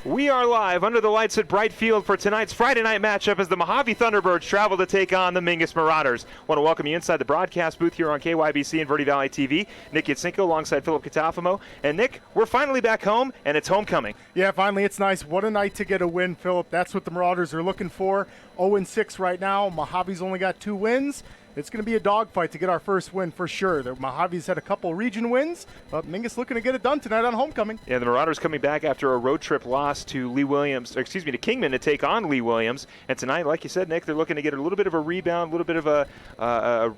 We are live under the lights at Bright Field for tonight's Friday night matchup as the Mohave Thunderbirds travel to take on the Mingus Marauders. Want to welcome you inside the broadcast booth here on KYBC and Verde Valley TV. Nick Yatsenko alongside Philip Katafamo. And Nick, we're finally back home, and it's homecoming. Yeah, finally, it's nice. What a night to get a win, Philip. That's what the Marauders are looking for. 0-6 right now. Mojave's only got 2 wins. It's going to be a dogfight to get our first win for sure. The Mojave's had a couple region wins, but Mingus looking to get it done tonight on homecoming. Yeah, the Marauders coming back after a road trip loss to to Kingman to take on Lee Williams. And tonight, like you said, Nick, they're looking to get a little bit of a rebound, a little bit of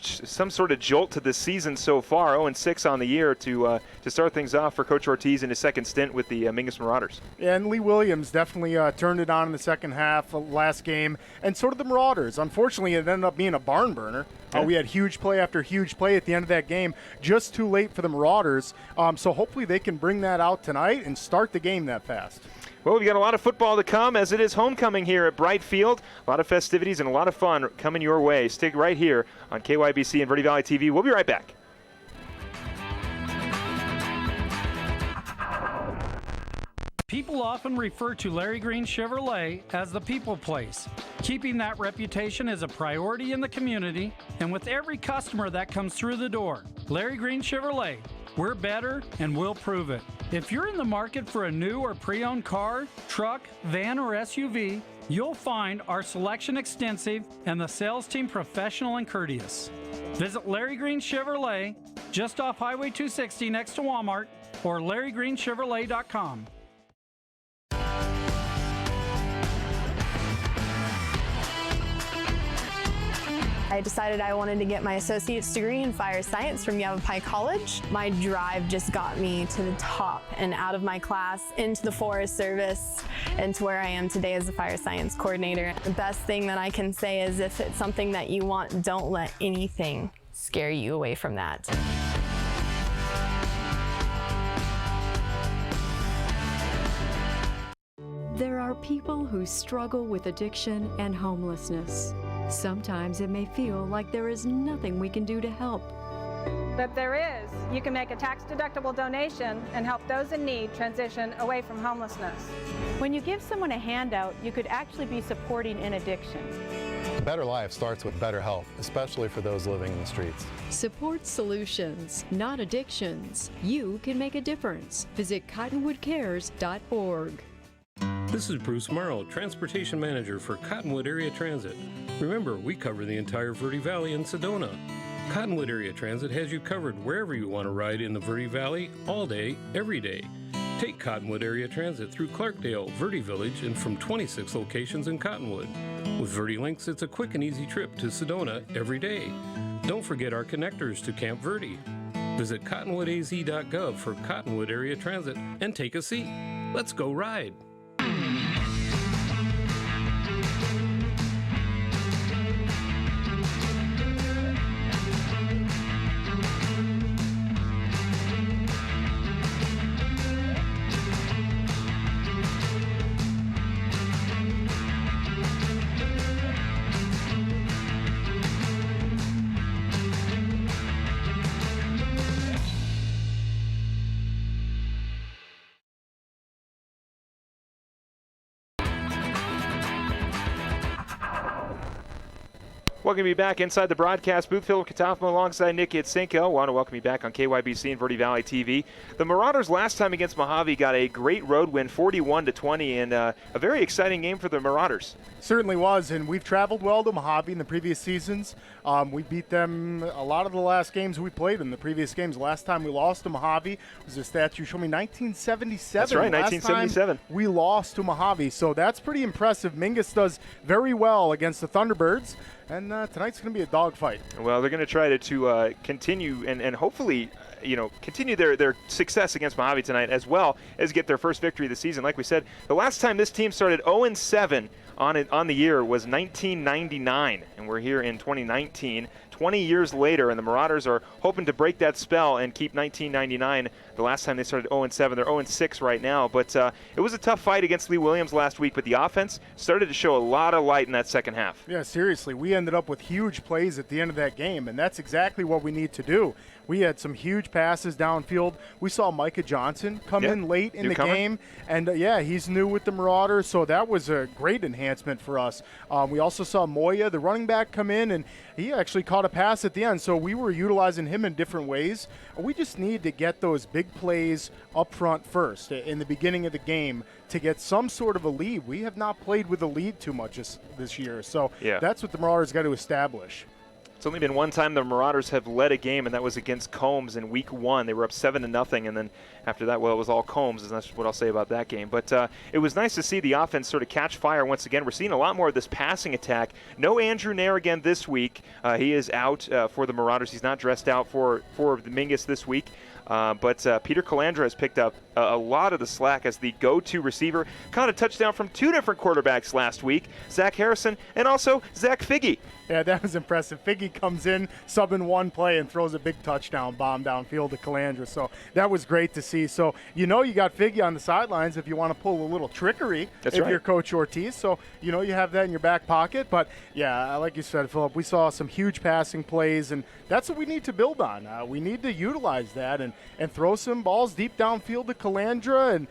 some sort of jolt to this season so far. 0-6 on the year to start things off for Coach Ortiz in his second stint with the Mingus Marauders. Yeah, and Lee Williams definitely turned it on in the second half of last game, and so did the Marauders. Unfortunately, it ended up being a barn burner. We had huge play after huge play at the end of that game. Just too late for the Marauders. So hopefully they can bring that out tonight and start the game that fast. Well, we've got a lot of football to come as it is homecoming here at Bright Field. A lot of festivities and a lot of fun coming your way. Stick right here on KYBC and Verde Valley TV. We'll be right back. People often refer to Larry Green Chevrolet as the people place. Keeping that reputation is a priority in the community and with every customer that comes through the door. Larry Green Chevrolet, we're better and we'll prove it. If you're in the market for a new or pre-owned car, truck, van, or SUV, you'll find our selection extensive and the sales team professional and courteous. Visit Larry Green Chevrolet just off Highway 260 next to Walmart or LarryGreenChevrolet.com. I decided I wanted to get my associate's degree in fire science from Yavapai College. My drive just got me to the top and out of my class, into the Forest Service, and to where I am today as a fire science coordinator. The best thing that I can say is if it's something that you want, don't let anything scare you away from that. There are people who struggle with addiction and homelessness. Sometimes it may feel like there is nothing we can do to help. But there is. You can make a tax-deductible donation and help those in need transition away from homelessness. When you give someone a handout, you could actually be supporting an addiction. A better life starts with better health, especially for those living in the streets. Support solutions, not addictions. You can make a difference. Visit cottonwoodcares.org. This is Bruce Morrow, Transportation Manager for Cottonwood Area Transit. Remember, we cover the entire Verde Valley and Sedona. Cottonwood Area Transit has you covered wherever you want to ride in the Verde Valley, all day, every day. Take Cottonwood Area Transit through Clarkdale, Verde Village, and from 26 locations in Cottonwood. With Verde Links, it's a quick and easy trip to Sedona every day. Don't forget our connectors to Camp Verde. Visit cottonwoodaz.gov for Cottonwood Area Transit and take a seat. Let's go ride. Welcome to be back inside the broadcast booth. Philip Katafamo alongside Nick Yatsenko. I want to welcome you back on KYBC and Verde Valley TV. The Marauders last time against Mohave got a great road win, 41-20, and a very exciting game for the Marauders. Certainly was, and we've traveled well to Mohave in the previous seasons. We beat them a lot of the last games we played in the previous games. Last time we lost to Mohave was a stat you showed me, 1977. That's right, last 1977. Time we lost to Mohave, so that's pretty impressive. Mingus does very well against the Thunderbirds. And tonight's going to be a dogfight. Well, they're going to try to continue and hopefully, continue their success against Mohave tonight, as well as get their first victory of the season. Like we said, the last time this team started 0-7 on the year was 1999, and we're here in 2019. 20 years later, and the Marauders are hoping to break that spell and keep 1999, the last time they started 0-7. They're 0-6 right now, but it was a tough fight against Lee Williams last week, but the offense started to show a lot of light in that second half. Yeah, seriously, we ended up with huge plays at the end of that game, and that's exactly what we need to do. We had some huge passes downfield. We saw Micah Johnson come in late in the game, and he's new with the Marauders, so that was a great enhancement for us. We also saw Moya, the running back, come in, and he actually caught a pass at the end, so we were utilizing him in different ways. We just need to get those big plays up front first in the beginning of the game to get some sort of a lead. We have not played with a lead too much this year, so that's what the Marauders got to establish. It's only been one time the Marauders have led a game, and that was against Combs in week 1. They were up 7-0, and then after that, well, it was all Combs, and that's what I'll say about that game. But it was nice to see the offense sort of catch fire once again. We're seeing a lot more of this passing attack. No Andrew Nair again this week. He is out for the Marauders. He's not dressed out for the Mingus this week. But Peter Calandra has picked up a lot of the slack as the go-to receiver. Caught a touchdown from 2 different quarterbacks last week, Zach Harrison and also Zach Figge. Yeah, that was impressive. Figge comes in, subbing one play, and throws a big touchdown bomb downfield to Calandra. So that was great to see. So you got Figge on the sidelines if you want to pull a little trickery if you're Coach Ortiz. So you have that in your back pocket. But, yeah, like you said, Philip, we saw some huge passing plays, and that's what we need to build on. We need to utilize that and throw some balls deep downfield to Calandra and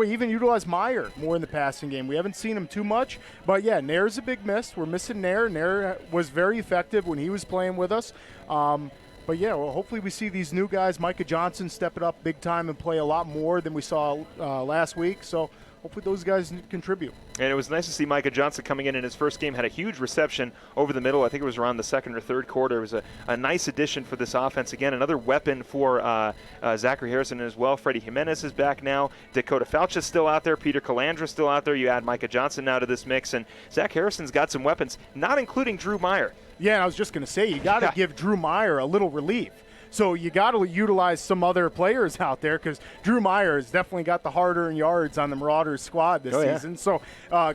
even utilize Meyer more in the passing game. We haven't seen him too much, but yeah, Nair's a big miss. We're missing Nair. Nair was very effective when he was playing with us. But yeah, well, hopefully we see these new guys, Micah Johnson, step it up big time and play a lot more than we saw last week. So hopefully those guys contribute. And it was nice to see Micah Johnson coming in his first game, had a huge reception over the middle. I think it was around the second or third quarter. It was a nice addition for this offense. Again, another weapon for Zachary Harrison as well. Freddie Jimenez is back now. Dakota Fauch is still out there. Peter Calandra still out there. You add Micah Johnson now to this mix, and Zach Harrison's got some weapons, not including Drew Meyer. Yeah, and I was just going to say, you got to give Drew Meyer a little relief. So you got to utilize some other players out there because Drew Meyer has definitely got the harder-earned yards on the Marauders squad this season. So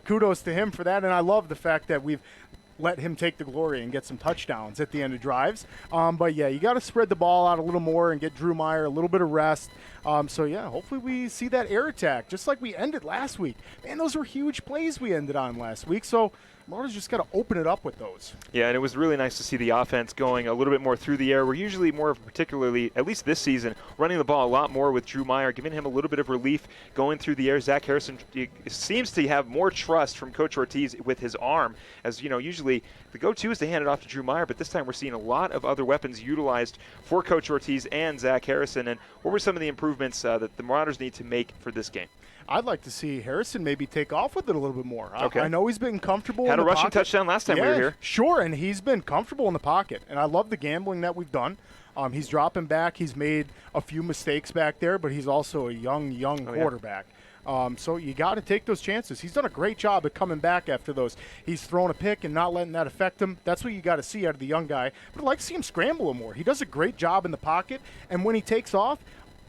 kudos to him for that, and I love the fact that we've let him take the glory and get some touchdowns at the end of drives. But, yeah, you got to spread the ball out a little more and get Drew Meyer a little bit of rest. So, yeah, hopefully we see that air attack just like we ended last week. Man, those were huge plays we ended on last week. So Marauders just got to open it up with those. Yeah, and it was really nice to see the offense going a little bit more through the air. We're usually more of, particularly, at least this season, running the ball a lot more with Drew Meyer, giving him a little bit of relief going through the air. Zach Harrison seems to have more trust from Coach Ortiz with his arm. As usually the go-to is to hand it off to Drew Meyer, but this time we're seeing a lot of other weapons utilized for Coach Ortiz and Zach Harrison. And what were some of the improvements that the Marauders need to make for this game? I'd like to see Harrison maybe take off with it a little bit more. Okay. I know he's been comfortable in the pocket. Had a rushing pocket. touchdown last time we were here. Sure, and he's been comfortable in the pocket. And I love the gambling that we've done. He's dropping back. He's made a few mistakes back there, but he's also a young quarterback. So you got to take those chances. He's done a great job at coming back after those. He's thrown a pick and not letting that affect him. That's what you got to see out of the young guy. But I'd like to see him scramble more. He does a great job in the pocket, and when he takes off,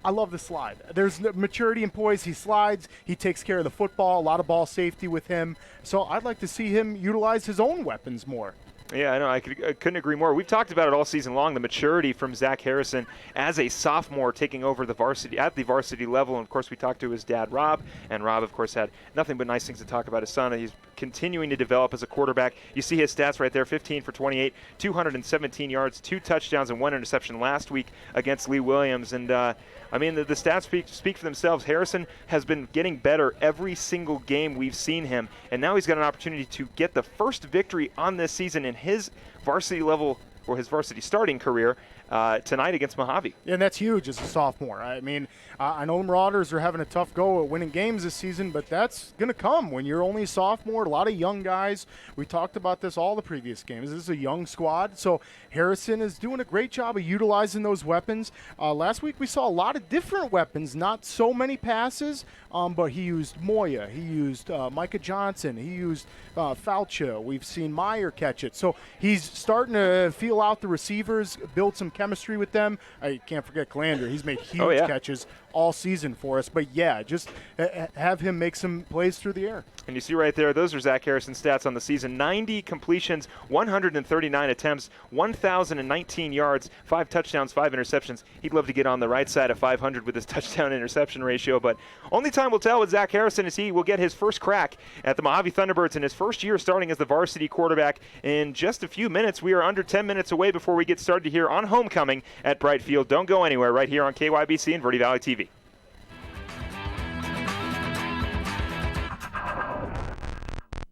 I love the slide. There's maturity and poise. He slides. He takes care of the football. A lot of ball safety with him. So I'd like to see him utilize his own weapons more. Yeah, I know. I couldn't agree more. We've talked about it all season long, the maturity from Zach Harrison as a sophomore taking over the varsity at the varsity level. And, of course, we talked to his dad, Rob, and Rob, of course, had nothing but nice things to talk about his son. He's continuing to develop as a quarterback. You see his stats right there, 15 for 28, 217 yards, 2 touchdowns, and 1 interception last week against Lee Williams. And, the stats speak for themselves. Harrison has been getting better every single game we've seen him, and now he's got an opportunity to get the first victory on this season in his varsity level or his varsity starting career tonight against Mohave. Yeah, and that's huge as a sophomore. I know the Marauders are having a tough go at winning games this season, but that's going to come when you're only a sophomore. A lot of young guys. We talked about this all the previous games. This is a young squad, so Harrison is doing a great job of utilizing those weapons. Last week we saw a lot of different weapons, not so many passes, but he used Moya. He used Micah Johnson. He used Faucha. We've seen Meyer catch it. So he's starting to feel out the receivers, build some chemistry with them. I can't forget Glander. He's made huge catches all season for us. But, yeah, just have him make some plays through the air. And you see right there, those are Zach Harrison's stats on the season. 90 completions, 139 attempts, 1,019 yards, 5 touchdowns, 5 interceptions. He'd love to get on the right side of 500 with his touchdown-interception ratio, but only time will tell with Zach Harrison as he will get his first crack at the Mohave Thunderbirds in his first year starting as the varsity quarterback in just a few minutes. We are under 10 minutes away before we get started here on Homecoming at Bright Field. Don't go anywhere, right here on KYBC and Verde Valley TV.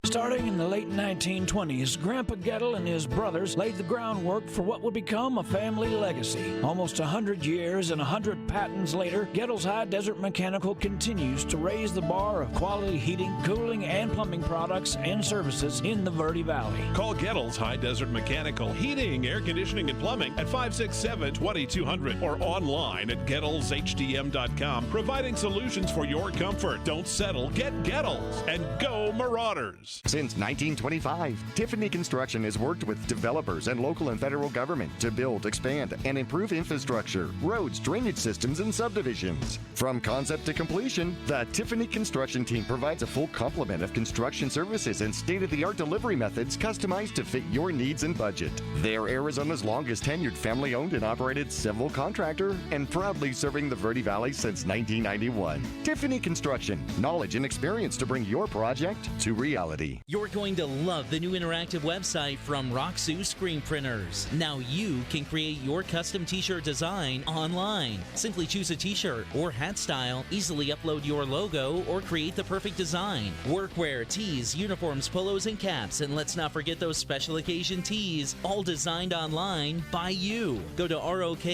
Starting in the late 1920s, Grandpa Gettle and his brothers laid the groundwork for what would become a family legacy. Almost 100 years and 100 patents later, Gettle's High Desert Mechanical continues to raise the bar of quality heating, cooling, and plumbing products and services in the Verde Valley. Call Gettle's High Desert Mechanical Heating, Air Conditioning, and Plumbing at 567-2200 or online at GettlesHDM.com, providing solutions for your comfort. Don't settle. Get Gettles and go Marauders. Since 1925, Tiffany Construction has worked with developers and local and federal government to build, expand, and improve infrastructure, roads, drainage systems, and subdivisions. From concept to completion, the Tiffany Construction team provides a full complement of construction services and state-of-the-art delivery methods customized to fit your needs and budget. They're Arizona's longest tenured family-owned and operated civil contractor and proudly serving the Verde Valley since 1991. Tiffany Construction, knowledge and experience to bring your project to reality. You're going to love the new interactive website from Roxu Screen Printers. Now you can create your custom t-shirt design online. Simply choose a t-shirt or hat style, easily upload your logo, or create the perfect design. Workwear, tees, uniforms, polos, and caps, and let's not forget those special occasion tees, all designed online by you. Go to ROKZOO.com,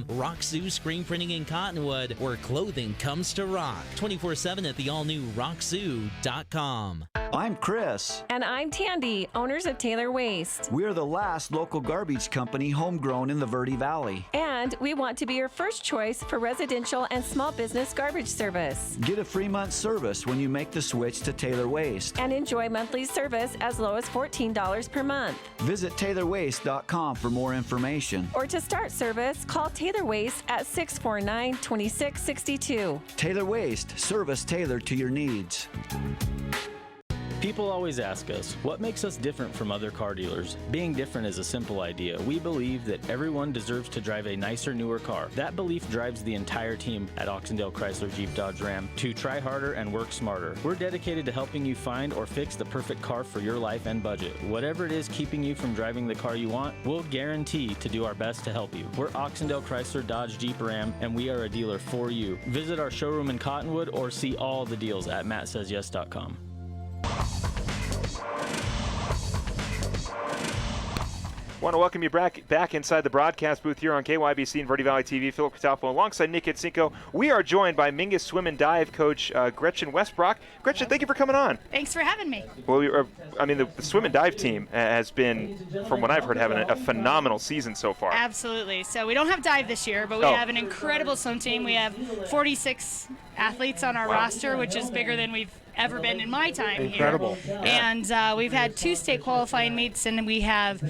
Roxu Screen Printing in Cottonwood, where clothing comes to rock. 24/7 at the all-new Roxu.com. I'm Chris. And I'm Tandy, owners of Taylor Waste. We're the last local garbage company homegrown in the Verde Valley. And we want to be your first choice for residential and small business garbage service. Get a free month service when you make the switch to Taylor Waste. And enjoy monthly service as low as $14 per month. Visit TaylorWaste.com for more information. Or to start service, call Taylor Waste at 649-2662. Taylor Waste, service tailored to your needs. People always ask us, what makes us different from other car dealers? Being different is a simple idea. We believe that everyone deserves to drive a nicer, newer car. That belief drives the entire team at Oxendale Chrysler Jeep Dodge Ram to try harder and work smarter. We're dedicated to helping you find or fix the perfect car for your life and budget. Whatever it is keeping you from driving the car you want, we'll guarantee to do our best to help you. We're Oxendale Chrysler Dodge Jeep Ram, and we are a dealer for you. Visit our showroom in Cottonwood or see all the deals at MattSaysYes.com. Want to welcome you back inside the broadcast booth here on KYBC and Verde Valley TV. Philip Catalfo alongside Nick Itzinko. We are joined by Mingus Swim and Dive coach Gretchen Westbrock. Gretchen, thank you for coming on. Thanks for having me. Well, the swim and dive team has been, from what I've heard, having a phenomenal season so far. Absolutely. So we don't have dive this year, but we have an incredible swim team. We have 46 athletes on our roster, which is bigger than we've ever been in my time Incredible. here. And we've had 2 state qualifying meets, and we have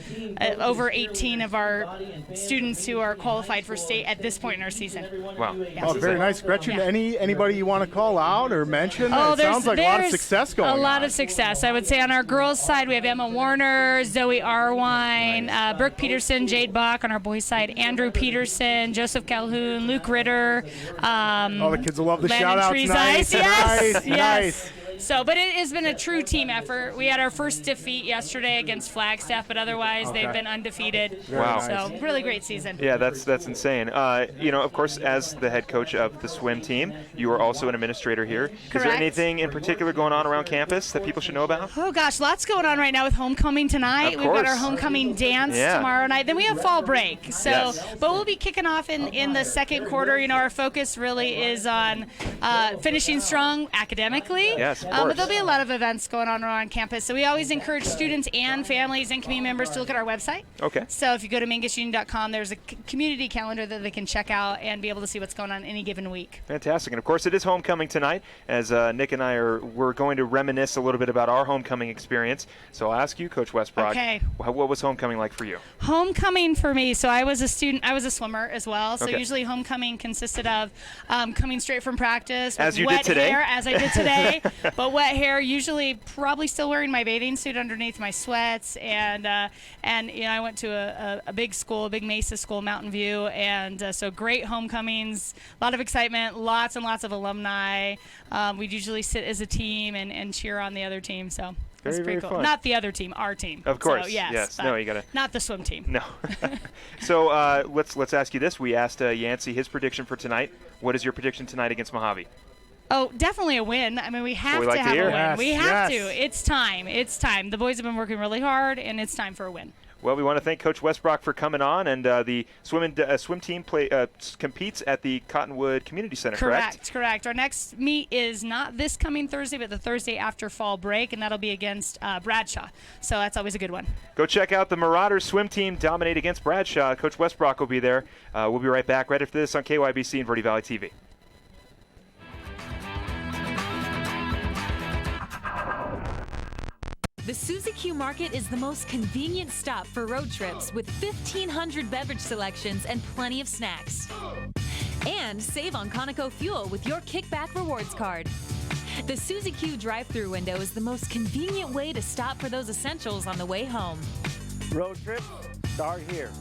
over 18 of our students who are qualified for state at this point in our season. Wow. Yeah. Oh, very nice. Gretchen, anybody you want to call out or mention? Oh, it sounds like a lot of success going on. A lot of success. I would say on our girls' side, we have Emma Warner, Zoe Arwine, Brooke Peterson, Jade Bach. On our boys' side, Andrew Peterson, Joseph Calhoun, Luke Ritter. All the kids will love the Landon shout-outs. Trees. Nice. Yes. So, but it has been a true team effort. We had our first defeat yesterday against Flagstaff, but otherwise they've been undefeated. Wow. So, really great season. Yeah, that's insane. Of course, as the head coach of the swim team, you are also an administrator here. Correct. Is there anything in particular going on around campus that people should know about? Oh, gosh, lots going on right now with homecoming tonight. Of We've got our course. homecoming dance tomorrow night. Then we have fall break. So, but we'll be kicking off in the second quarter. Our focus really is on finishing strong academically. Yes. But there'll be a lot of events going on around campus. So we always encourage students and families and community members to look at our website. Okay. So if you go to mingusunion.com, there's a community calendar that they can check out and be able to see what's going on any given week. Fantastic. And, of course, it is homecoming tonight, as Nick and we're going to reminisce a little bit about our homecoming experience. So I'll ask you, Coach Westbrook, what was homecoming like for you? Homecoming for me, so I was a student, I was a swimmer as well. So Okay. usually homecoming consisted of coming straight from practice As with you wet did today. hair, as I did today. But wet hair, usually probably still wearing my bathing suit underneath my sweats. And you know, I went to a big school, a big Mesa school, Mountain View. And so great homecomings, a lot of excitement, lots and lots of alumni. We'd usually sit as a team and cheer on the other team. So it's pretty cool. fun. Not the other team, our team. Of course. So, yes. No, you got to. Not the swim team. No. So let's ask you this. We asked Yancey his prediction for tonight. What is your prediction tonight against Mohave? Oh, definitely a win. I mean, we have we like to to have hear. a win. Yes, We have yes. to. It's time. It's time. The boys have been working really hard, and it's time for a win. Well, we want to thank Coach Westbrook for coming on, and the swim team competes at the Cottonwood Community Center, correct? Correct. Our next meet is not this coming Thursday, but the Thursday after fall break, and that'll be against Bradshaw. So that's always a good one. Go check out the Marauders swim team dominate against Bradshaw. Coach Westbrook will be there. We'll be right back right after this on KYBC and Verde Valley TV. The Suzy Q Market is the most convenient stop for road trips with 1,500 beverage selections and plenty of snacks. And save on Conoco fuel with your Kickback Rewards card. The Suzy Q drive-thru window is the most convenient way to stop for those essentials on the way home. Road trips start here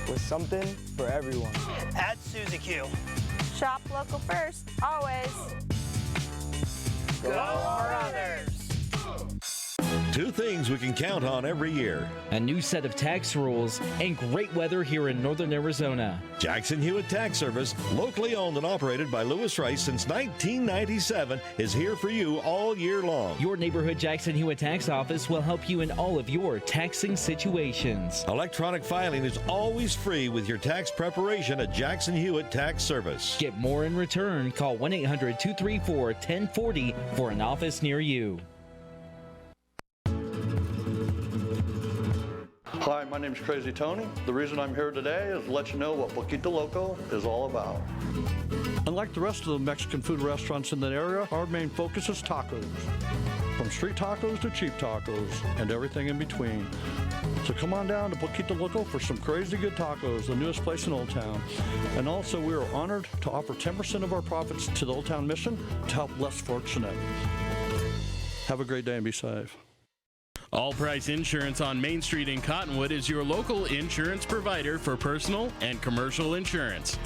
with something for everyone. At Suzy Q. Shop local first, always. Go Marauders! Two things we can count on every year. A new set of tax rules and great weather here in northern Arizona. Jackson Hewitt Tax Service, locally owned and operated by Lewis Rice since 1997, is here for you all year long. Your neighborhood Jackson Hewitt Tax Office will help you in all of your taxing situations. Electronic filing is always free with your tax preparation at Jackson Hewitt Tax Service. Get more in return. Call 1-800-234-1040 for an office near you. Hi, my name is Crazy Tony. The reason I'm here today is to let you know what Poquito Loco is all about. Unlike the rest of the Mexican food restaurants in that area, our main focus is tacos. From street tacos to cheap tacos and everything in between. So come on down to Poquito Loco for some crazy good tacos, the newest place in Old Town. And also we are honored to offer 10% of our profits to the Old Town Mission to help less fortunate. Have a great day and be safe. All Price Insurance on Main Street in Cottonwood is your local insurance provider for personal and commercial insurance.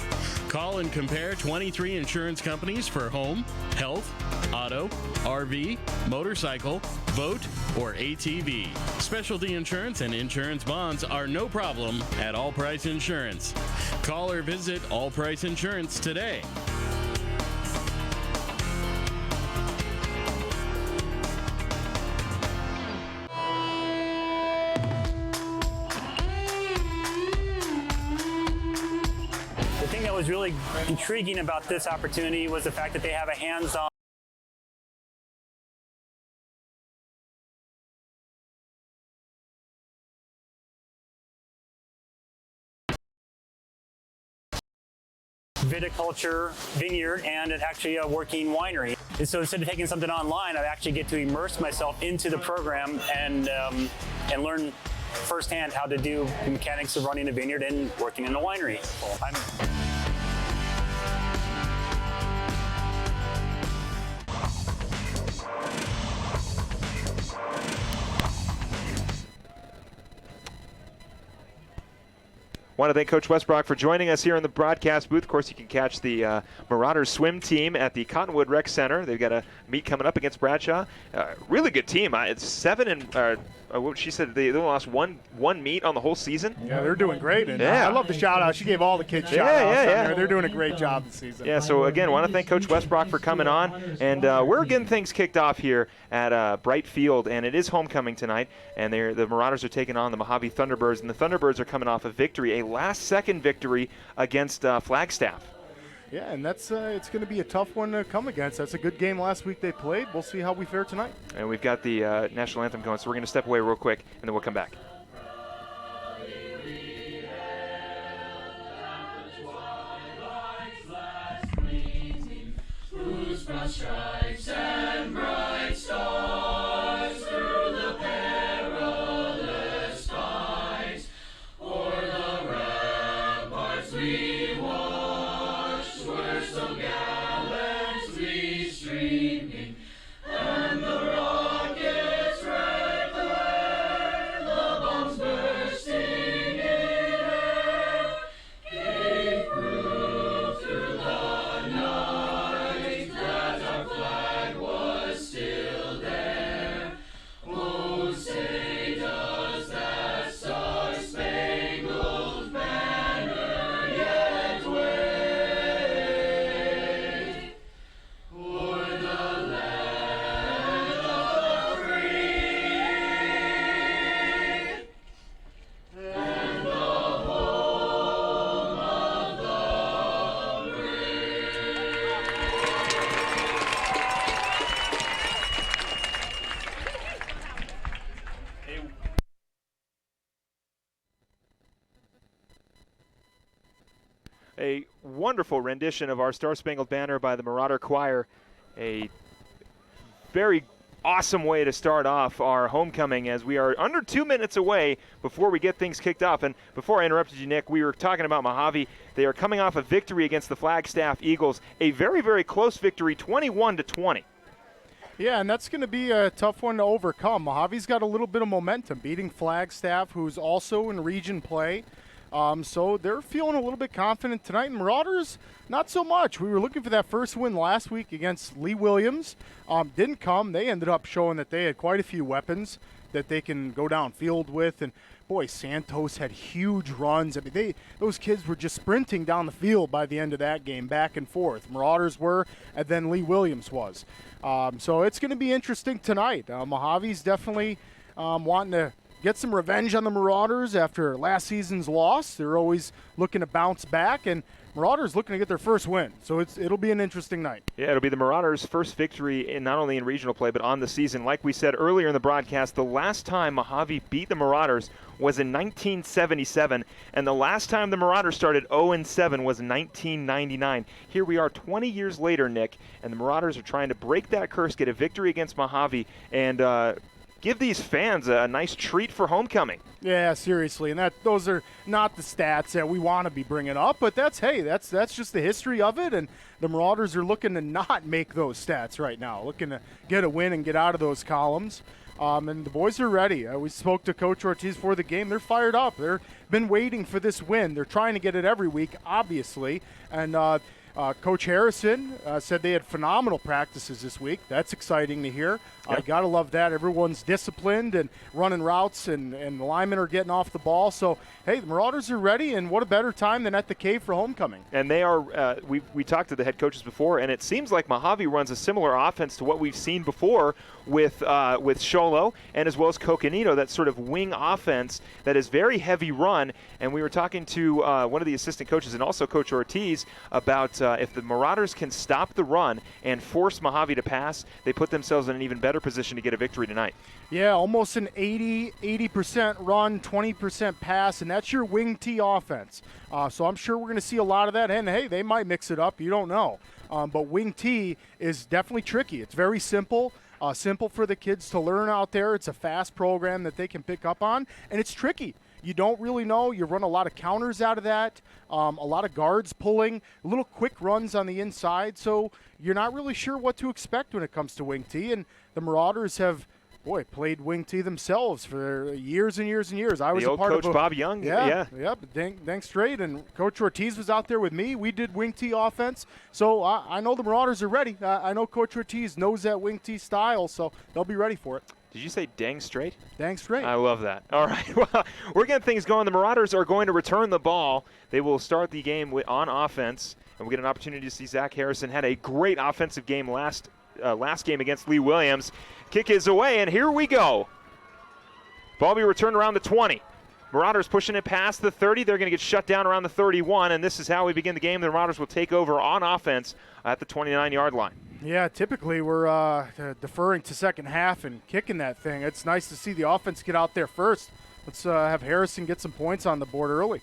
Call and compare 23 insurance companies for home, health, auto, RV, motorcycle, boat, or ATV. Specialty insurance and insurance bonds are no problem at All Price Insurance. Call or visit All Price Insurance today. The thing that was really intriguing about this opportunity was the fact that they have a hands-on viticulture vineyard and it's actually a working winery. And so instead of taking something online, I actually get to immerse myself into the program and learn firsthand how to do the mechanics of running a vineyard and working in a winery. Want to thank Coach Westbrook for joining us here in the broadcast booth. Of course, you can catch the Marauders swim team at the Cottonwood Rec Center. They've got a meet coming up against Bradshaw. Really good team. It's 7 and what she said, they only lost one meet on the whole season. Yeah, they're doing great. And yeah. I love the shout out. She gave all the kids shout outs. Yeah. They're doing a great job this season. Yeah, so again, want to thank Coach Westbrook for coming on. And we're getting things kicked off here at Bright Field, and it is homecoming tonight. And the Marauders are taking on the Mohave Thunderbirds, and the Thunderbirds are coming off a victory, a last-second victory against Flagstaff. Yeah, and that's it's going to be a tough one to come against. That's a good game last week they played. We'll see how we fare tonight. And we've got the national anthem going, so we're going to step away real quick, and then we'll come back. Stripes and bright stars through the perilous skies, o'er the ramparts we watched were so gallantly streaming, and the rockets' red glare, the bombs bursting in air, gave proof through the night that our flag was still there. Oh, say does that star-spangled banner yet wave o'er the land of the free and the home of the brave. A wonderful rendition of our Star-Spangled Banner by the Marauder Choir. A very awesome way to start off our homecoming, as we are under 2 minutes away before we get things kicked off. And before I interrupted you, Nick, we were talking about Mohave. They are coming off a victory against the Flagstaff Eagles, a very, very close victory, 21-20. Yeah, and that's going to be a tough one to overcome. Mojave's got a little bit of momentum, beating Flagstaff, who's also in region play. So they're feeling a little bit confident tonight. And Marauders, not so much. We were looking for that first win last week against Lee Williams. Didn't come. They ended up showing that they had quite a few weapons that they can go downfield with. And, boy, Santos had huge runs. I mean, those kids were just sprinting down the field by the end of that game, back and forth. Marauders were, and then Lee Williams was. So it's going to be interesting tonight. Mojave's definitely wanting to get some revenge on the Marauders after last season's loss. They're always looking to bounce back, and Marauders looking to get their first win. So it'll be an interesting night. Yeah, it'll be the Marauders' first victory not only in regional play but on the season. Like we said earlier in the broadcast, the last time Mohave beat the Marauders was in 1977, and the last time the Marauders started 0-7 was 1999. Here we are 20 years later, Nick, and the Marauders are trying to break that curse, get a victory against Mohave, and give these fans a nice treat for homecoming. Yeah, seriously, and those are not the stats that we want to be bringing up, but that's just the history of it, and the Marauders are looking to not make those stats right now, looking to get a win and get out of those columns. And the boys are ready. We spoke to Coach Ortiz before the game. They're fired up. They've been waiting for this win. They're trying to get it every week, obviously, and Coach Harrison said they had phenomenal practices this week. That's exciting to hear. I got to love that. Everyone's disciplined and running routes, and the linemen are getting off the ball. So, hey, the Marauders are ready, and what a better time than at the Cave for homecoming. And they are we talked to the head coaches before, and it seems like Mohave runs a similar offense to what we've seen before with Sholo and as well as Coconino, that sort of wing offense that is very heavy run. And we were talking to one of the assistant coaches and also Coach Ortiz about if the Marauders can stop the run and force Mohave to pass, they put themselves in an even better position to get a victory tonight. Yeah, almost an 80% run, 20% pass, and that's your wing T offense. So I'm sure we're going to see a lot of that. And, hey, they might mix it up. You don't know. But wing T is definitely tricky. It's very simple. Simple for the kids to learn out there. It's a fast program that they can pick up on, and it's tricky. You don't really know. You run a lot of counters out of that, a lot of guards pulling, little quick runs on the inside, so you're not really sure what to expect when it comes to wing T, and the Marauders have, played wing T themselves for years and years and years. I was the a old part Coach of Bob Young. Yep, dang straight, and Coach Ortiz was out there with me. We did wing T offense, so I know the Marauders are ready. I know Coach Ortiz knows that wing T style, so they'll be ready for it. Did you say dang straight? Dang straight. I love that. All right, well, we're getting things going. The Marauders are going to return the ball. They will start the game on offense, and we'll get an opportunity to see Zach Harrison. Had a great offensive game last game against Lee Williams. Kick is away, and here we go. Ball be returned around the 20. Marauders pushing it past the 30. They're going to get shut down around the 31, and this is how we begin the game. The Marauders will take over on offense at the 29-yard line. Yeah, typically we're deferring to second half and kicking that thing. It's nice to see the offense get out there first. Let's have Harrison get some points on the board early.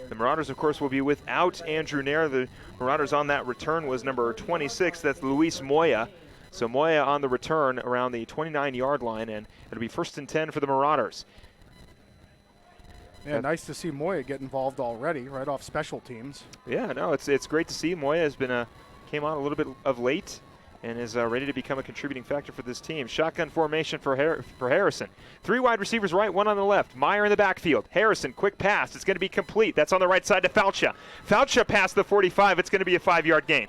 The Marauders, of course, will be without Andrew Nair. The Marauders on that return was number 26. That's Luis Moya. So Moya on the return around the 29-yard line, and it'll be 1st and 10 for the Marauders. Yeah, nice to see Moya get involved already, right off special teams. Yeah, no, it's great to see. Moya has been came on a little bit of late and is ready to become a contributing factor for this team. Shotgun formation for Harrison. 3 wide receivers right, 1 on the left. Meyer in the backfield. Harrison, quick pass. It's going to be complete. That's on the right side to Falcha. Falcha past the 45. It's going to be a 5-yard gain.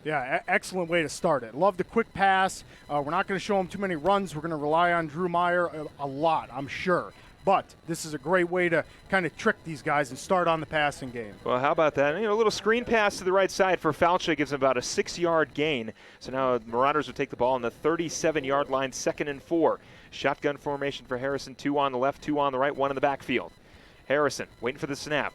Yeah, excellent way to start it. Love the quick pass. We're not going to show him too many runs. We're going to rely on Drew Meyer a lot, I'm sure. But this is a great way to kind of trick these guys and start on the passing game. Well, how about that? A little screen pass to the right side for Falcha gives him about a 6-yard gain. So now the Marauders will take the ball on the 37-yard line, 2nd and 4. Shotgun formation for Harrison, 2 on the left, 2 on the right, 1 in the backfield. Harrison waiting for the snap.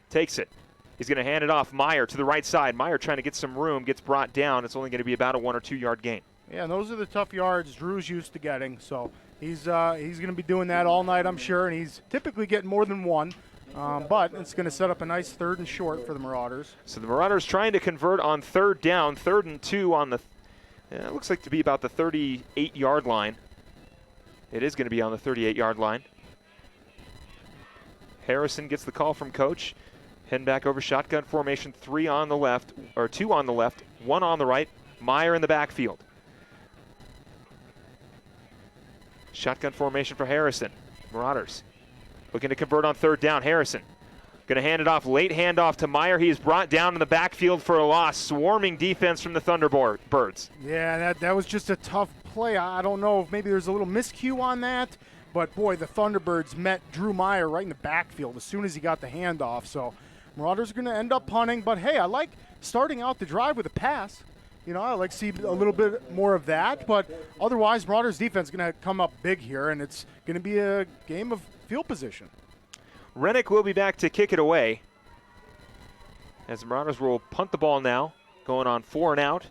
Takes it. He's going to hand it off. Meyer to the right side. Meyer trying to get some room, gets brought down. It's only going to be about a 1 or 2 yard gain. Yeah, and those are the tough yards Drew's used to getting. So he's going to be doing that all night, I'm sure, and he's typically getting more than 1. But it's going to set up a nice 3rd and short for the Marauders. So the Marauders trying to convert on 3rd down, 3rd and 2 on the, it looks like to be about the 38-yard line. It is going to be on the 38-yard line. Harrison gets the call from coach. Heading back over shotgun formation, 3 on the left, or 2 on the left, 1 on the right. Meyer in the backfield. Shotgun formation for Harrison. Marauders looking to convert on 3rd down. Harrison going to hand it off. Late handoff to Meyer. He is brought down in the backfield for a loss. Swarming defense from the Thunderbirds. Yeah, that was just a tough play. I don't know if maybe there's a little miscue on that. But, boy, the Thunderbirds met Drew Meyer right in the backfield as soon as he got the handoff. So Marauders are going to end up punting. But, hey, I like starting out the drive with a pass. I like to see a little bit more of that. But otherwise, Marauders defense is going to come up big here, and it's going to be a game of field position. Rennick will be back to kick it away. As the Marauders will punt the ball now, going on 4 and out.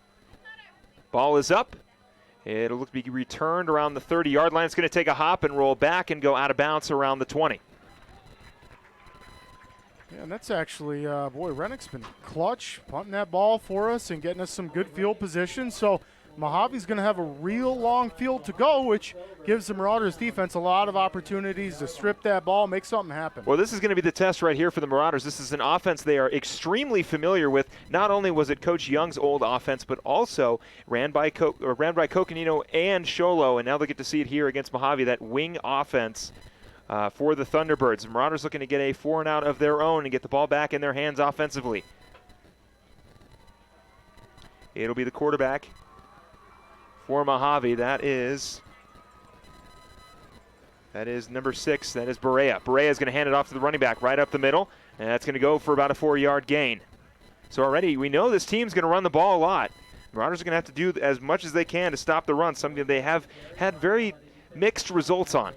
Ball is up. It'll look to be returned around the 30-yard line. It's going to take a hop and roll back and go out of bounds around the 20. Yeah, and that's actually, Rennick's been clutch, punting that ball for us and getting us some good field position. So Mojave's going to have a real long field to go, which gives the Marauders defense a lot of opportunities to strip that ball, make something happen. Well, this is going to be the test right here for the Marauders. This is an offense they are extremely familiar with. Not only was it Coach Young's old offense, but also ran by Coconino and Sholo, and now they get to see it here against Mohave, that wing offense for the Thunderbirds. The Marauders looking to get a 4 and out of their own and get the ball back in their hands offensively. It'll be the quarterback for Mohave. That is number 6. That is Berea. Berea is going to hand it off to the running back right up the middle, and that's going to go for about a 4-yard gain. So already we know this team's going to run the ball a lot. The Marauders are going to have to do as much as they can to stop the run, something they have had very mixed results on.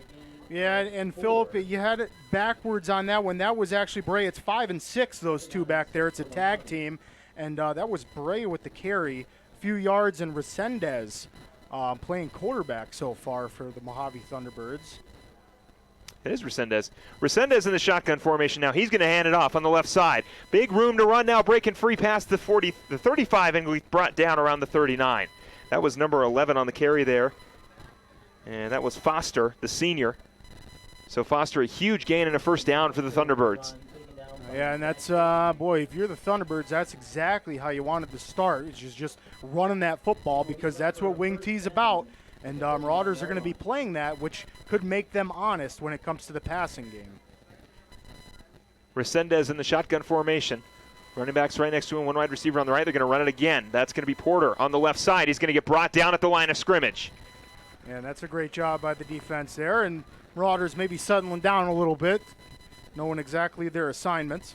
Yeah, and Philip, you had it backwards on that one. That was actually Brea. It's 5 and 6, those two back there. It's a tag team, and that was Brea with the carry. A few yards, and Resendez playing quarterback so far for the Mohave Thunderbirds. It is Resendez. Resendez in the shotgun formation now. He's going to hand it off on the left side. Big room to run now, breaking free past the 35, and we brought down around the 39. That was number 11 on the carry there, and that was Foster, the senior. So Foster, a huge gain and a 1st down for the Thunderbirds. Yeah, and that's, if you're the Thunderbirds, that's exactly how you wanted to start, which is just running that football, because that's what Wing T's about. And Marauders are going to be playing that, which could make them honest when it comes to the passing game. Resendez in the shotgun formation. Running backs right next to him, 1 wide receiver on the right. They're going to run it again. That's going to be Porter on the left side. He's going to get brought down at the line of scrimmage. And that's a great job by the defense there. And Marauders maybe settling down a little bit, knowing exactly their assignments.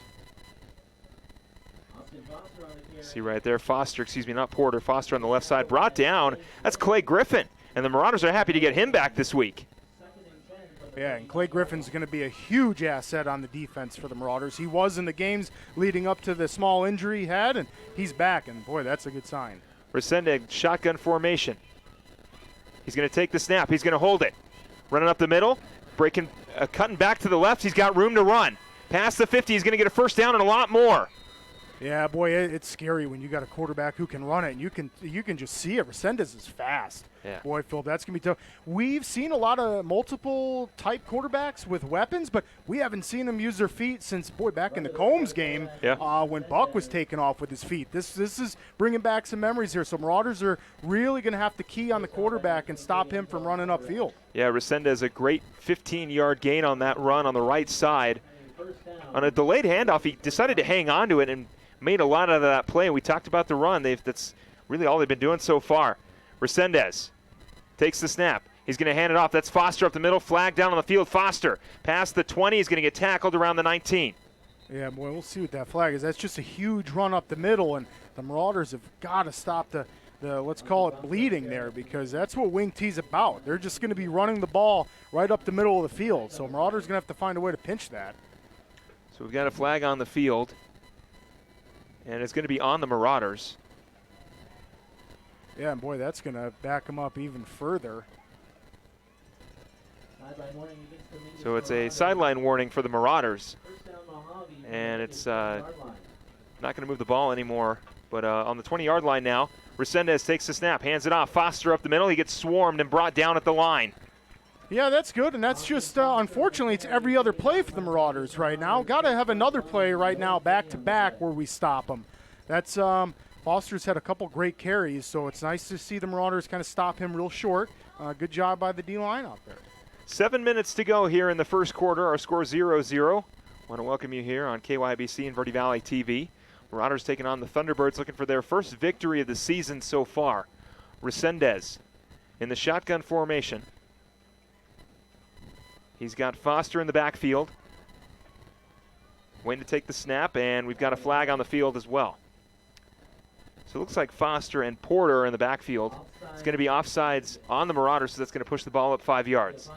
See right there, Foster, not Porter, Foster on the left side, brought down. That's Clay Griffin, and the Marauders are happy to get him back this week. Yeah, and Clay Griffin's going to be a huge asset on the defense for the Marauders. He was in the games leading up to the small injury he had, and he's back, and boy, that's a good sign. Resende, shotgun formation. He's going to take the snap. He's going to hold it. Running up the middle, breaking, cutting back to the left. He's got room to run. Past the 50, he's going to get a first down and a lot more. Yeah, boy, it's scary when you got a quarterback who can run it, and you can just see it. Resendez is fast. Yeah. Boy, Phil, that's going to be tough. We've seen a lot of multiple type quarterbacks with weapons, but we haven't seen them use their feet since, boy, back in the Combs game when Buck was taking off with his feet. This is bringing back some memories here. So Marauders are really going to have to key on the quarterback and stop him from running upfield. Yeah, Resendez, a great 15-yard gain on that run on the right side. On a delayed handoff, he decided to hang on to it and made a lot out of that play. We talked about the run. That's really all they've been doing so far. Resendez takes the snap. He's going to hand it off. That's Foster up the middle. Flag down on the field. Foster past the 20. He's going to get tackled around the 19. Yeah, boy, we'll see what that flag is. That's just a huge run up the middle, and the Marauders have got to stop the let's call it bleeding there, because that's what Wing T's about. They're just going to be running the ball right up the middle of the field. So Marauders going to have to find a way to pinch that. So we've got a flag on the field, and it's going to be on the Marauders. Yeah, and boy, that's going to back them up even further. So it's a sideline warning for the Marauders. And it's not going to move the ball anymore. But on the 20-yard line now, Resendez takes the snap, hands it off. Foster up the middle. He gets swarmed and brought down at the line. Yeah, that's good, and that's just, unfortunately, it's every other play for the Marauders right now. Got to have another play right now back-to-back where we stop them. That's Foster's had a couple great carries, so it's nice to see the Marauders kind of stop him real short. Good job by the D-line out there. 7 minutes to go here in the first quarter. Our score 0-0. Want to welcome you here on KYBC and Verde Valley TV. Marauders taking on the Thunderbirds, looking for their first victory of the season so far. Resendez in the shotgun formation. He's got Foster in the backfield. Waiting to take the snap, and we've got a flag on the field as well. So it looks like Foster and Porter are in the backfield. It's going to be offsides on the Marauders, so that's going to push the ball up 5 yards.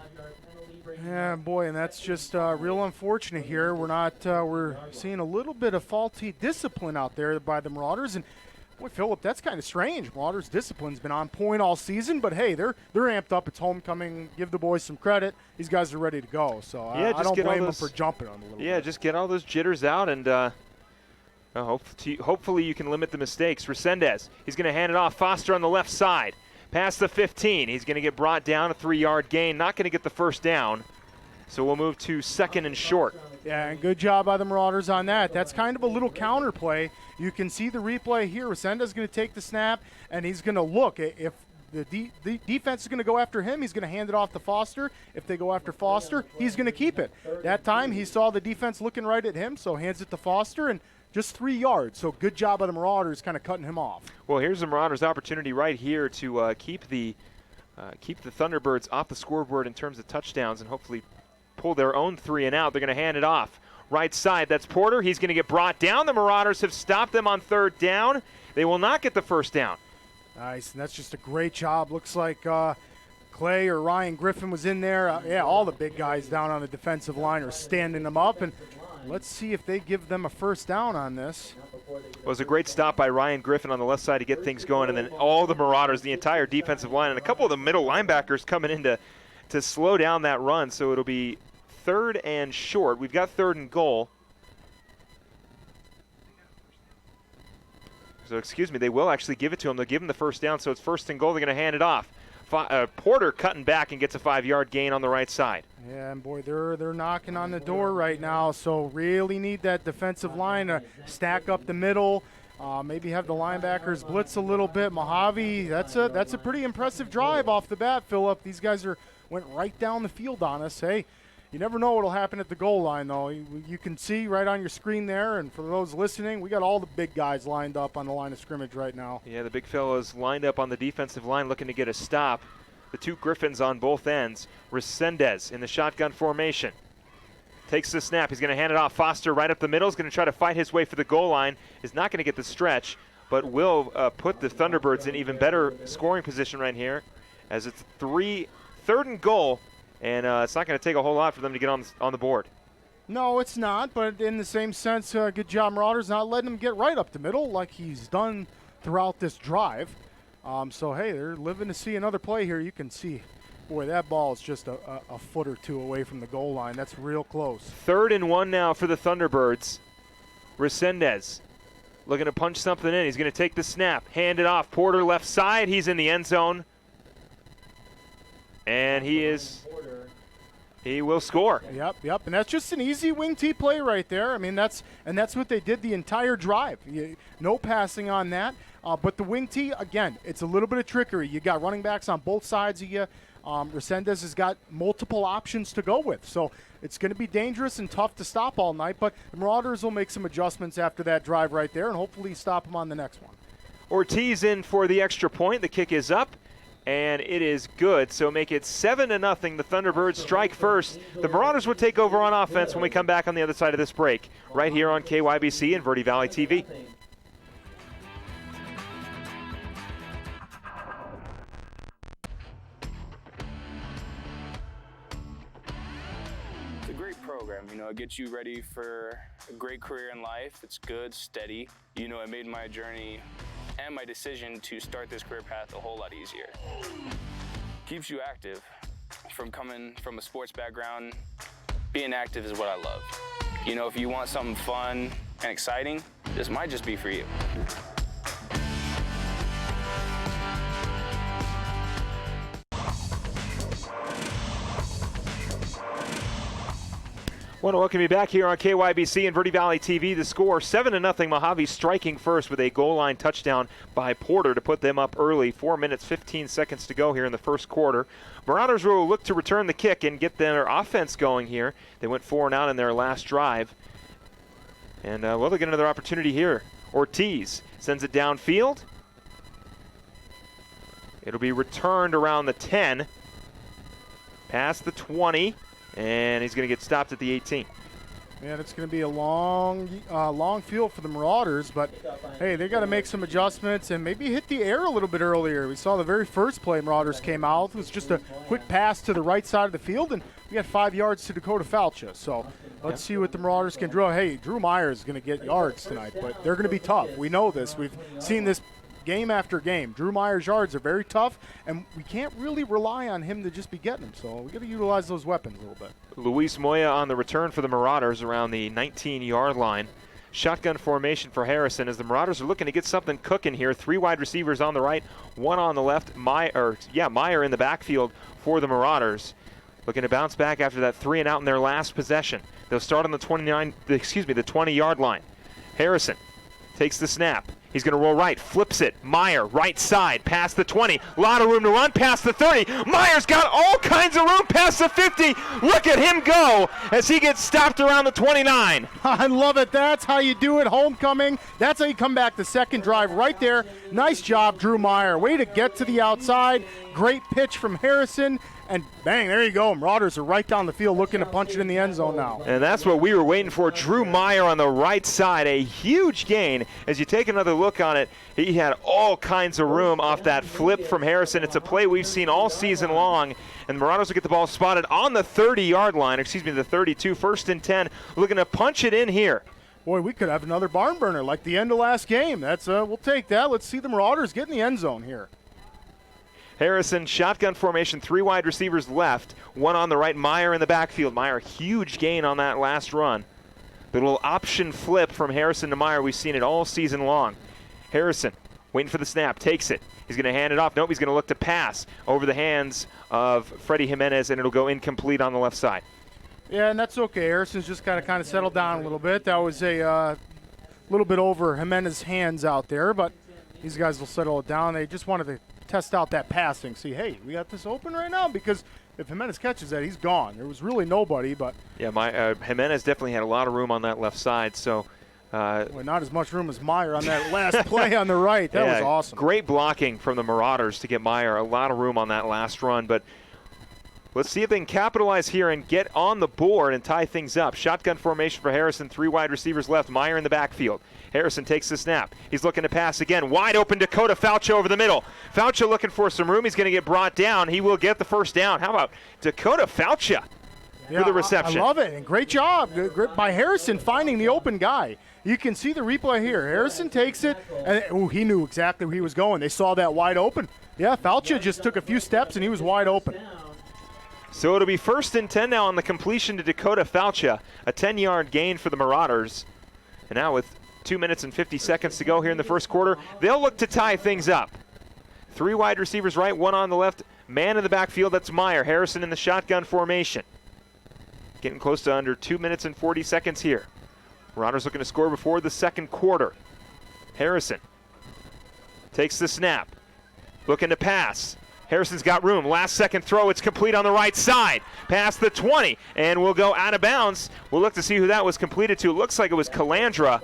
Yeah, boy, and that's just real unfortunate here. We're seeing a little bit of faulty discipline out there by the Marauders, and boy, Philip, that's kind of strange. Marauders' discipline's been on point all season, but hey, they're amped up. It's homecoming. Give the boys some credit. These guys are ready to go. So yeah, I don't blame them for jumping on a little bit. Yeah, just get all those jitters out, and hopefully you can limit the mistakes. Resendez, he's going to hand it off. Foster on the left side. Past the 15. He's going to get brought down, a 3-yard gain. Not going to get the first down. So we'll move to second and short. Yeah, and good job by the Marauders on that. That's kind of a little counter play. You can see the replay here. Resendez going to take the snap, and he's going to look. If the defense is going to go after him, he's going to hand it off to Foster. If they go after Foster, he's going to keep it. That time he saw the defense looking right at him, so hands it to Foster, and just 3 yards. So good job by the Marauders kind of cutting him off. Well, here's the Marauders' opportunity right here to keep the Thunderbirds off the scoreboard in terms of touchdowns and hopefully pull their own 3 and out. They're going to hand it off. Right side, that's Porter. He's going to get brought down. The Marauders have stopped them on 3rd down. They will not get the first down. Nice, and that's just a great job. Looks like Clay or Ryan Griffin was in there. Yeah, all the big guys down on the defensive line are standing them up, and let's see if they give them a first down on this. It was a great stop by Ryan Griffin on the left side to get things going, and then all the Marauders, the entire defensive line, and a couple of the middle linebackers coming in to slow down that run. So it'll be 3rd and short. We've got 3rd and goal. So excuse me, they will actually give it to him. They'll give him the first down, so it's 1st and goal. They're going to hand it off. Porter cutting back and gets a 5-yard gain on the right side. Yeah, and boy, they're knocking on the door right now, so really need that defensive line to stack up the middle. Maybe have the linebackers blitz a little bit. Mohave, that's a pretty impressive drive off the bat, Philip. These guys went right down the field on us. Hey, you never know what'll happen at the goal line, though. You can see right on your screen there, and for those listening, we got all the big guys lined up on the line of scrimmage right now. Yeah, the big fellows lined up on the defensive line looking to get a stop. The 2 Griffins on both ends. Resendez in the shotgun formation. Takes the snap. He's going to hand it off. Foster right up the middle. He's going to try to fight his way for the goal line. Is not going to get the stretch, but will put the Thunderbirds in even better scoring position right here, as it's 3rd and goal and it's not going to take a whole lot for them to get on the board. No, it's not, but in the same sense, good job, Marauders, not letting him get right up the middle like he's done throughout this drive. So, hey, they're living to see another play here. You can see, boy, that ball is just a foot or two away from the goal line. That's real close. 3rd and 1 now for the Thunderbirds. Resendez looking to punch something in. He's going to take the snap, hand it off. Porter left side. He's in the end zone. And he will score. Yep. And that's just an easy wing T play right there. I mean, that's what they did the entire drive. No passing on that. But the wing T, again, it's a little bit of trickery. You got running backs on both sides of you. Resendez has got multiple options to go with. So it's going to be dangerous and tough to stop all night. But the Marauders will make some adjustments after that drive right there and hopefully stop them on the next one. Ortiz in for the extra point. The kick is up. And it is good, so make it 7-0. The Thunderbirds strike first. The Marauders will take over on offense when we come back on the other side of this break, right here on KYBC and Verde Valley TV. It's a great program. It gets you ready for a great career in life. It's good, steady. It made my journey and my decision to start this career path a whole lot easier. Keeps you active. From coming from a sports background, being active is what I love. If you want something fun and exciting, this might just be for you. I want to welcome you back here on KYBC and Verde Valley TV. The score, 7-0. Mohave striking first with a goal line touchdown by Porter to put them up early. 4 minutes, 15 seconds to go here in the first quarter. Marauders will look to return the kick and get their offense going here. They went 4 and out in their last drive. And, they'll get another opportunity here. Ortiz sends it downfield. It'll be returned around the 10, past the 20. And he's going to get stopped at the 18. Man, it's going to be a long field for the Marauders, but hey, they got to make some adjustments and maybe hit the air a little bit earlier. We saw the very first play Marauders came out. It was just a quick pass to the right side of the field, and we got 5 yards to Dakota Falcha. So let's see what the Marauders can draw. Hey, Drew Myers is going to get yards tonight, but they're going to be tough. We know this. We've seen this game after game. Drew Myers' yards are very tough, and we can't really rely on him to just be getting them. So we got to utilize those weapons a little bit. Luis Moya on the return for the Marauders around the 19-yard line. Shotgun formation for Harrison as the Marauders are looking to get something cooking here. 3 wide receivers on the right, 1 on the left. Meyer in the backfield for the Marauders. Looking to bounce back after that 3 and out in their last possession. They'll start on the 20-yard line. Harrison takes the snap. He's going to roll right, flips it. Meyer, right side, past the 20. A lot of room to run, past the 30. Meyer's got all kinds of room past the 50. Look at him go as he gets stopped around the 29. I love it. That's how you do it, homecoming. That's how you come back the second drive right there. Nice job, Drew Meyer. Way to get to the outside. Great pitch from Harrison. And bang, there you go. Marauders are right down the field looking to punch it in the end zone now. And that's what we were waiting for. Drew Meyer on the right side. A huge gain. As you take another look on it, he had all kinds of room off that flip from Harrison. It's a play we've seen all season long. And the Marauders will get the ball spotted on the 30-yard line. The 32. 1st and 10. Looking to punch it in here. Boy, we could have another barn burner like the end of last game. That's we'll take that. Let's see the Marauders get in the end zone here. Harrison, shotgun formation, 3 wide receivers left, 1 on the right, Meyer in the backfield. Meyer, huge gain on that last run. The little option flip from Harrison to Meyer, we've seen it all season long. Harrison, waiting for the snap, takes it. He's going to hand it off. Nope, he's going to look to pass over the hands of Freddie Jimenez, and it'll go incomplete on the left side. Yeah, and that's okay. Harrison's just got to kind of settle down a little bit. That was a little bit over Jimenez's hands out there, but these guys will settle it down. They just wanted to test out that passing, see, hey, we got this open right now, because if Jimenez catches that, he's gone. There was really nobody, but yeah, Jimenez definitely had a lot of room on that left side, so well, not as much room as Meyer on that last play on the right. That was awesome. Great blocking from the Marauders to get Meyer a lot of room on that last run, but Let's see if they can capitalize here and get on the board and tie things up. Shotgun formation for Harrison. 3 wide receivers left. Meyer in the backfield. Harrison takes the snap. He's looking to pass again. Wide open Dakota Faucha over the middle. Faucha looking for some room. He's going to get brought down. He will get the first down. How about Dakota Faucha for the reception? I love it. And great job by Harrison finding the open guy. You can see the replay here. Harrison takes it, and he knew exactly where he was going. They saw that wide open. Yeah, Faucha just took a few steps, and he was wide open. So it'll be 1st and 10 now on the completion to Dakota Faucha. A 10-yard gain for the Marauders. And now with 2 minutes and 50 seconds to go here in the first quarter, they'll look to tie things up. 3 wide receivers right, 1 on the left. Man in the backfield, that's Meyer. Harrison in the shotgun formation. Getting close to under 2 minutes and 40 seconds here. Marauders looking to score before the second quarter. Harrison takes the snap. Looking to pass. Harrison's got room. Last second throw. It's complete on the right side. Past the 20. And we'll go out of bounds. We'll look to see who that was completed to. It looks like it was Calandra.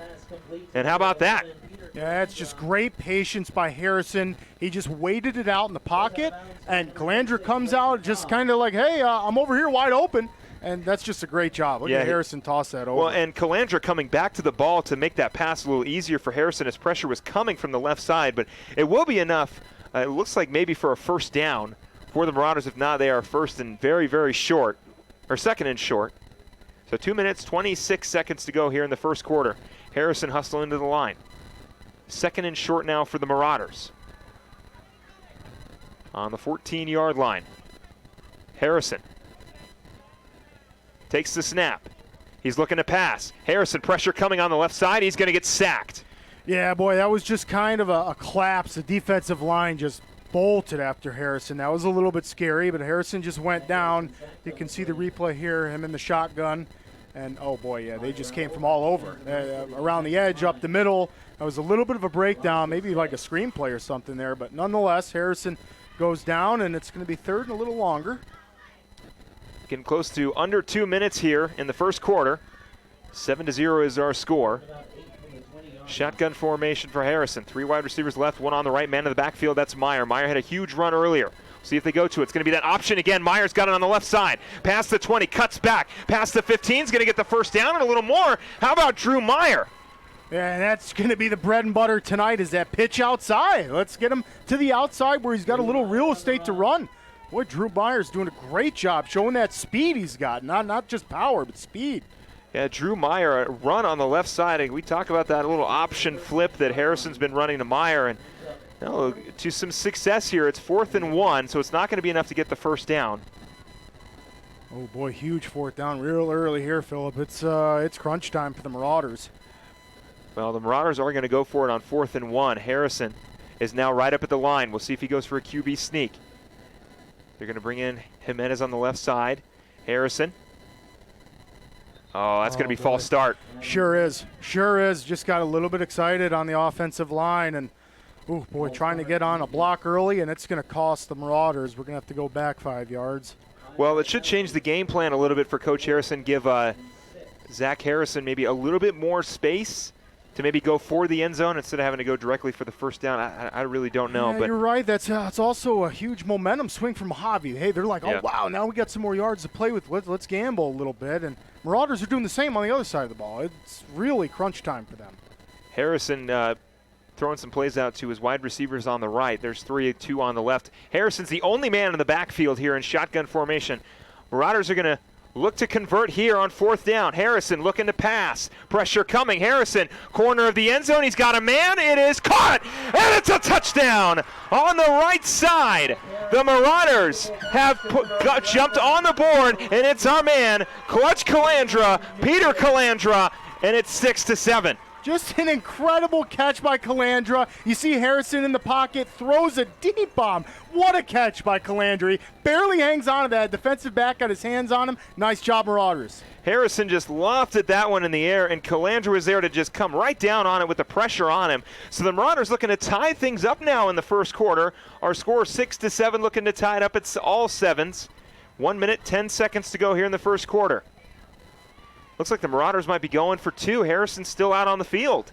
And how about that? Yeah, it's just great patience by Harrison. He just waited it out in the pocket. And Calandra comes out just kind of like, hey, I'm over here wide open. And that's just a great job. Look at Harrison toss that over. Well, and Calandra coming back to the ball to make that pass a little easier for Harrison as pressure was coming from the left side. But it will be enough. It looks like maybe for a first down for the Marauders. If not, they are first and very, very short, or second and short. So 2 minutes, 26 seconds to go here in the first quarter. Harrison hustling into the line. Second and short now for the Marauders. On the 14-yard line. Harrison takes the snap. He's looking to pass. Harrison, pressure coming on the left side. He's going to get sacked. Yeah, boy, that was just kind of a collapse. The defensive line just bolted after Harrison. That was a little bit scary, but Harrison just went down. You can see the replay here, him in the shotgun. And, oh, boy, yeah, they just came from all over. Around the edge, up the middle. That was a little bit of a breakdown, maybe like a screenplay or something there. But nonetheless, Harrison goes down, and it's going to be third and a little longer. Getting close to under 2 minutes here in the first quarter. 7-0 is our score. Shotgun formation for Harrison. 3 wide receivers left, 1 on the right. Man in the backfield, that's Meyer. Meyer had a huge run earlier. See if they go to it. It's going to be that option again. Meyer's got it on the left side. Past the 20, cuts back. Past the 15, is going to get the first down and a little more. How about Drew Meyer? Yeah, and that's going to be the bread and butter tonight is that pitch outside. Let's get him to the outside where he's got a little real estate to run. Boy, Drew Meyer's doing a great job showing that speed he's got. Not just power, but speed. Yeah, Drew Meyer, a run on the left side. And we talk about that little option flip that Harrison's been running to Meyer. And to some success here. It's 4th and 1, so it's not going to be enough to get the first down. Oh, boy, huge 4th down real early here, Philip. It's crunch time for the Marauders. Well, the Marauders are going to go for it on 4th and 1. Harrison is now right up at the line. We'll see if he goes for a QB sneak. They're going to bring in Jimenez on the left side. Harrison. Oh, that's going to be false start. Sure is. Just got a little bit excited on the offensive line. And, oh, boy, trying to get on a block early, and it's going to cost the Marauders. We're going to have to go back 5 yards. Well, it should change the game plan a little bit for Coach Harrison. Give Zach Harrison maybe a little bit more space to maybe go for the end zone instead of having to go directly for the first down. I really don't know. Yeah, but you're right. It's also a huge momentum swing from Mohave. Hey, they're like, oh, wow, now we got some more yards to play with. Let's gamble a little bit. And Marauders are doing the same on the other side of the ball. It's really crunch time for them. Harrison throwing some plays out to his wide receivers on the right. There's 3-2 on the left. Harrison's the only man in the backfield here in shotgun formation. Marauders are going to look to convert here on 4th down. Harrison looking to pass. Pressure coming. Harrison, corner of the end zone. He's got a man. It is caught, and it's a touchdown on the right side. The Marauders have jumped on the board, and it's our man, Clutch Calandra, Peter Calandra, and it's 6-7. Just an incredible catch by Calandra. You see Harrison in the pocket, throws a deep bomb. What a catch by Calandra. He barely hangs on to that. Defensive back got his hands on him. Nice job, Marauders. Harrison just lofted that one in the air, and Calandra was there to just come right down on it with the pressure on him. So the Marauders looking to tie things up now in the first quarter. Our score 6-7, looking to tie it up. It's all 7s. 1 minute, 10 seconds to go here in the first quarter. Looks like the Marauders might be going for 2. Harrison's still out on the field.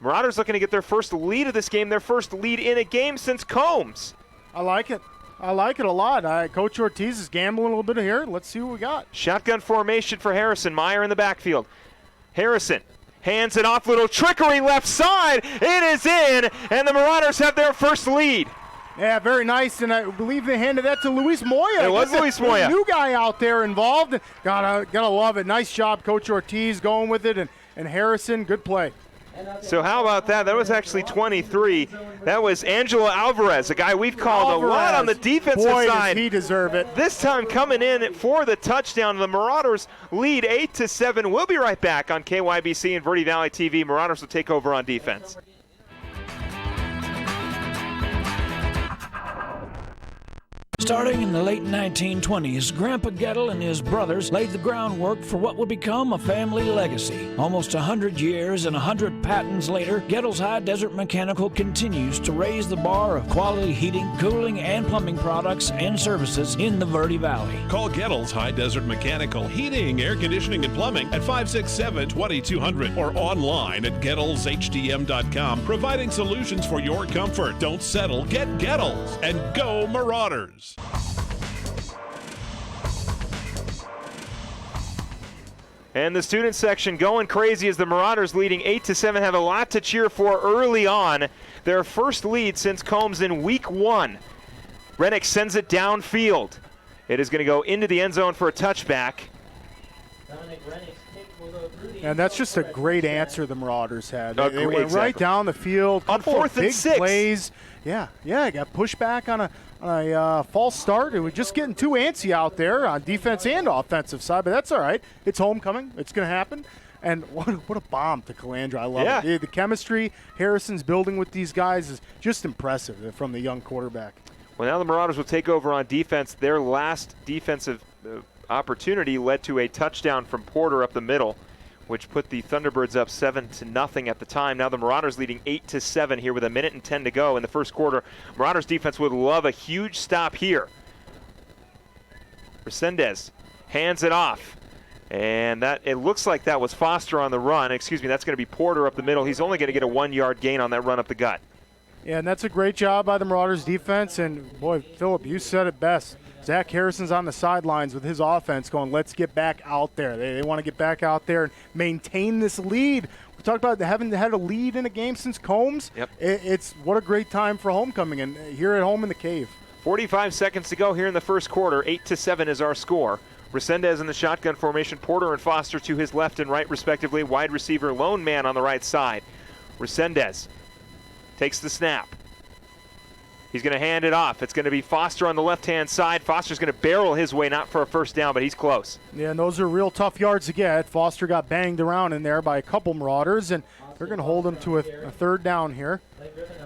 Marauders looking to get their first lead of this game, their first lead in a game since Combs. I like it. I like it a lot. Coach Ortiz is gambling a little bit here. Let's see what we got. Shotgun formation for Harrison. Meyer in the backfield. Harrison hands it off. Little trickery left side. It is in, and the Marauders have their first lead. Yeah, very nice, and I believe they handed that to Luis Moya. It was Luis Moya. New guy out there involved. Gotta love it. Nice job, Coach Ortiz, going with it, and Harrison, good play. So how about that? That was actually 23. That was Angelo Alvarez, a guy we've called a lot on the defensive side. Does he deserve it. This time coming in for the touchdown. The Marauders lead 8-7. We'll be right back on KYBC and Verde Valley TV. Marauders will take over on defense. Starting in the late 1920s, Grandpa Gettle and his brothers laid the groundwork for what would become a family legacy. Almost 100 years and 100 patents later, Gettle's High Desert Mechanical continues to raise the bar of quality heating, cooling, and plumbing products and services in the Verde Valley. Call Gettle's High Desert Mechanical Heating, Air Conditioning, and Plumbing at 567-2200 or online at GettlesHDM.com, providing solutions for your comfort. Don't settle, get Gettles, and go Marauders. And the student section going crazy as the Marauders leading 8-7 have a lot to cheer for early on. Their first lead since Combs in week 1. Rennick sends it downfield. It is going to go into the end zone for a touchback. And that's just a great answer the Marauders had. They went exactly. right down the field. On 4th and 6. Plays. Yeah, got pushed back on a false start. It was just getting too antsy out there on defense and offensive side, but that's all right. It's homecoming. It's going to happen. And what a bomb to Calandra. I love it. The chemistry Harrison's building with these guys is just impressive from the young quarterback. Well, now the Marauders will take over on defense. Their last defensive opportunity led to a touchdown from Porter up the middle, which put the Thunderbirds up 7-0 at the time. Now the Marauders leading 8-7 here with 1:10 to go in the first quarter. Marauders defense would love a huge stop here. Resendez hands it off. And it looks like that was Foster on the run. Excuse me, that's going to be Porter up the middle. He's only going to get a 1-yard gain on that run up the gut. Yeah, and that's a great job by the Marauders defense. And boy, Phillip, you said it best. Zach Harrison's on the sidelines with his offense going, let's get back out there. They want to get back out there and maintain this lead. We talked about having had a lead in a game since Combs. Yep. It's what a great time for homecoming and here at home in the Cave. 45 seconds to go here in the first quarter. 8-7 is our score. Resendez in the shotgun formation. Porter and Foster to his left and right, respectively. Wide receiver, lone man on the right side. Resendez takes the snap. He's going to hand it off. It's going to be Foster on the left-hand side. Foster's going to barrel his way, not for a first down, but he's close. Yeah, and those are real tough yards to get. Foster got banged around in there by a couple Marauders, and they're going to hold him to a third down here.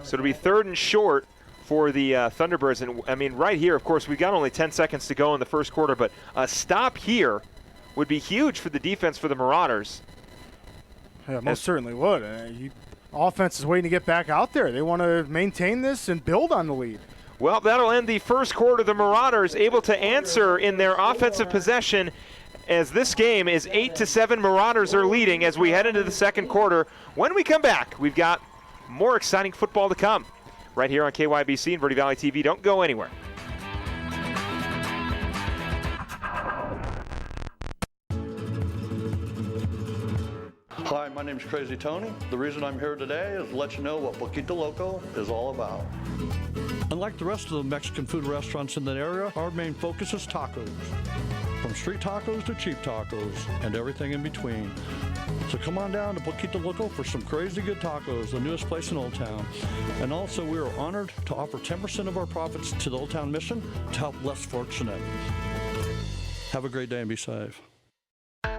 So it'll be 3rd and short for the Thunderbirds. And, I mean, right here, of course, we've got only 10 seconds to go in the first quarter, but a stop here would be huge for the defense for the Marauders. Yeah, most certainly would. Offense is waiting to get back out there. They want to maintain this and build on the lead. Well, that'll end the first quarter. The Marauders able to answer in their offensive possession as this game is 8-7. Marauders are leading as we head into the second quarter. When we come back, we've got more exciting football to come right here on KYBC and Verde Valley TV. Don't go anywhere. Hi, my name's Crazy Tony. The reason I'm here today is to let you know what Poquito Loco is all about. Unlike the rest of the Mexican food restaurants in that area, our main focus is tacos. From street tacos to cheap tacos and everything in between. So come on down to Poquito Loco for some crazy good tacos, the newest place in Old Town. And also we are honored to offer 10% of our profits to the Old Town Mission to help less fortunate. Have a great day and be safe.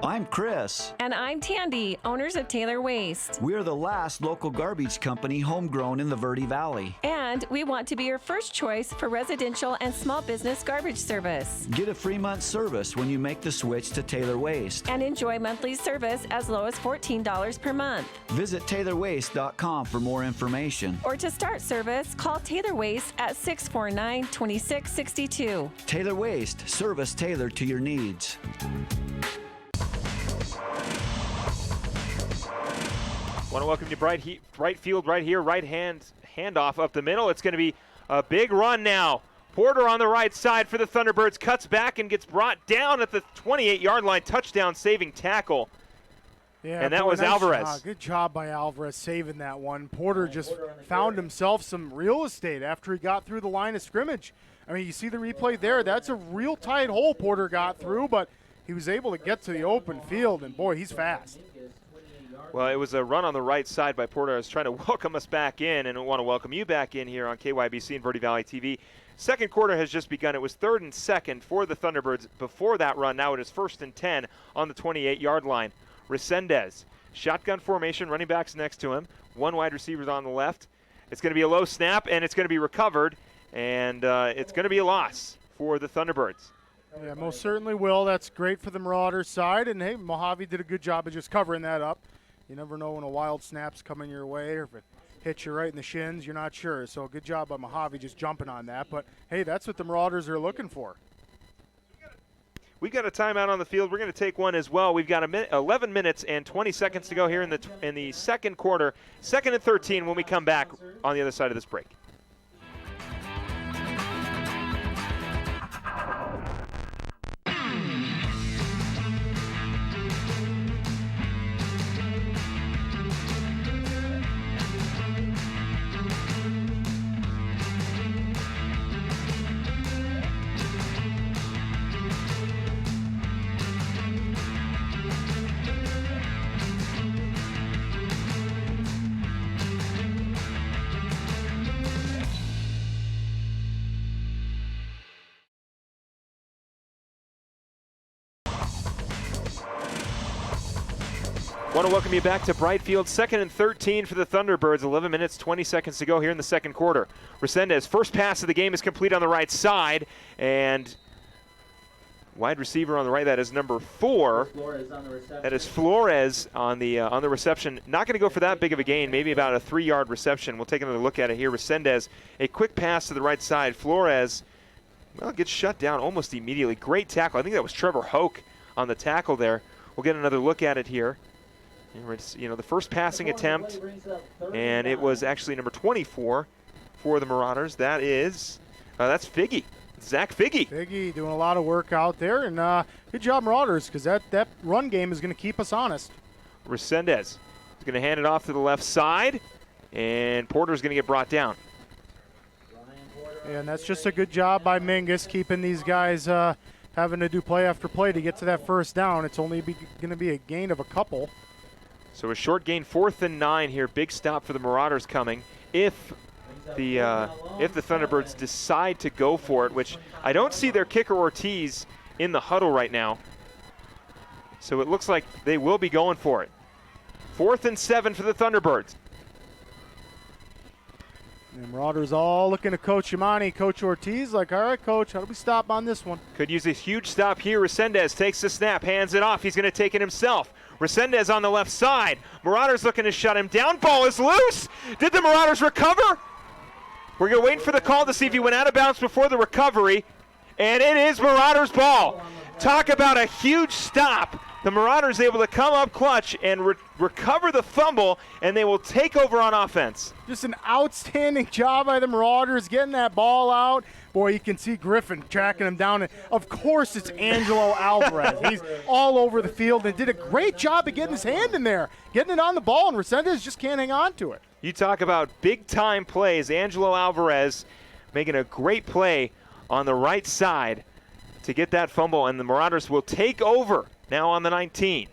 I'm Chris. And I'm Tandy, owners of Taylor Waste. We're the last local garbage company homegrown in the Verde Valley. And we want to be your first choice for residential and small business garbage service. Get a free month service when you make the switch to Taylor Waste. And enjoy monthly service as low as $14 per month. Visit TaylorWaste.com for more information. Or to start service, call Taylor Waste at 649-2662. Taylor Waste, service tailored to your needs. Want to welcome you right field right here, right hand handoff up the middle. It's going to be a big run now Porter on the right side for the Thunderbirds, cuts back and gets brought down at the 28-yard line. Touchdown saving tackle. Yeah, and that was Alvarez. Good job by Alvarez saving that one. Porter just found himself some real estate after he got through the line of scrimmage. I mean, you see the replay there. That's a real tight hole Porter got through, but he was able to get to the open field, and, boy, he's fast. Well, it was a run on the right side by Porter. I was trying to welcome us back in, and I want to welcome you back in here on KYBC and Verde Valley TV. Second quarter has just begun. It was 3rd and 2nd for the Thunderbirds before that run. Now it is 1st and 10 on the 28-yard line. Resendez, shotgun formation, running backs next to him. One wide receiver on the left. It's going to be a low snap, and it's going to be recovered, and it's going to be a loss for the Thunderbirds. Yeah, most certainly will. That's great for the Marauders side, and, hey, Mohave did a good job of just covering that up. You never know when a wild snap's coming your way, or if it hits you right in the shins, you're not sure. So good job by Mohave just jumping on that. But, hey, that's what the Marauders are looking for. We've got a timeout on the field. We're going to take one as well. We've got 11 minutes and 20 seconds to go here in the second quarter. 2nd and 13 when we come back on the other side of this break. Want to welcome you back to Brightfield. 2nd and 13 for the Thunderbirds. 11 minutes, 20 seconds to go here in the second quarter. Resendez, first pass of the game is complete on the right side. And wide receiver on the right, that is number 4. That is Flores on the reception. Not going to go for that big of a gain, maybe about a 3-yard reception. We'll take another look at it here. Resendez, a quick pass to the right side. Flores, well, gets shut down almost immediately. Great tackle. I think that was Trevor Hoke on the tackle there. We'll get another look at it here. You know, the first passing attempt, and it was actually number 24 for the Marauders. That is, that's Figgy, Zach Figgy. Figgy doing a lot of work out there, and good job, Marauders, because that run game is going to keep us honest. Resendez is going to hand it off to the left side, and Porter's going to get brought down. And that's just a good job by Mingus, keeping these guys having to do play after play to get to that first down. It's only going to be a gain of a couple. So a short gain, 4th and 9 here. Big stop for the Marauders coming. If the Thunderbirds decide to go for it, which I don't see their kicker Ortiz in the huddle right now. So it looks like they will be going for it. 4th and 7 for the Thunderbirds. And Marauders all looking to Coach Imani. Coach Ortiz like, all right, Coach, how do we stop on this one? Could use a huge stop here. Resendez takes the snap, hands it off. He's going to take it himself. Resendez on the left side. Marauders looking to shut him down. Ball is loose. Did the Marauders recover? We're going to wait for the call to see if he went out of bounds before the recovery. And it is Marauders ball. Talk about a huge stop. The Marauders able to come up clutch and recover the fumble, and they will take over on offense. Just an outstanding job by the Marauders getting that ball out. Boy, you can see Griffin tracking him down. And of course, it's Angelo Alvarez. He's all over the field and did a great job of getting his hand in there, getting it on the ball, and Resendez just can't hang on to it. You talk about big-time plays. Angelo Alvarez making a great play on the right side to get that fumble, and the Marauders will take over now on the 19.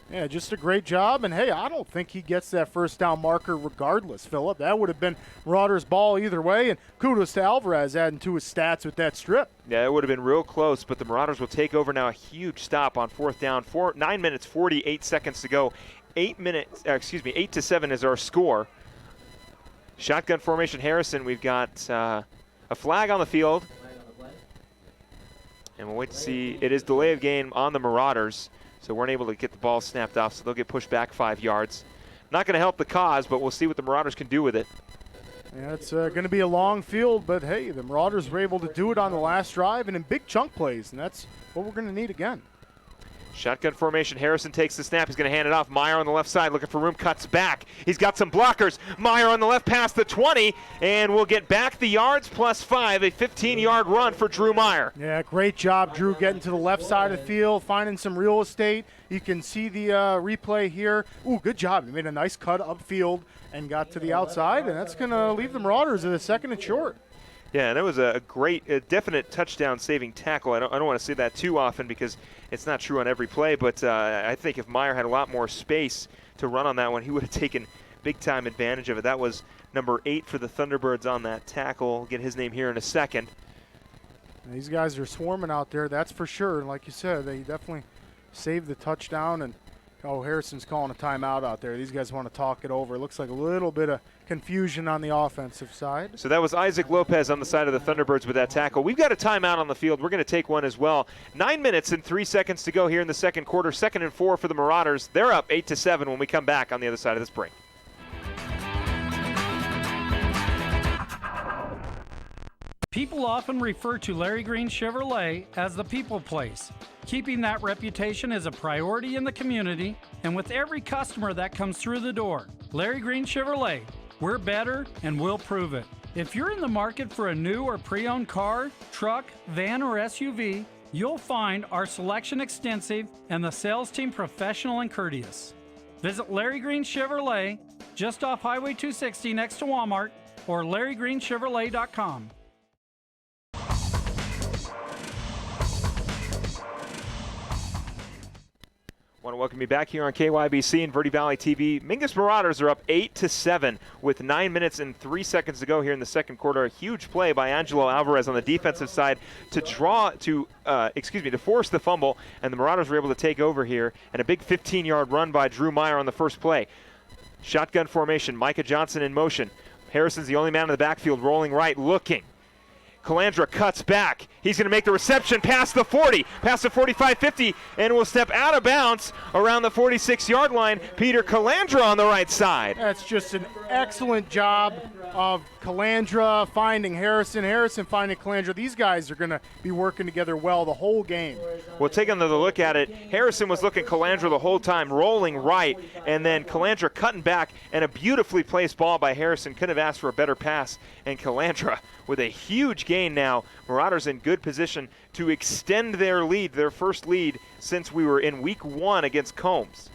Yeah, just a great job. And, hey, I don't think he gets that first down marker regardless, Phillip. That would have been Marauders' ball either way. And kudos to Alvarez adding to his stats with that strip. Yeah, it would have been real close, but the Marauders will take over now. A huge stop on 4th down. 9 minutes, 48 seconds to go. 8 to 7 is our score. Shotgun formation, Harrison. We've got a flag on the field. And we'll wait to see. It is delay of game on the Marauders. So weren't able to get the ball snapped off, so they'll get pushed back 5 yards. Not going to help the cause, but we'll see what the Marauders can do with it. Yeah, it's going to be a long field, but hey, the Marauders were able to do it on the last drive and in big chunk plays, and that's what we're going to need again. Shotgun formation. Harrison takes the snap. He's going to hand it off. Meyer on the left side looking for room. Cuts back. He's got some blockers. Meyer on the left past the 20, and we'll get back the yards plus 5. A 15-yard run for Drew Meyer. Yeah, great job, Drew, getting to the left side of the field, finding some real estate. You can see the replay here. Ooh, good job. He made a nice cut upfield and got to the outside, and that's going to leave the Marauders at a second and short. Yeah, and that was a great, definite touchdown-saving tackle. I don't want to say that too often because it's not true on every play, but I think if Meyer had a lot more space to run on that one, he would have taken big-time advantage of it. That was number 8 for the Thunderbirds on that tackle. We'll get his name here in a second. And these guys are swarming out there, that's for sure. And like you said, they definitely saved the touchdown. And Harrison's calling a timeout out there. These guys want to talk it over. It looks like a little bit of confusion on the offensive side. So that was Isaac Lopez on the side of the Thunderbirds with that tackle. We've got a timeout on the field. We're going to take one as well. 9 minutes and 3 seconds to go here in the second quarter. 2nd and 4 for the Marauders. They're up 8-7 when we come back on the other side of this break. People often refer to Larry Green Chevrolet as the people place. Keeping that reputation is a priority in the community and with every customer that comes through the door. Larry Green Chevrolet, we're better and we'll prove it. If you're in the market for a new or pre-owned car, truck, van, or SUV, you'll find our selection extensive and the sales team professional and courteous. Visit Larry Green Chevrolet just off Highway 260 next to Walmart or LarryGreenChevrolet.com. Want to welcome you back here on KYBC and Verde Valley TV. Mingus Marauders are up 8-7 with 9 minutes and 3 seconds to go here in the second quarter. A huge play by Angelo Alvarez on the defensive side to force the fumble, and the Marauders were able to take over here. And a big 15-yard run by Drew Meyer on the first play. Shotgun formation. Micah Johnson in motion. Harrison's the only man in the backfield, rolling right, looking. Calandra cuts back. He's going to make the reception past the 40, past the 45-50, and will step out of bounds around the 46-yard line. Peter Calandra on the right side. That's just an excellent job of Calandra finding Harrison, Harrison finding Calandra. These guys are going to be working together well the whole game. We'll take another look at it. Harrison was looking Calandra the whole time, rolling right, and then Calandra cutting back, and a beautifully placed ball by Harrison. Couldn't have asked for a better pass, and Calandra with a huge gain now. Marauders in good position to extend their lead, their first lead since we were in week 1 against Combs.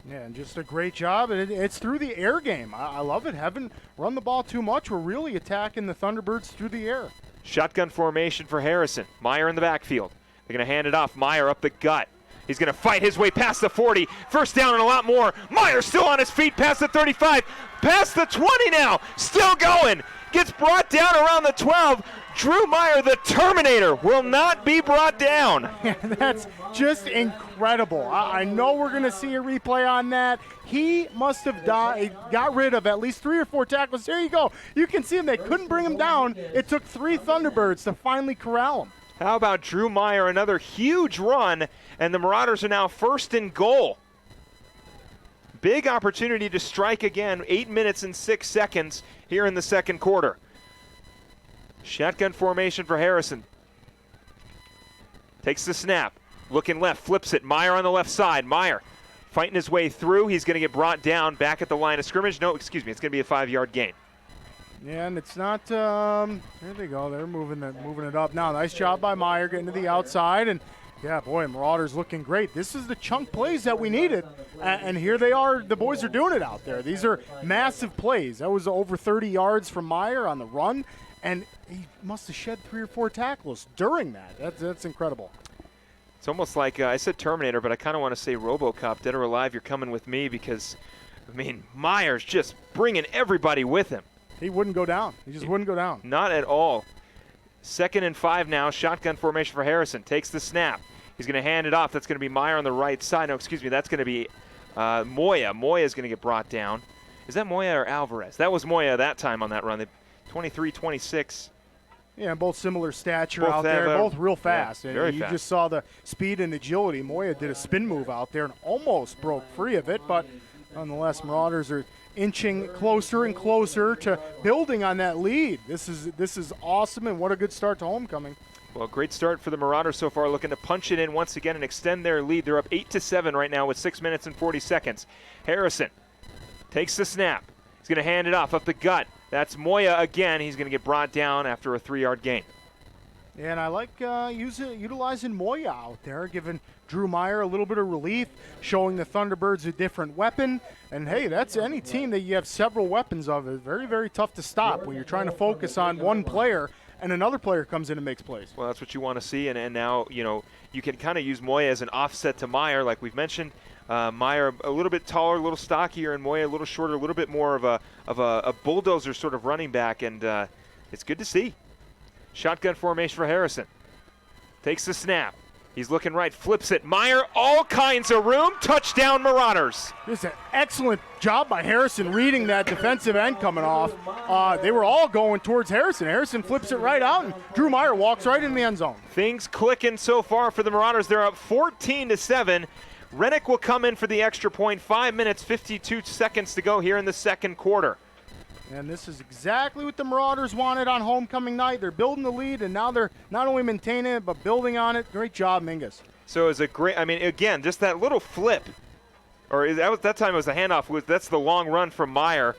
Yeah, and just a great job. And it's through the air game. I love it. Haven't run the ball too much. We're really attacking the Thunderbirds through the air. Shotgun formation for Harrison. Meyer in the backfield. They're going to hand it off. Meyer up the gut. He's going to fight his way past the 40. First down and a lot more. Meyer still on his feet past the 35. Past the 20 now. Still going. Gets brought down around the 12. Drew Meyer, the Terminator, will not be brought down. Yeah, that's just incredible. I know we're going to see a replay on that. He must have got rid of at least 3 or 4 tackles. There you go. You can see him. They couldn't bring him down. It took 3 Thunderbirds to finally corral him. How about Drew Meyer? Another huge run, and the Marauders are now 1st and goal. Big opportunity to strike again. 8 minutes and 6 seconds here in the second quarter. Shotgun formation for Harrison. Takes the snap. Looking left, flips it. Meyer on the left side. Meyer fighting his way through. He's going to get brought down back at the line of scrimmage. No, excuse me. It's going to be a 5-yard gain. Yeah, and it's not. There they go. They're moving it up now. Nice job by Meyer getting to the outside, and yeah, boy, Marauders looking great. This is the chunk plays that we needed, and here they are. The boys are doing it out there. These are massive plays. That was over 30 yards from Meyer on the run, and he must have shed 3 or 4 tackles during that. That's incredible. It's almost like I said Terminator, but I kind of want to say RoboCop, dead or alive, you're coming with me because, I mean, Meyer's just bringing everybody with him. He wouldn't go down. He just wouldn't go down. Not at all. 2nd and 5 now. Shotgun formation for Harrison. Takes the snap. He's going to hand it off. That's going to be Meyer on the right side. No, excuse me. That's going to be Moya. Moya is going to get brought down. Is that Moya or Alvarez? That was Moya that time on that run. 23-26. Yeah, both similar stature out there. Both real fast. Yeah, very and you fast. just saw the speed and agility. Moya did a spin move out there and almost broke free of it, but nonetheless, Marauders are inching closer and closer to building on that lead. This is awesome, and what a good start to homecoming. Well, great start for the Marauders so far, looking to punch it in once again and extend their lead. They're up 8-7 right now with 6 minutes and 40 seconds. Harrison takes the snap. He's going to hand it off up the gut. That's Moya again. He's going to get brought down after a 3-yard gain. And I like utilizing Moya out there, giving Drew Meyer a little bit of relief, showing the Thunderbirds a different weapon. And, hey, that's any team that you have several weapons of. It's very, very tough to stop when you're trying to focus on one player and another player comes in and makes plays. Well, that's what you want to see. And now, you can kind of use Moya as an offset to Meyer, like we've mentioned. Meyer a little bit taller, a little stockier, and Moya a little shorter, a little bit more of a bulldozer sort of running back. And it's good to see. Shotgun formation for Harrison. Takes the snap. He's looking right, flips it. Meyer, all kinds of room. Touchdown, Marauders. This is an excellent job by Harrison reading that defensive end coming off. They were all going towards Harrison. Harrison flips it right out, and Drew Meyer walks right in the end zone. Things clicking so far for the Marauders. They're up 14-7. Rennick will come in for the extra point. 5 minutes, 52 seconds to go here in the second quarter. And this is exactly what the Marauders wanted on homecoming night. They're building the lead, and now they're not only maintaining it, but building on it. Great job, Mingus. So it was a great, again, just that little flip, or that time it was a handoff. That's the long run from Meyer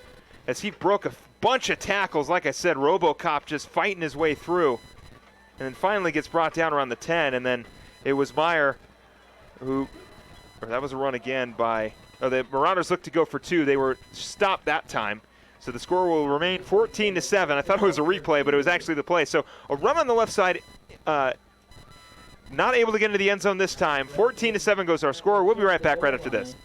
as he broke a bunch of tackles. Like I said, RoboCop just fighting his way through, and then finally gets brought down around the 10, and then it was Meyer that was a run again by, the Marauders looked to go for 2. They were stopped that time. So the score will remain 14-7. I thought it was a replay, but it was actually the play. So a run on the left side, not able to get into the end zone this time. 14-7 goes our score. We'll be right back right after this.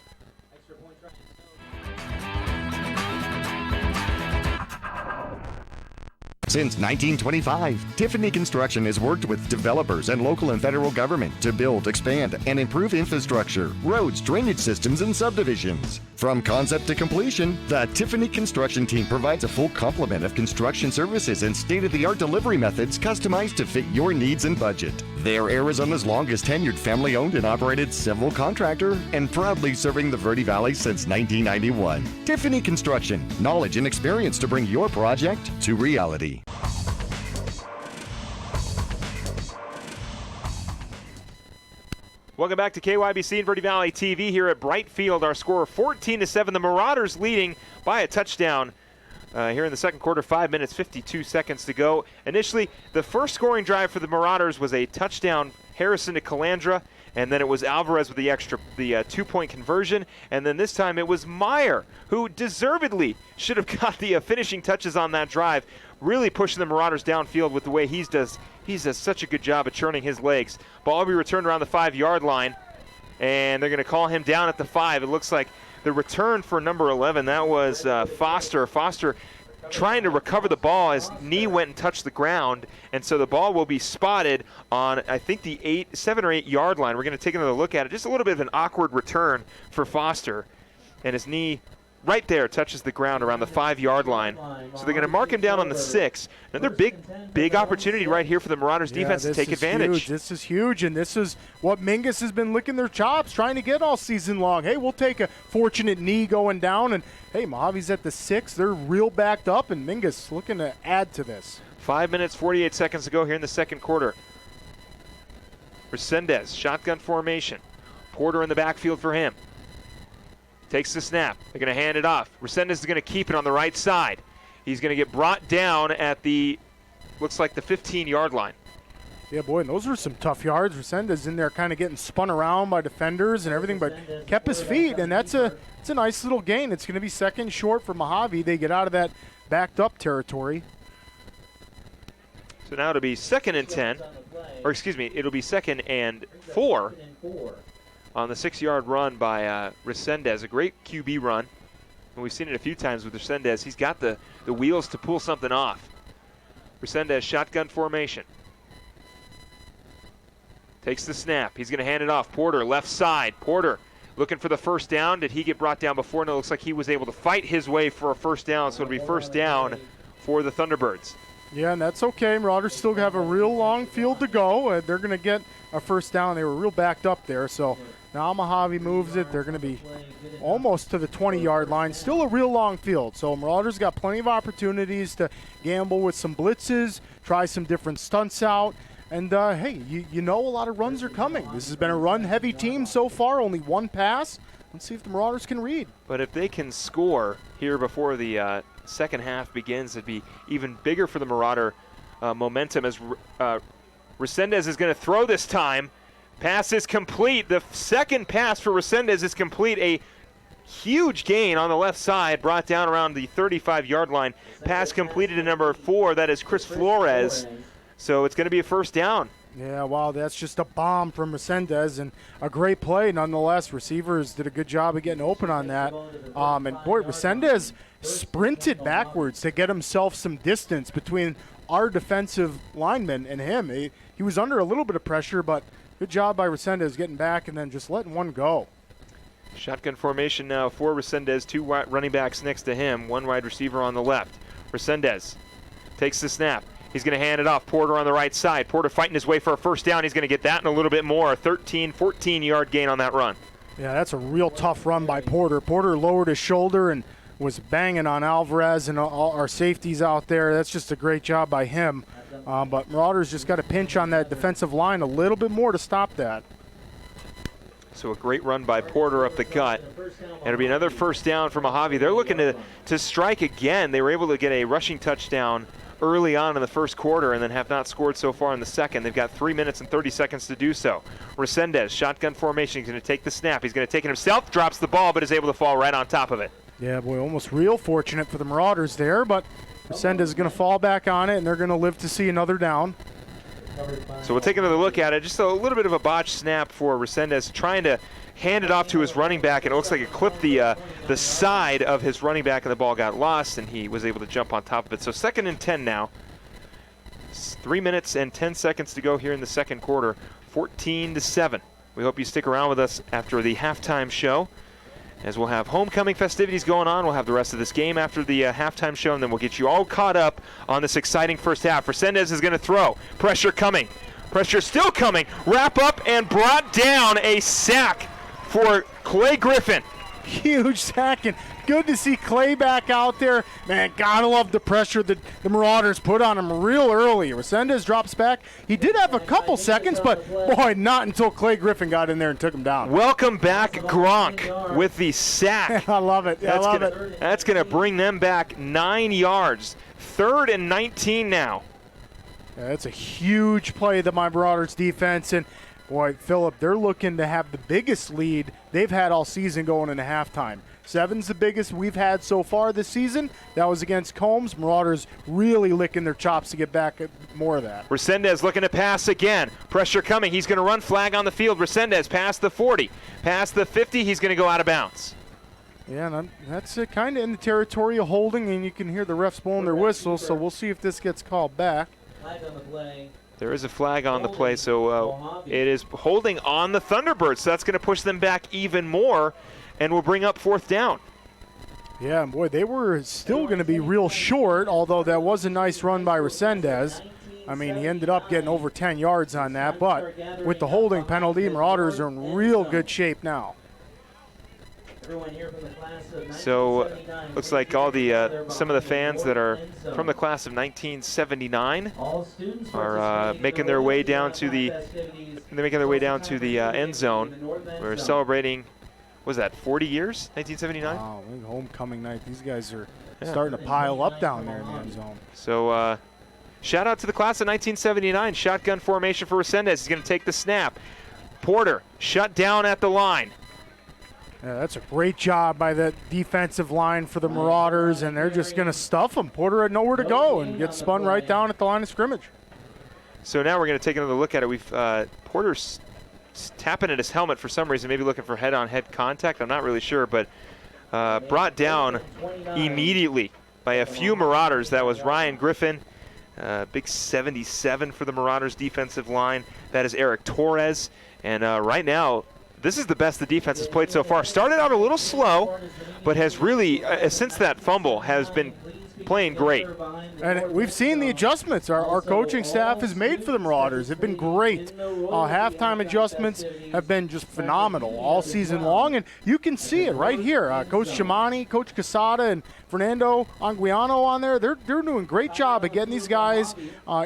Since 1925, Tiffany Construction has worked with developers and local and federal government to build, expand, and improve infrastructure, roads, drainage systems, and subdivisions. From concept to completion, the Tiffany Construction team provides a full complement of construction services and state-of-the-art delivery methods customized to fit your needs and budget. They're Arizona's longest tenured family-owned and operated civil contractor and proudly serving the Verde Valley since 1991. Tiffany Construction, knowledge and experience to bring your project to reality. Welcome back to KYBC and Verde Valley TV here at Brightfield. Our score 14-7. The Marauders leading by a touchdown here in the second quarter. 5 minutes, 52 seconds to go. Initially, the first scoring drive for the Marauders was a touchdown, Harrison to Calandra, and then it was Alvarez with the 2-point conversion, and then this time it was Meyer, who deservedly should have got the finishing touches on that drive, really pushing the Marauders downfield with the way he does such a good job of churning his legs. Ball will be returned around the 5-yard line, and they're going to call him down at the 5. It looks like the return for number 11, that was Foster. Foster trying to recover the ball. His knee went and touched the ground, and so the ball will be spotted on, I think, the 7 or 8 yard line. We're going to take another look at it. Just a little bit of an awkward return for Foster, and his knee right there touches the ground around the 5-yard line. So they're going to mark him down on the 6. Another big opportunity right here for the Marauders defense to take advantage. Huge. This is huge, and this is what Mingus has been licking their chops trying to get all season long. Hey, we'll take a fortunate knee going down, and hey, Mojave's at the 6. They're real backed up, and Mingus looking to add to this. 5 minutes, 48 seconds to go here in the second quarter. Resendez, shotgun formation. Porter in the backfield for him. Takes the snap. They're going to hand it off. Resendez is going to keep it on the right side. He's going to get brought down at looks like the 15-yard line. Yeah, boy, and those were some tough yards. Resendez in there kind of getting spun around by defenders and everything, but kept his feet, and it's a nice little gain. It's going to be second short for Mohave. They get out of that backed up territory. So now it'll be 2nd and 10, or excuse me, it'll be 2nd and 4 on the 6-yard run by Resendez. A great QB run. And we've seen it a few times with Resendez. He's got the wheels to pull something off. Resendez, shotgun formation. Takes the snap. He's going to hand it off. Porter, left side. Porter looking for the first down. Did he get brought down before? No, it looks like he was able to fight his way for a first down, so it'll be first down for the Thunderbirds. Yeah, and that's okay. Marauders still have a real long field to go. They're going to get a first down. They were real backed up there, so now Mohave moves it. They're going to be almost to the 20-yard line. Still a real long field. So Marauders got plenty of opportunities to gamble with some blitzes, try some different stunts out. And, hey, you know a lot of runs are coming. This has been a run-heavy team so far, only one pass. Let's see if the Marauders can read. But if they can score here before the second half begins, it'd be even bigger for the Marauder momentum as Resendez is going to throw this time. Pass is complete. The second pass for Resendez is complete. A huge gain on the left side, brought down around the 35-yard line. Pass completed to number 4. That is Chris Flores. So it's going to be a first down. Yeah, wow, that's just a bomb from Resendez, and a great play nonetheless. Receivers did a good job of getting open on that. And, boy, Resendez sprinted backwards to get himself some distance between our defensive lineman and him. He was under a little bit of pressure, but good job by Resendez getting back and then just letting one go. Shotgun formation now for Resendez. 2 running backs next to him, 1 wide receiver on the left. Resendez takes the snap. He's going to hand it off. Porter on the right side. Porter fighting his way for a first down. He's going to get that and a little bit more. A 13, 14-yard gain on that run. Yeah, that's a real tough run by Porter. Porter lowered his shoulder and was banging on Alvarez and all our safeties out there. That's just a great job by him. But Marauders just got to pinch on that defensive line a little bit more to stop that. So a great run by Porter up the gut. And it'll be another first down for Mohave. They're looking to strike again. They were able to get a rushing touchdown early on in the first quarter and then have not scored so far in the second. They've got 3 minutes and 30 seconds to do so. Resendez, shotgun formation. He's going to take the snap. He's going to take it himself, drops the ball, but is able to fall right on top of it. Yeah, boy, almost real fortunate for the Marauders there, but Resendez is going to fall back on it, and they're going to live to see another down. So we'll take another look at it. Just a little bit of a botched snap for Resendez, trying to hand it off to his running back, and it looks like it clipped the side of his running back, and the ball got lost, and he was able to jump on top of it. So 2nd and 10 now. 3 minutes and 10 seconds to go here in the second quarter. 14-7. We hope you stick around with us after the halftime show, as we'll have homecoming festivities going on. We'll have the rest of this game after the halftime show, and then we'll get you all caught up on this exciting first half. Resendez is going to throw. Pressure coming. Pressure still coming. Wrap up and brought down. A sack for Clay Griffin. Huge sack, and good to see Clay back out there. Man, gotta love the pressure that the Marauders put on him real early. Resendez drops back. He did have a couple seconds, but boy, not until Clay Griffin got in there and took him down. Welcome back, Gronk, with the sack. I love it. I love it. That's going to bring them back 9 yards. 3rd and 19 now. Yeah, that's a huge play that my Marauders defense, and boy, Phillip, they're looking to have the biggest lead they've had all season going into halftime. 7's the biggest we've had so far this season. That was against Combs. Marauders really licking their chops to get back at more of that. Resendez looking to pass again. Pressure coming. He's going to run, flag on the field. Resendez past the 40. Past the 50, he's going to go out of bounds. Yeah, and that's kind of in the territory of holding, and you can hear the refs blowing their whistles, so we'll see if this gets called back. There is a flag on the play, so it is holding on the Thunderbirds. So that's going to push them back even more, and will bring up 4th down. Yeah, and boy, they were still going to be real short, although that was a nice run by Resendez. I mean, he ended up getting over 10 yards on that, but with the holding penalty, Marauders are in real good shape now. So looks like all the some of the fans that are from the class of 1979 are making their way down to the end zone. We're celebrating, what was that, 40 years, 1979? Wow, homecoming night. These guys are starting to pile up down there in the end zone. So shout out to the class of 1979. Shotgun formation for Resendez. He's going to take the snap. Porter shut down at the line. Yeah, that's a great job by the defensive line for the Marauders, and they're just going to stuff them. Porter had nowhere to go and gets spun right down at the line of scrimmage. So now we're going to take another look at it. Porter's tapping at his helmet for some reason, maybe looking for head-on-head contact. I'm not really sure, but brought down immediately by a few Marauders. That was Ryan Griffin, big 77 for the Marauders defensive line. That is Eric Torres, and right now, this is the best the defense has played so far. Started out a little slow, but has really, since that fumble, has been playing great. And we've seen the adjustments our coaching staff has made for the Marauders. They've been great. Halftime adjustments have been just phenomenal all season long, and you can see it right here. Coach Chimani, Coach Casada, and Fernando Anguiano on there, they're doing a great job of getting these guys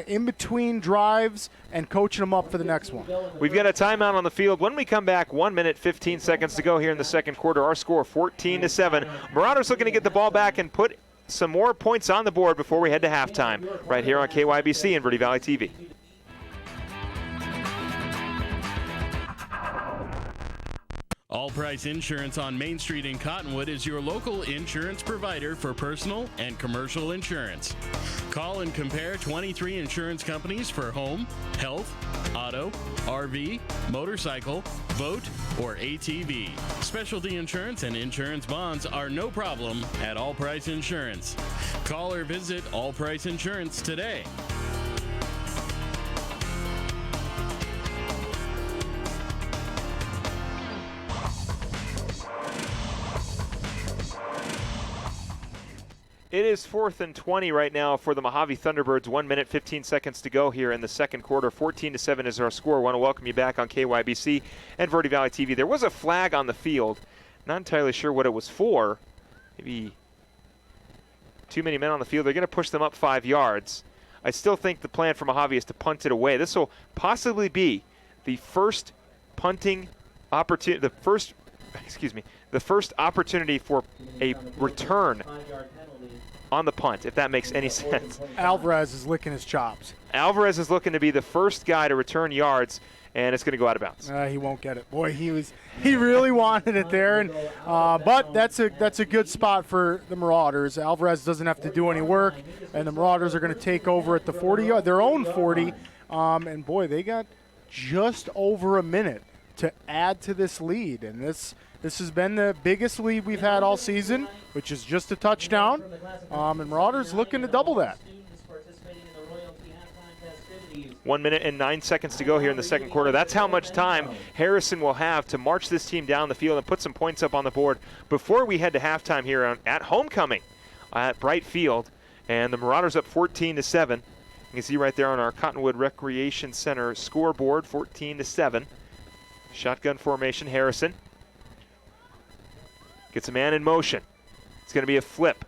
in between drives and coaching them up for the next one. We've got a timeout on the field. When we come back, 1 minute, 15 seconds to go here in the second quarter. Our score 14-7. Marauders looking to get the ball back and put some more points on the board before we head to halftime right here on KYBC and Verde Valley TV. All Price Insurance on Main Street in Cottonwood is your local insurance provider for personal and commercial insurance. Call and compare 23 insurance companies for home, health, auto, RV, motorcycle, boat, or ATV. Specialty insurance and insurance bonds are no problem at All Price Insurance. Call or visit All Price Insurance today. It is 4th and 20 right now for the Mohave Thunderbirds. 1 minute, 15 seconds to go here in the second quarter. 14-7 is our score. I want to welcome you back on KYBC and Verde Valley TV. There was a flag on the field. Not entirely sure what it was for. Maybe too many men on the field. They're going to push them up 5 yards. I still think the plan for Mohave is to punt it away. This will possibly be the first punting opportunity, the first opportunity for a return on the punt, if that makes any sense. Alvarez is licking his chops. Alvarez is looking to be the first guy to return yards, and it's going to go out of bounds. He won't get it. Boy, he really wanted it there, and but that's a good spot for the Marauders. Alvarez doesn't have to do any work, and the Marauders are going to take over at the 40-yard, their own 40. And boy, they got just over a minute to add to this lead, and this has been the biggest lead we've had all season, which is just a touchdown. And Marauders looking to double that. 1 minute and 9 seconds to go here in the second quarter. That's how much time Harrison will have to march this team down the field and put some points up on the board before we head to halftime here at homecoming at Bright Field. And the Marauders up 14-7. You can see right there on our Cottonwood Recreation Center scoreboard, 14-7. Shotgun formation, Harrison gets a man in motion. It's going to be a flip.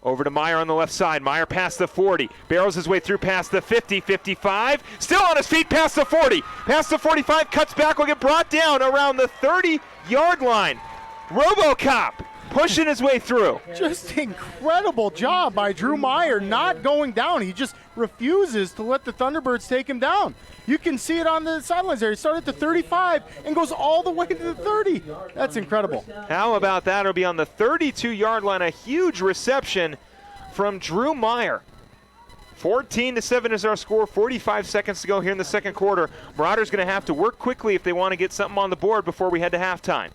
Over to Meyer on the left side. Meyer past the 40. Barrels his way through past the 50, 55. Still on his feet past the 40. Past the 45, cuts back, will get brought down around the 30-yard line. RoboCop pushing his way through. Just incredible job by Drew Meyer not going down. He just refuses to let the Thunderbirds take him down. You can see it on the sidelines there. He started at the 35 and goes all the way to the 30. That's incredible. How about that? It'll be on the 32-yard line. A huge reception from Drew Meyer. 14-7 is our score. 45 seconds to go here in the second quarter. Marauders going to have to work quickly if they want to get something on the board before we head to halftime.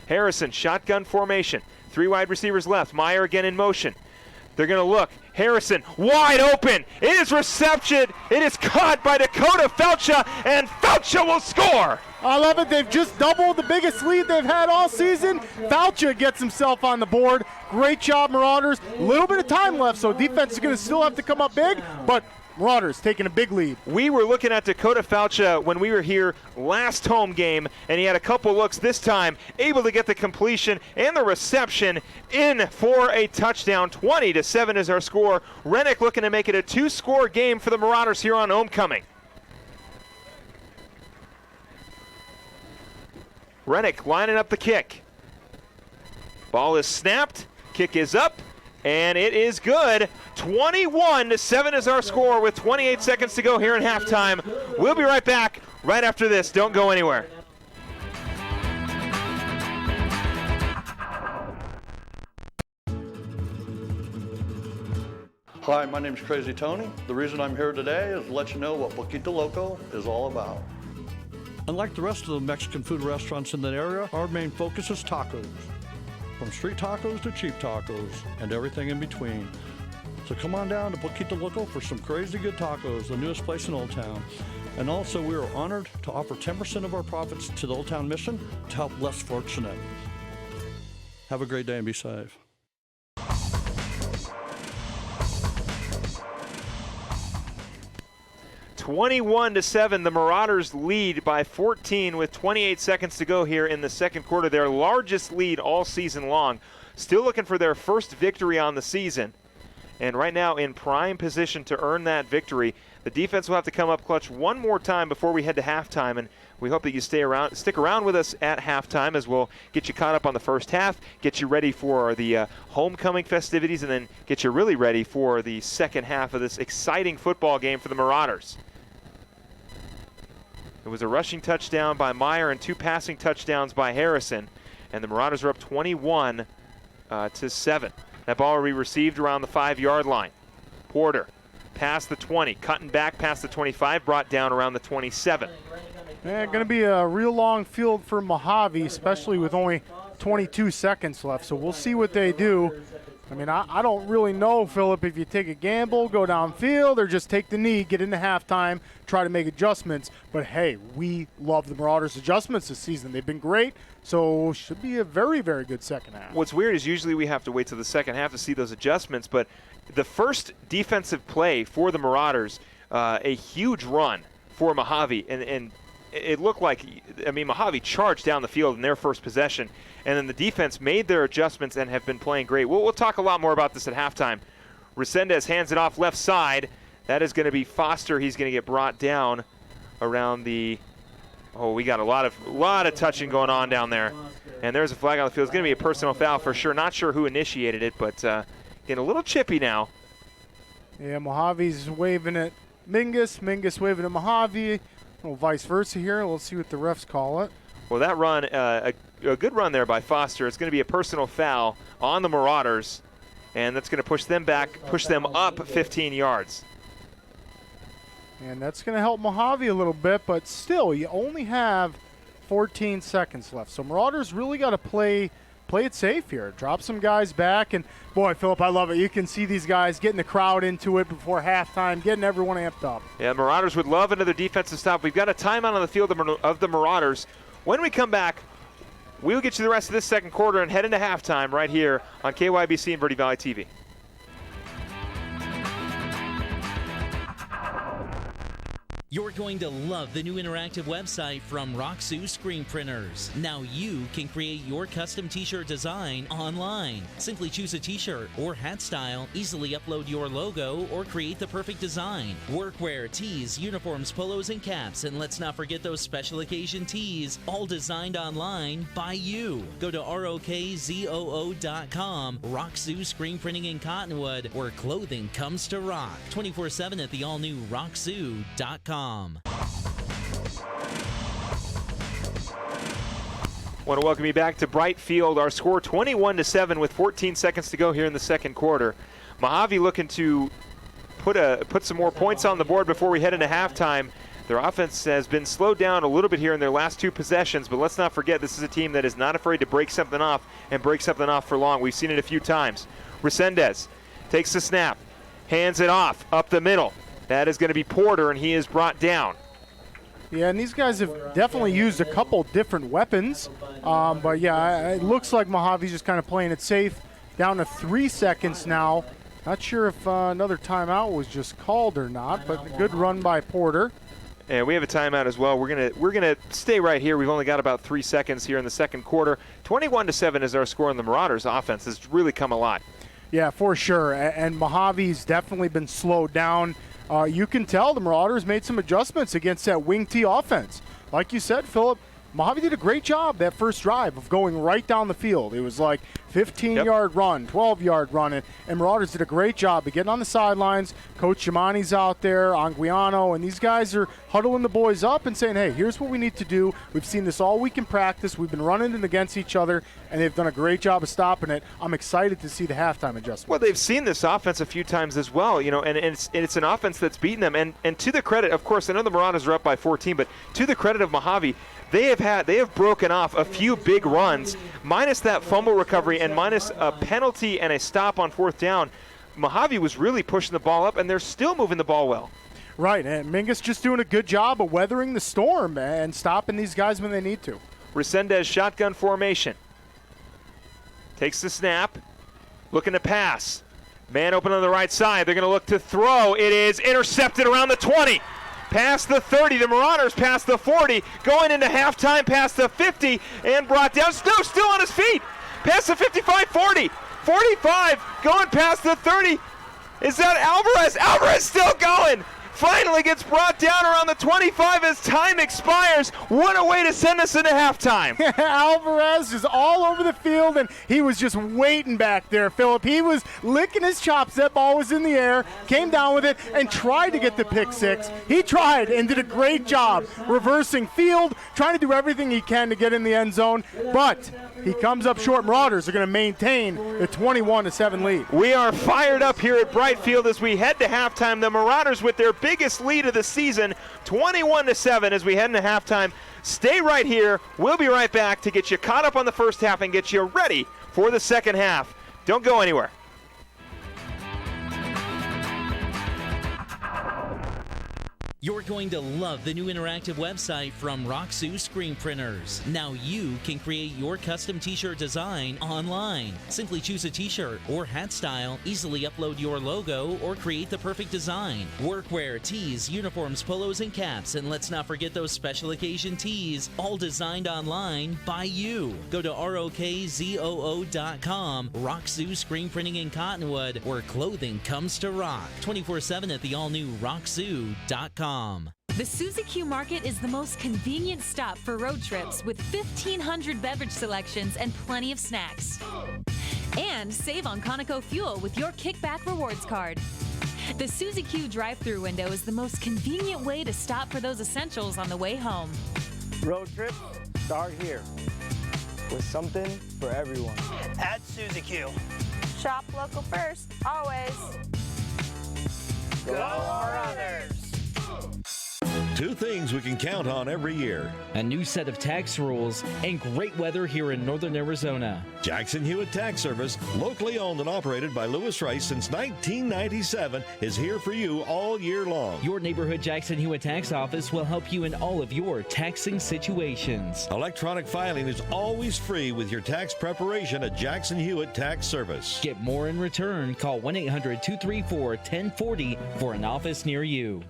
Harrison, shotgun formation. 3 wide receivers left. Meyer again in motion. They're going to look. Harrison, wide open. It is reception. It is caught by Dakota Felcha, and Felcha will score. I love it. They've just doubled the biggest lead they've had all season. Felcha gets himself on the board. Great job, Marauders. A little bit of time left, so defense is going to still have to come up big, but Marauders taking a big lead. We were looking at Dakota Felcha when we were here last home game, and he had a couple looks this time, able to get the completion and the reception in for a touchdown. 20-7 is our score. Rennick looking to make it a 2-score game for the Marauders here on homecoming. Rennick lining up the kick. Ball is snapped. Kick is up. And it is good. 21-7 is our score with 28 seconds to go here in halftime. We'll be right back right after this. Don't go anywhere. Hi, my name's Crazy Tony. The reason I'm here today is to let you know what Poquito Loco is all about. Unlike the rest of the Mexican food restaurants in that area, our main focus is tacos. From street tacos to cheap tacos and everything in between. So come on down to Poquito Loco for some crazy good tacos, the newest place in Old Town. And also we are honored to offer 10% of our profits to the Old Town Mission to help less fortunate. Have a great day and be safe. 21-7, the Marauders lead by 14 with 28 seconds to go here in the second quarter. Their largest lead all season long. Still looking for their first victory on the season. And right now in prime position to earn that victory. The defense will have to come up clutch one more time before we head to halftime, and we hope that you stick around with us at halftime as we'll get you caught up on the first half, get you ready for the homecoming festivities, and then get you really ready for the second half of this exciting football game for the Marauders. It was a rushing touchdown by Meyer and 2 passing touchdowns by Harrison, and the Marauders are up 21-7. That ball will be received around the 5-yard line. Porter past the 20, cutting back past the 25, brought down around the 27. Yeah, going to be a real long field for Mohave, especially with only 22 seconds left. So we'll see what they do. I mean, I don't really know, Philip, if you take a gamble, go downfield, or just take the knee, get into halftime, try to make adjustments. But, hey, we love the Marauders' adjustments this season. They've been great, so should be a very, very good second half. What's weird is usually we have to wait till the second half to see those adjustments, but the first defensive play for the Marauders, a huge run for Mohave, and it looked like, I mean, Mohave charged down the field in their first possession, and then the defense made their adjustments and have been playing great. We'll talk a lot more about this at halftime. Resendez hands it off left side. That is going to be Foster. He's going to get brought down around the, we got a lot of touching going on down there. And there's a flag on the field. It's going to be a personal foul for sure. Not sure who initiated it, but getting a little chippy now. Yeah, Mojave's waving at Mingus. Mingus waving at Mohave. Well, vice versa here. Let's see what the refs call it. Well, that run, a good run there by Foster. It's going to be a personal foul on the Marauders, and that's going to push them up 15 yards. And that's going to help Mohave a little bit, but still, you only have 14 seconds left. So Marauders really got to play it safe here. Drop some guys back, and boy, Philip, I love it. You can see these guys getting the crowd into it before halftime, getting everyone amped up. Yeah, Marauders would love another defensive stop. We've got a timeout on the field of the Marauders. When we come back, we'll get you the rest of this second quarter and head into halftime right here on KYBC and Verde Valley TV. You're going to love the new interactive website from Roxu Screen Printers. Now you can create your custom t-shirt design online. Simply choose a t-shirt or hat style, easily upload your logo, or create the perfect design. Workwear, tees, uniforms, polos, and caps. And let's not forget those special occasion tees, all designed online by you. Go to ROKZOO.com, Roxu Screen Printing in Cottonwood, where clothing comes to rock. 24/7 at the all-new Roxu.com. Want to welcome you back to Bright Field. Our score 21-7 with 14 seconds to go here in the second quarter. Mohave looking to put some more points on the board before we head into halftime. Their offense has been slowed down a little bit here in their last 2 possessions, but let's not forget this is a team that is not afraid to break something off and break something off for long. We've seen it a few times. Resendez takes the snap, hands it off up the middle. That is going to be Porter, and he is brought down. Yeah, and these guys have definitely used a couple different weapons. But, yeah, it looks like Mojave's just kind of playing it safe. Down to 3 seconds now. Not sure if another timeout was just called or not, but a good run by Porter. And we have a timeout as well. We're gonna stay right here. We've only got about 3 seconds here in the second quarter. 21-7 is our score, and the Marauders' offense has really come alive. Yeah, for sure. And Mojave's definitely been slowed down. You can tell the Marauders made some adjustments against that wing T offense. Like you said, Philip, Mohave did a great job that first drive of going right down the field. It was like 15-yard run, 12-yard run, and Marauders did a great job of getting on the sidelines. Coach Yamani's out there, Anguiano, and these guys are huddling the boys up and saying, hey, here's what we need to do. We've seen this all week in practice. We've been running it against each other, and they've done a great job of stopping it. I'm excited to see the halftime adjustment. Well, they've seen this offense a few times as well, you know, and it's an offense that's beaten them. And to the credit, of course, I know the Marauders are up by 14, but to the credit of Mohave, they have broken off a few big runs, minus that fumble recovery and minus a penalty and a stop on 4th down. Mohave was really pushing the ball up, and they're still moving the ball well. Right, and Mingus just doing a good job of weathering the storm and stopping these guys when they need to. Resendez shotgun formation. Takes the snap, looking to pass. Man open on the right side. They're going to look to throw. It is intercepted around the 20. past the 30. The Marauders past the 40. Going into halftime past the 50 and brought down. No, still on his feet. Past the 55, 40. 45, going past the 30. Is that Alvarez? Alvarez still going. Finally gets brought down around the 25 as time expires. What a way to send us into halftime. Alvarez is all over the field, and he was just waiting back there, Philip. He was licking his chops. That ball was in the air, came down with it, and tried to get the pick six. He tried and did a great job reversing field, trying to do everything he can to get in the end zone, but he comes up short. Marauders are going to maintain the 21-7 lead. We are fired up here at Brightfield as we head to halftime. The Marauders with their biggest lead of the season, 21-7 as we head into halftime. Stay right here. We'll be right back to get you caught up on the first half and get you ready for the second half. Don't go anywhere. You're going to love the new interactive website from Roxu Screen Printers. Now you can create your custom t-shirt design online. Simply choose a t-shirt or hat style, easily upload your logo, or create the perfect design. Workwear, tees, uniforms, polos, and caps, and let's not forget those special occasion tees, all designed online by you. Go to ROKZOO.com, Roxu Screen Printing in Cottonwood, where clothing comes to rock. 24/7 at the all-new Roxu.com. The Suzy Q Market is the most convenient stop for road trips with 1,500 beverage selections and plenty of snacks. And save on Conoco fuel with your Kickback Rewards card. The Suzy Q drive-thru window is the most convenient way to stop for those essentials on the way home. Road trips start here with something for everyone. At Suzy Q. Shop local first, always. Go Marauders! Two things we can count on every year. A new set of tax rules and great weather here in northern Arizona. Jackson Hewitt Tax Service, locally owned and operated by Lewis Rice since 1997, is here for you all year long. Your neighborhood Jackson Hewitt Tax Office will help you in all of your taxing situations. Electronic filing is always free with your tax preparation at Jackson Hewitt Tax Service. Get more in return. Call 1-800-234-1040 for an office near you.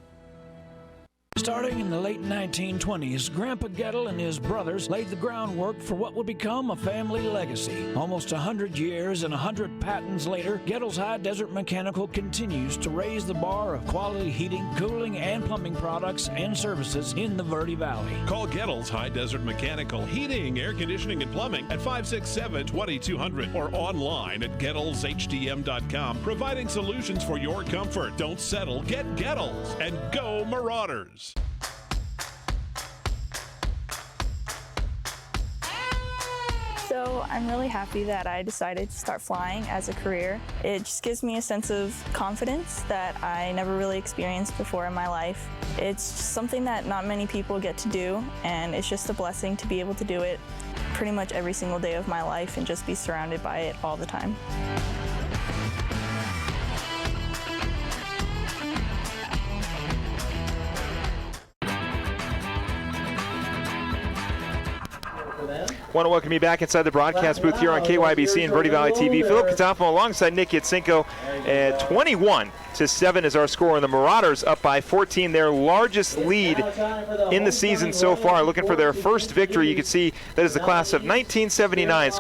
Starting in the late 1920s, Grandpa Gettle and his brothers laid the groundwork for what would become a family legacy. Almost 100 years and 100 patents later, Gettle's High Desert Mechanical continues to raise the bar of quality heating, cooling, and plumbing products and services in the Verde Valley. Call Gettle's High Desert Mechanical Heating, Air Conditioning, and Plumbing at 567-2200 or online at Gettle'sHDM.com, providing solutions for your comfort. Don't settle, get Gettle's, and go Marauders. So I'm really happy that I decided to start flying as a career. It just gives me a sense of confidence that I never really experienced before in my life. It's just something that not many people get to do, and it's just a blessing to be able to do it pretty much every single day of my life and just be surrounded by it all the time. Want to welcome you back inside the broadcast booth here on KYBC and Verde Valley TV. Philip Katafo alongside Nick Yatsenko. 21-7 is our score, and the Marauders up by 14, their largest lead in the season so far. Looking for their first victory. You can see that is the class of 1979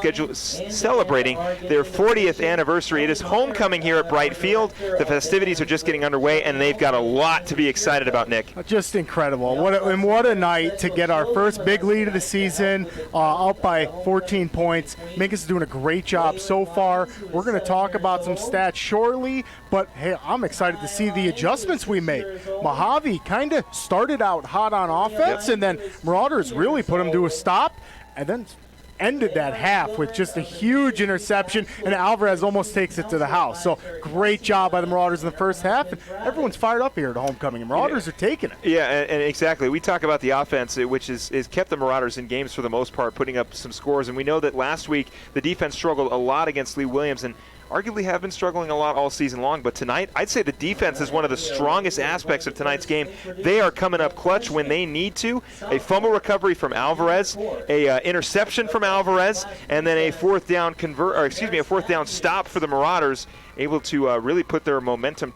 celebrating their 40th anniversary. It is homecoming here at Brightfield. The festivities are just getting underway, and they've got a lot to be excited about, Nick. Just incredible. What a night to get our first big lead of the season, up by 14 points. Mingus is doing a great job so far. We're going to talk about some stats shortly, but hey, I'm excited to see the adjustments we make. Mohave kind of started out hot on offense, and then Marauders really put him to a stop, and then ended that half with just a huge interception, and Alvarez almost takes it to the house. So great job by the Marauders in the first half, and everyone's fired up here at homecoming, and Marauders are taking it. Yeah, and exactly. We talk about the offense, which is kept the Marauders in games for the most part, putting up some scores, and we know that last week the defense struggled a lot against Lee Williams, and arguably have been struggling a lot all season long, but tonight I'd say the defense is one of the strongest aspects of tonight's game. They are coming up clutch when they need to. A fumble recovery from Alvarez, a interception from Alvarez, and then a fourth down stop for the Marauders. able to really put their momentum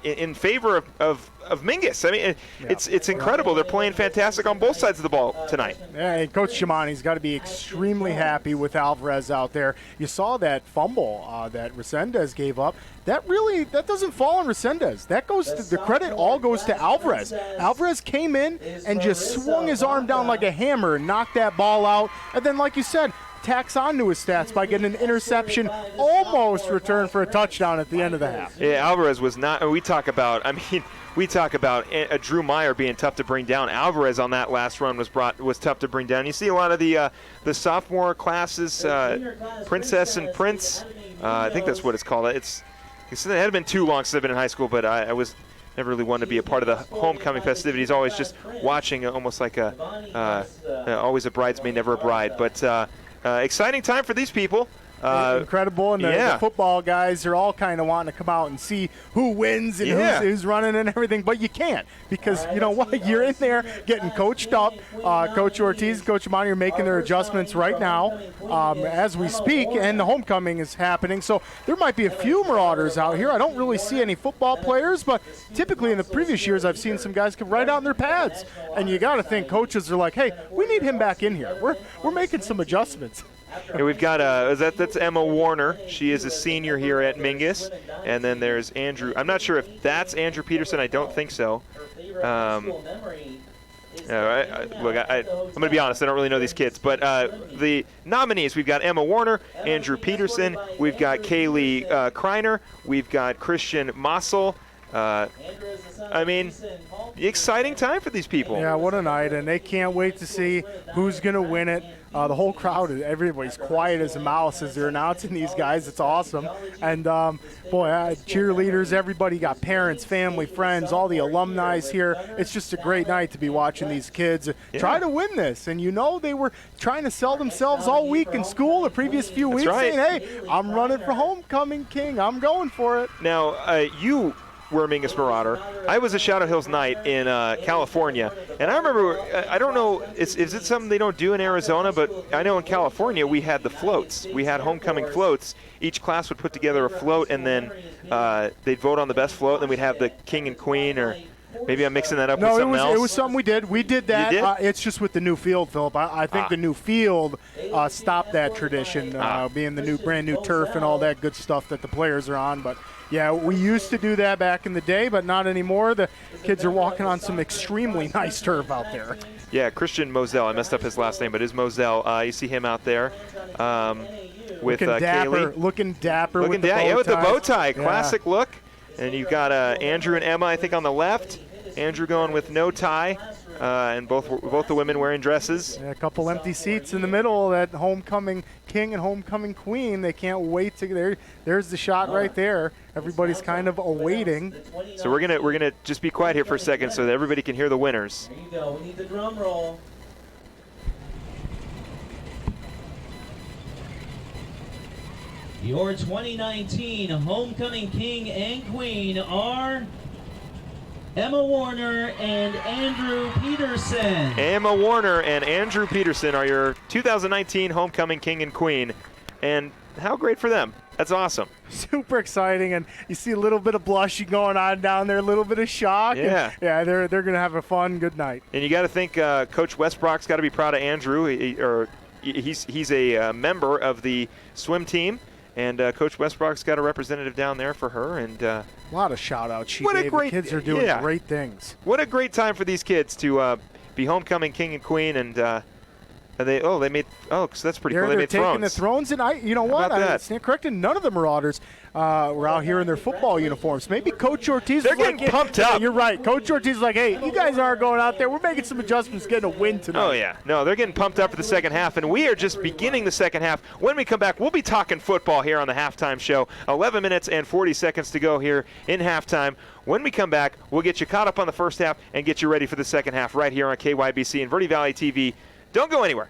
in favor of Mingus. I mean, it's incredible. They're playing fantastic on both sides of the ball tonight. Yeah, and Coach Shimani's got to be extremely happy with Alvarez out there. You saw that fumble that Resendez gave up. That doesn't fall on Resendez. That goes to the credit all goes to Alvarez. Alvarez came in and just swung his arm down like a hammer and knocked that ball out. And then, like you said, tacks on to his stats by getting an interception, almost returned for a touchdown at the end of the half. Yeah, Alvarez was not. We talk about Drew Meyer being tough to bring down. Alvarez on that last run was tough to bring down. You see a lot of the sophomore classes, Princess and Prince. I think that's what it's called. It had been too long since I've been in high school, but I was never really wanted to be a part of the homecoming festivities. Always just watching, almost like always a bridesmaid, never a bride. But exciting time for these people. Incredible, and the football guys are all kind of wanting to come out and see who wins and who's running and everything, but you can't because you know what? You're in there getting coached up. Coach Ortiz, Coach Amani are making their adjustments right now as we speak, and the homecoming is happening. So there might be a few Marauders out here. I don't really see any football players, but typically in the previous years I've seen some guys come right out in their pads, and you got to think coaches are like, hey, we need him back in here. We're making some adjustments. And we've got that's Emma Warner. She is a senior here at Mingus. And then there's Andrew. I'm not sure if that's Andrew Peterson. I don't think so. I'm going to be honest. I don't really know these kids. But the nominees, we've got Emma Warner, Andrew Peterson. We've got Kaylee Kreiner. We've got Christian Mossel. I mean, exciting time for these people. Yeah, what a night, and they can't wait to see who's going to win it. The whole crowd, everybody's quiet as a mouse as they're announcing these guys. It's awesome. And, cheerleaders, everybody got parents, family, friends, all the alumni here. It's just a great night to be watching these kids try to win this. And, they were trying to sell themselves all week in school the previous few weeks, saying, hey, I'm running for homecoming king. I'm going for it. Now, you were a Mingus Marauder. I was a Shadow Hills Knight in California, and I remember, I don't know, is it something they don't do in Arizona, but I know in California we had the floats. We had homecoming floats. Each class would put together a float, and then they'd vote on the best float, and then we'd have the king and queen, or maybe I'm mixing that up with something else. No, it was something we did. We did that. You did? It's just with the new field, Philip. I think the new field stopped that tradition, being the brand new turf and all that good stuff that the players are on, but yeah, we used to do that back in the day, but not anymore. The kids are walking on some extremely nice turf out there. Yeah, Christian Moselle. I messed up his last name, but it is Moselle. You see him out there with Kaylee. Looking dapper with the bow tie. Yeah, with the bow tie. Yeah. Classic look. And you've got Andrew and Emma, I think, on the left. Andrew going with no tie. And both the women wearing dresses. Yeah, a couple empty seats in the middle. That homecoming king and homecoming queen. They can't wait to. There's the shot right there. Everybody's kind of awaiting. So we're gonna just be quiet here for a second so that everybody can hear the winners. There you go. We need the drum roll. Your 2019 homecoming king and queen are Emma Warner and Andrew Peterson. Emma Warner and Andrew Peterson are your 2019 homecoming king and queen. And how great for them. That's awesome. Super exciting, and you see a little bit of blushing going on down there, a little bit of shock. Yeah. And, they're going to have a fun, good night. And you got to think Coach Westbrook's got to be proud of Andrew. He's a member of the swim team. And Coach Westbrook's got a representative down there for her. And a lot of shout-outs she gave. The kids are doing great things. What a great time for these kids to be homecoming king and queen. And so that's pretty cool. They made taking thrones. the thrones, and you know what? I stand corrected. None of the Marauders were out here in their football uniforms. Maybe Coach Ortiz. They're getting pumped up. You're right. Coach Ortiz is like, hey, you guys aren't going out there. We're making some adjustments, getting a win tonight. Oh yeah, no, they're getting pumped up for the second half, and we are just beginning the second half. When we come back, we'll be talking football here on the halftime show. 11 minutes and 40 seconds to go here in halftime. When we come back, we'll get you caught up on the first half and get you ready for the second half right here on KYBC and Verde Valley TV. Don't go anywhere.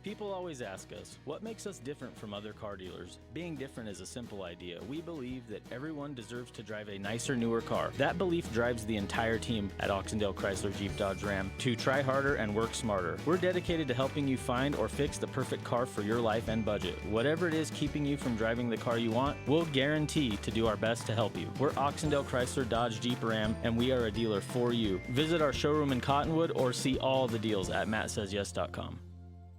People always ask us, what makes us different from other car dealers? Being different is a simple idea. We believe that everyone deserves to drive a nicer, newer car. That belief drives the entire team at Oxendale Chrysler Jeep Dodge Ram to try harder and work smarter. We're dedicated to helping you find or fix the perfect car for your life and budget. Whatever it is keeping you from driving the car you want, we'll guarantee to do our best to help you. We're Oxendale Chrysler Dodge Jeep Ram, and we are a dealer for you. Visit our showroom in Cottonwood or see all the deals at mattsays.yes.com.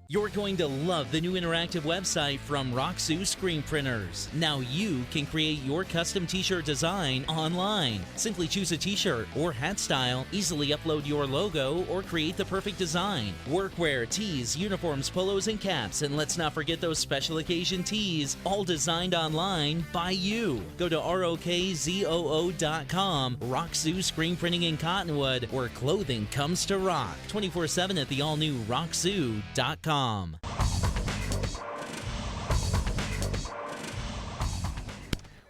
You're going to love the new interactive website from Roxu Screen Printers. Now you can create your custom t-shirt design online. Simply choose a t-shirt or hat style, easily upload your logo, or create the perfect design. Workwear, tees, uniforms, polos, and caps, and let's not forget those special occasion tees, all designed online by you. Go to ROKZOO.com, Roxu Screen Printing in Cottonwood, where clothing comes to rock. 24/7 at the all-new Roxu.com. Want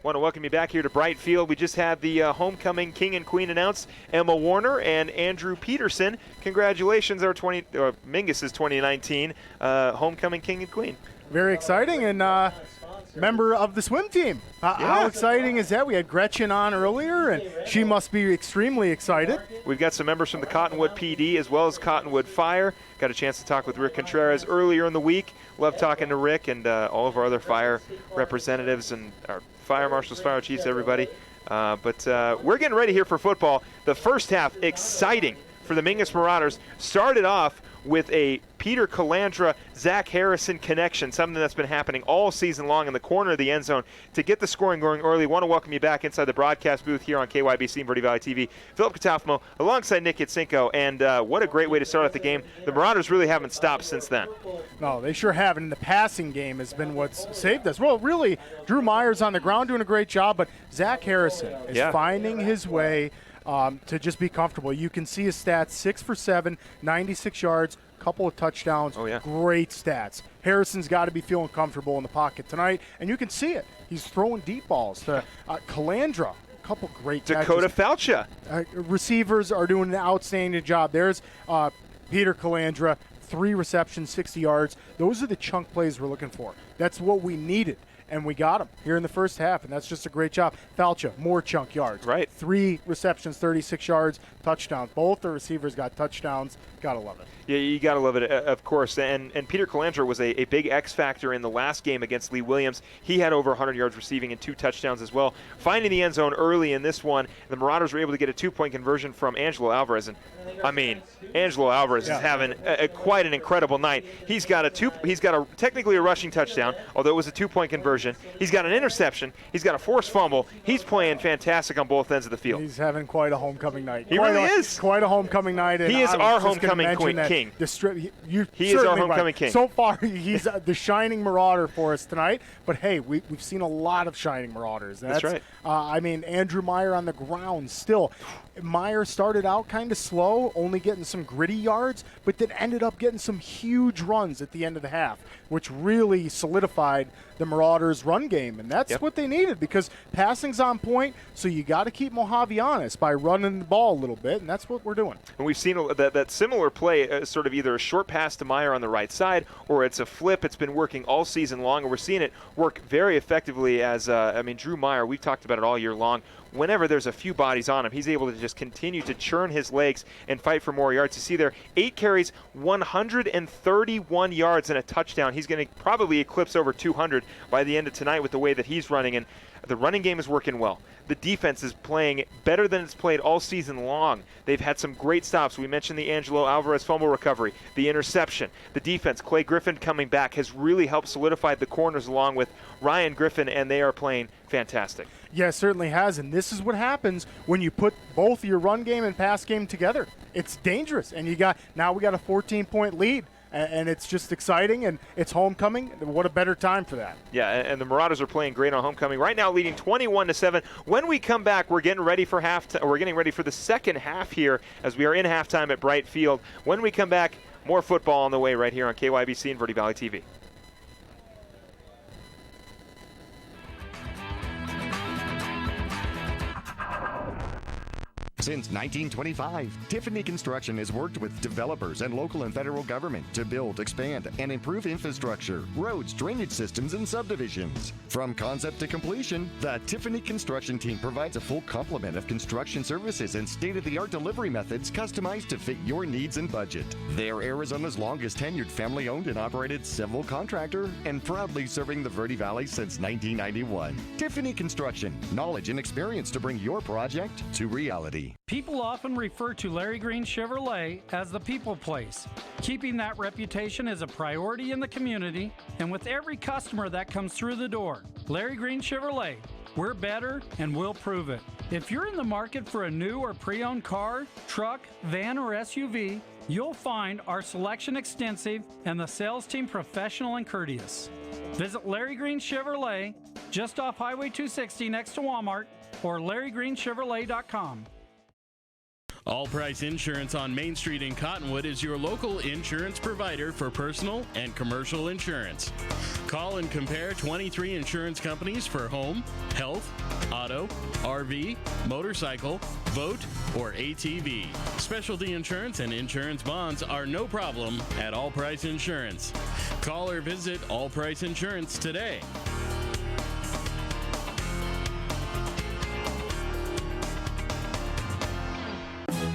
to welcome you back here to Bright Field. We just had the homecoming king and queen announced, Emma Warner and Andrew Peterson. Congratulations, Mingus's 2019 homecoming king and queen. Very exciting, and member of the swim team. How exciting is that? We had Gretchen on earlier, and she must be extremely excited. We've got some members from the Cottonwood PD as well as Cottonwood Fire. Got a chance to talk with Rick Contreras earlier in the week. Love talking to Rick and all of our other fire representatives and our fire marshals, fire chiefs, everybody. But we're getting ready here for football. The first half, exciting for the Mingus Marauders. Started off with a Peter Calandra, Zach Harrison connection, something that's been happening all season long in the corner of the end zone to get the scoring going early. Want to welcome you back inside the broadcast booth here on KYBC and Verde Valley TV. Philip Catafmo alongside Nick Yatsenko, and what a great way to start off the game. The Marauders really haven't stopped since then. No, they sure haven't. The passing game has been what's saved us. Well, really, Drew Myers on the ground doing a great job, but Zach Harrison is finding his way to just be comfortable. You can see his stats, 6 for 7, 96 yards, couple of touchdowns. Oh, yeah. Great stats. Harrison's got to be feeling comfortable in the pocket tonight, and you can see it. He's throwing deep balls to Calandra. A couple great Dakota catches. Falcha. Receivers are doing an outstanding job. There's Peter Calandra, 3 receptions, 60 yards. Those are the chunk plays we're looking for. That's what we needed. And we got him here in the first half, and that's just a great job. Falcha, more chunk yards. Right. 3 receptions, 36 yards, touchdowns. Both the receivers got touchdowns. Gotta love it. Yeah, you got to love it, of course. And Peter Calandra was a big X factor in the last game against Lee Williams. He had over 100 yards receiving and 2 touchdowns as well. Finding the end zone early in this one, the Marauders were able to get a 2-point conversion from Angelo Alvarez. And I mean, Angelo Alvarez is having quite an incredible night. He's got technically a rushing touchdown, although it was a 2-point conversion. He's got an interception. He's got a forced fumble. He's playing fantastic on both ends of the field. He's having quite a homecoming night. He really is. Quite a homecoming night. And he is our homecoming king. He is our homecoming king. So far, he's the shining Marauder for us tonight. But, hey, we've seen a lot of shining Marauders. That's right. I mean, Andrew Meyer on the ground still. Meyer started out kind of slow, only getting some gritty yards, but then ended up getting some huge runs at the end of the half, which really solidified the Marauders' run game. And that's what they needed, because passing's on point, so you got to keep Mohave honest by running the ball a little bit, and that's what we're doing. And we've seen that similar play, sort of either a short pass to Meyer on the right side, or it's a flip. It's been working all season long, and we're seeing it work very effectively as, Drew Meyer, we've talked about it all year long. Whenever there's a few bodies on him, he's able to just continue to churn his legs and fight for more yards. You see there, 8 carries, 131 yards and a touchdown. He's going to probably eclipse over 200 by the end of tonight with the way that he's running, and the running game is working well. The defense is playing better than it's played all season long. They've had some great stops. We mentioned the Angelo Alvarez fumble recovery, the interception. The defense, Clay Griffin coming back, has really helped solidify the corners along with Ryan Griffin, and they are playing fantastic. Yeah, it certainly has, and this is what happens when you put both your run game and pass game together. It's dangerous, and we got a 14-point lead. And it's just exciting, and it's homecoming. What a better time for that. Yeah, and the Marauders are playing great on homecoming. Right now leading 21-7. When we come back, we're getting ready for the second half here as we are in halftime at Bright Field. When we come back, more football on the way right here on KYBC and Verde Valley TV. Since 1925, Tiffany Construction has worked with developers and local and federal government to build, expand, and improve infrastructure, roads, drainage systems, and subdivisions. From concept to completion, the Tiffany Construction team provides a full complement of construction services and state-of-the-art delivery methods customized to fit your needs and budget. They're Arizona's longest tenured family-owned and operated civil contractor and proudly serving the Verde Valley since 1991. Tiffany Construction, knowledge and experience to bring your project to reality. People often refer to Larry Green Chevrolet as the people place. Keeping that reputation is a priority in the community and with every customer that comes through the door. Larry Green Chevrolet, we're better and we'll prove it. If you're in the market for a new or pre-owned car, truck, van, or SUV, you'll find our selection extensive and the sales team professional and courteous. Visit Larry Green Chevrolet just off Highway 260 next to Walmart or LarryGreenChevrolet.com. All Price Insurance on Main Street in Cottonwood is your local insurance provider for personal and commercial insurance. Call and compare 23 insurance companies for home, health, auto, RV, motorcycle, boat, or ATV. Specialty insurance and insurance bonds are no problem at All Price Insurance. Call or visit All Price Insurance today.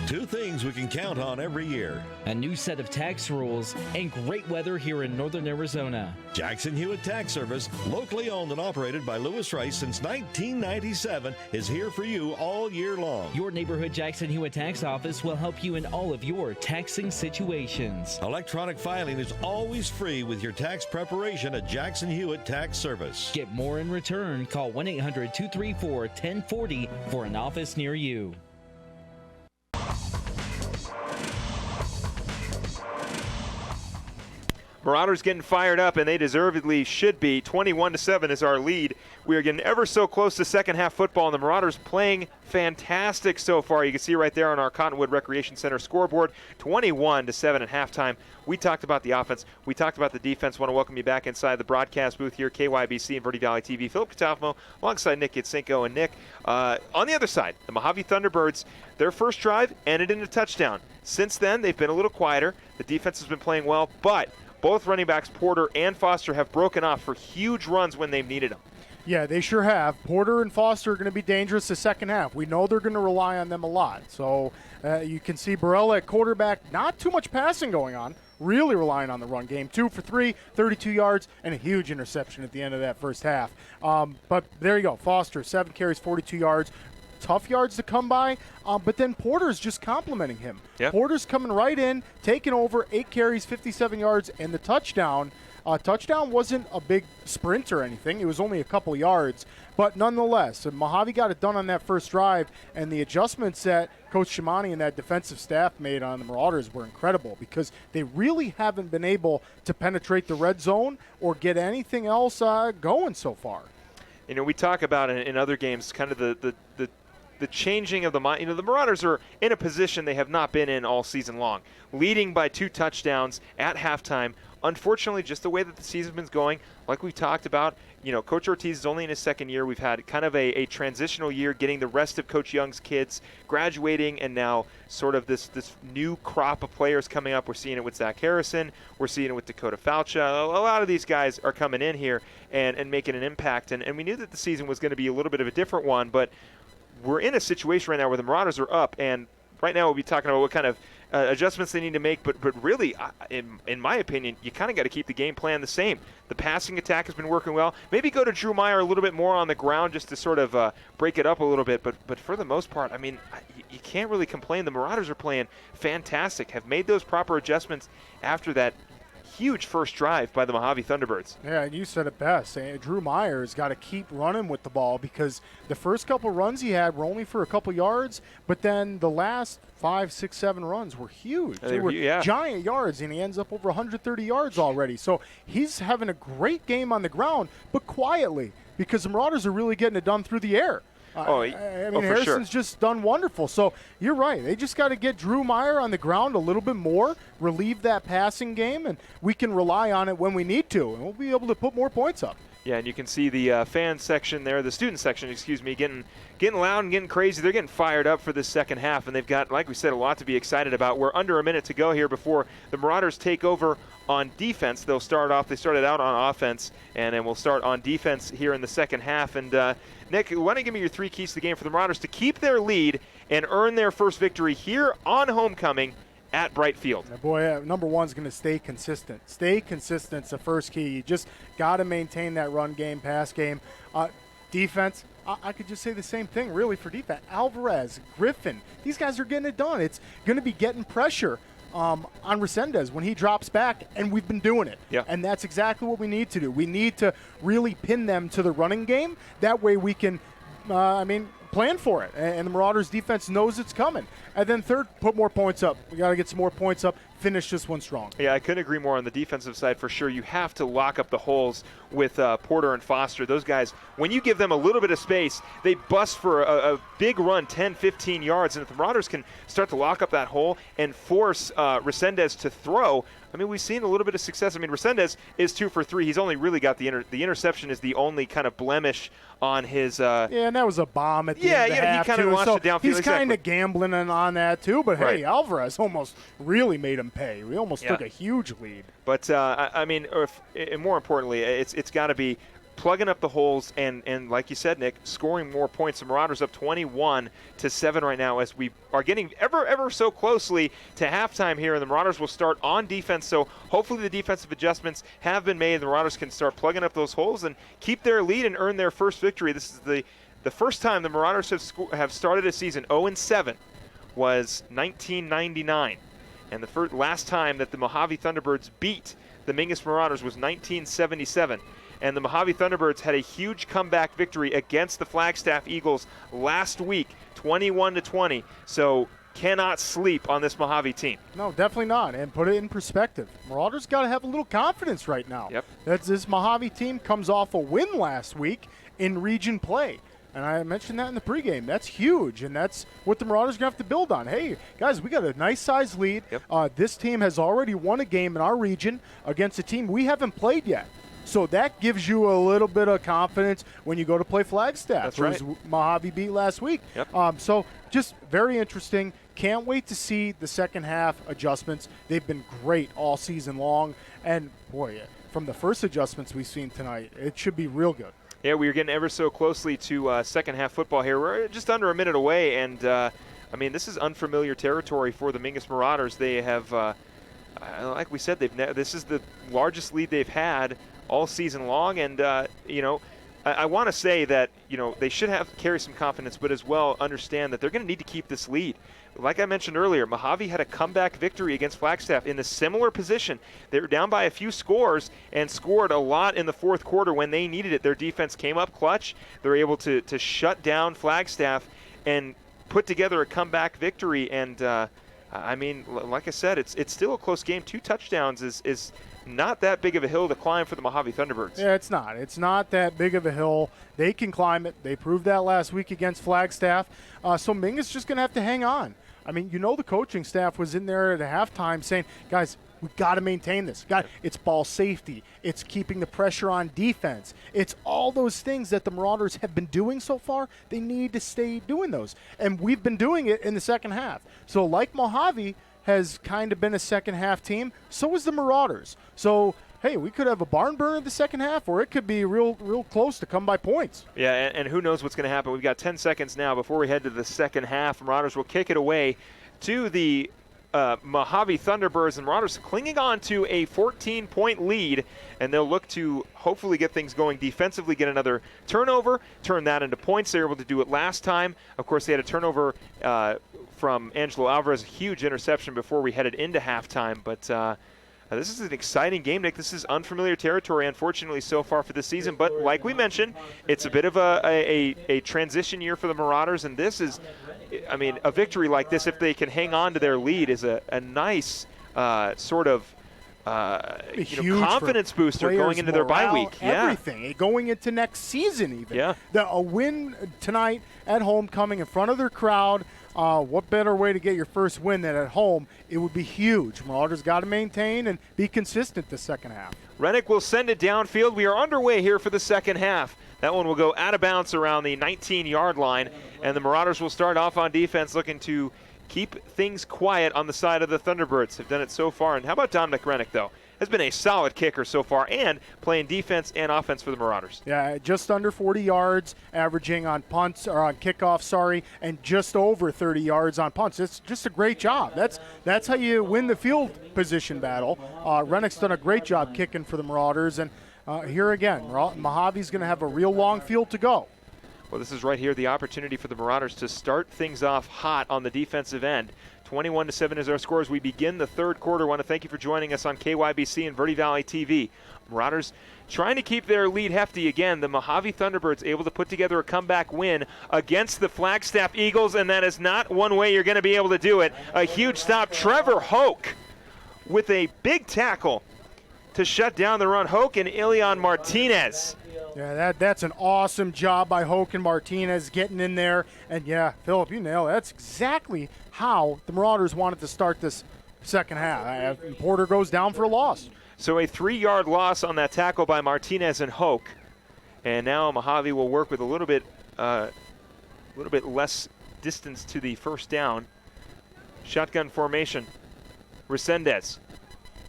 Two things we can count on every year: a new set of tax rules and great weather here in northern Arizona. Jackson Hewitt Tax Service, locally owned and operated by Lewis Rice since 1997, is here for you all year long. Your neighborhood Jackson Hewitt Tax Office will help you in all of your taxing situations. Electronic filing is always free with your tax preparation at Jackson Hewitt Tax Service. Get more in return. Call 1-800-234-1040 for an office near you. Marauders getting fired up, and they deservedly should be. 21-7 is our lead. We are getting ever so close to second half football, and the Marauders playing fantastic so far. You can see right there on our Cottonwood Recreation Center scoreboard, 21-7 at halftime. We talked about the offense. We talked about the defense. Want to welcome you back inside the broadcast booth here, KYBC and Verde Valley TV. Philip Catafmo alongside Nick Yatsenko. And Nick, on the other side, the Mohave Thunderbirds, their first drive ended in a touchdown. Since then, they've been a little quieter. The defense has been playing well, but both running backs, Porter and Foster, have broken off for huge runs when they've needed them. Yeah, they sure have. Porter and Foster are going to be dangerous the second half. We know they're going to rely on them a lot. So you can see Barella at quarterback, not too much passing going on, really relying on the run game. 2 for 3, 32 yards, and a huge interception at the end of that first half. But there you go. Foster, 7 carries, 42 yards. Tough yards to come by, but then Porter's just complimenting him. Yep. Porter's coming right in, taking over, 8 carries, 57 yards, and the touchdown. Touchdown wasn't a big sprint or anything. It was only a couple yards, but nonetheless, Mohave got it done on that first drive, and the adjustments that Coach Shimani and that defensive staff made on the Marauders were incredible because they really haven't been able to penetrate the red zone or get anything else going so far. You know, we talk about in other games kind of the changing of the mind. You know, the Marauders are in a position they have not been in all season long, leading by 2 touchdowns at halftime. Unfortunately, just the way that the season's been going, like we talked about, you know, Coach Ortiz is only in his second year. We've had kind of a transitional year, getting the rest of Coach Young's kids graduating, and now sort of this new crop of players coming up. We're seeing it with Zach Harrison. We're seeing it with Dakota Faucha. A lot of these guys are coming in here and making an impact, and we knew that the season was going to be a little bit of a different one, but we're in a situation right now where the Marauders are up, and right now we'll be talking about what kind of adjustments they need to make, but really, in my opinion, you kind of got to keep the game plan the same. The passing attack has been working well. Maybe go to Drew Meyer a little bit more on the ground just to sort of break it up a little bit, but for the most part, I mean, you can't really complain. The Marauders are playing fantastic, have made those proper adjustments after that huge first drive by the Mohave Thunderbirds. Yeah, and you said it best. Drew Meyer's got to keep running with the ball because the first couple runs he had were only for a couple yards, but then the last 5, 6, 7 runs were huge. They were giant yards, and he ends up over 130 yards already. So he's having a great game on the ground, but quietly, because the Marauders are really getting it done through the air. Harrison's just done wonderful. So you're right. They just got to get Drew Meyer on the ground a little bit more, relieve that passing game, and we can rely on it when we need to, and we'll be able to put more points up. Yeah, and you can see the fan section there, the student section, excuse me, getting loud and getting crazy. They're getting fired up for this second half, and they've got, like we said, a lot to be excited about. We're under a minute to go here before the Marauders take over on defense. They started out on offense, and then we'll start on defense here in the second half. And Nick, why don't you give me your 3 keys to the game for the Marauders to keep their lead and earn their first victory here on homecoming at Bright Field? Boy, number one is going to stay consistent. Stay consistent's the first key. You just got to maintain that run game, pass game. Defense, I could just say the same thing, really, for defense. Alvarez, Griffin, these guys are getting it done. It's going to be getting pressure on Resendez when he drops back, and we've been doing it. Yeah. And that's exactly what we need to do. We need to really pin them to the running game. That way we can, plan for it. And the Marauders defense knows it's coming. And then third, put more points up. We got to get some more points up. Finish this one strong. Yeah, I couldn't agree more on the defensive side for sure. You have to lock up the holes with Porter and Foster. Those guys, when you give them a little bit of space, they bust for a big run, 10, 15 yards. And if the Marauders can start to lock up that hole and force Resendez to throw, we've seen a little bit of success. Resendez is 2 for 3. He's only really got the interception is the only kind of blemish on his. And that was a bomb at the end of the half, he kind of launched it downfield. He's kind of gambling on that too. But right. Hey, Alvarez almost really made him pay. We almost took a huge lead. But more importantly, it's got to be plugging up the holes and like you said, Nick, scoring more points. The Marauders up 21-7 right now as we are getting ever so closely to halftime here, and the Marauders will start on defense. So hopefully the defensive adjustments have been made. The Marauders can start plugging up those holes and keep their lead and earn their first victory. This is the first time the Marauders have started a season 0-7 was 1999. And the last time that the Mohave Thunderbirds beat the Mingus Marauders was 1977. And the Mohave Thunderbirds had a huge comeback victory against the Flagstaff Eagles last week, 21-20. So cannot sleep on this Mohave team. No, definitely not. And put it in perspective, Marauders got to have a little confidence right now. Yep. This Mohave team comes off a win last week in region play. And I mentioned that in the pregame. That's huge, and that's what the Marauders are going to have to build on. Hey, guys, we got a nice-sized lead. Yep. This team has already won a game in our region against a team we haven't played yet. So that gives you a little bit of confidence when you go to play Flagstaff. That's right. Who Mohave beat last week. Yep. So just very interesting. Can't wait to see the second half adjustments. They've been great all season long. And, boy, from the first adjustments we've seen tonight, it should be real good. Yeah, we are getting ever so closely to second half football here. We're just under a minute away, and this is unfamiliar territory for the Mingus Marauders. They have, like we said, this is the largest lead they've had all season long, and I want to say that they should carry some confidence, but as well understand that they're going to need to keep this lead. Like I mentioned earlier, Mohave had a comeback victory against Flagstaff in a similar position. They were down by a few scores and scored a lot in the fourth quarter when they needed it. Their defense came up clutch. They were able to shut down Flagstaff and put together a comeback victory. And, like I said, it's still a close game. 2 touchdowns is not that big of a hill to climb for the Mohave Thunderbirds. Yeah, it's not. It's not that big of a hill. They can climb it. They proved that last week against Flagstaff. So Mingus just going to have to hang on. The coaching staff was in there at halftime saying, guys, we've got to maintain this. It's ball safety. It's keeping the pressure on defense. It's all those things that the Marauders have been doing so far. They need to stay doing those. And we've been doing it in the second half. So like Mohave has kind of been a second half team, so is the Marauders. So, hey, we could have a barn burner in the second half, or it could be real close to come by points. Yeah, and who knows what's going to happen. We've got 10 seconds now before we head to the second half. Marauders will kick it away to the Mohave Thunderbirds, and Marauders clinging on to a 14-point lead, and they'll look to hopefully get things going defensively, get another turnover, turn that into points. They were able to do it last time. Of course, they had a turnover from Angelo Alvarez, a huge interception before we headed into halftime, but this is an exciting game, Nick. This is unfamiliar territory, unfortunately, so far for this season. But like we mentioned, it's a bit of a transition year for the Marauders, and this is, a victory like this, if they can hang on to their lead, is a nice sort of confidence booster going into their bye week. Everything. Going into next season even. Yeah. A win tonight at homecoming in front of their crowd. What better way to get your first win than at home? It would be huge. Marauders got to maintain and be consistent the second half. Rennick will send it downfield. We are underway here for the second half. That one will go out of bounds around the 19-yard line, and the Marauders will start off on defense looking to keep things quiet on the side of the Thunderbirds. Have done it so far. And how about Dominic Rennick, though? Has been a solid kicker so far and playing defense and offense for the Marauders. Yeah, just under 40 yards, averaging on punts or on kickoffs, and just over 30 yards on punts. It's just a great job. That's how you win the field position battle. Rennick's done a great job kicking for the Marauders, and here again, Mohave's going to have a real long field to go. Well, this is right here the opportunity for the Marauders to start things off hot on the defensive end. 21-7 is our score as we begin the third quarter. I want to thank you for joining us on KYBC and Verde Valley TV. Marauders trying to keep their lead hefty again. The Mohave Thunderbirds able to put together a comeback win against the Flagstaff Eagles, and that is not one way you're going to be able to do it. A huge stop. Trevor Hoke with a big tackle to shut down the run. Hoke and Ilion Martinez. Yeah, that's an awesome job by Hoke and Martinez getting in there. And yeah, Philip, you nailed it. That's exactly how the Marauders wanted to start this second half. Porter goes down for a loss. So a 3-yard loss on that tackle by Martinez and Hoke. And now Mohave will work with a little bit less distance to the first down. Shotgun formation. Resendez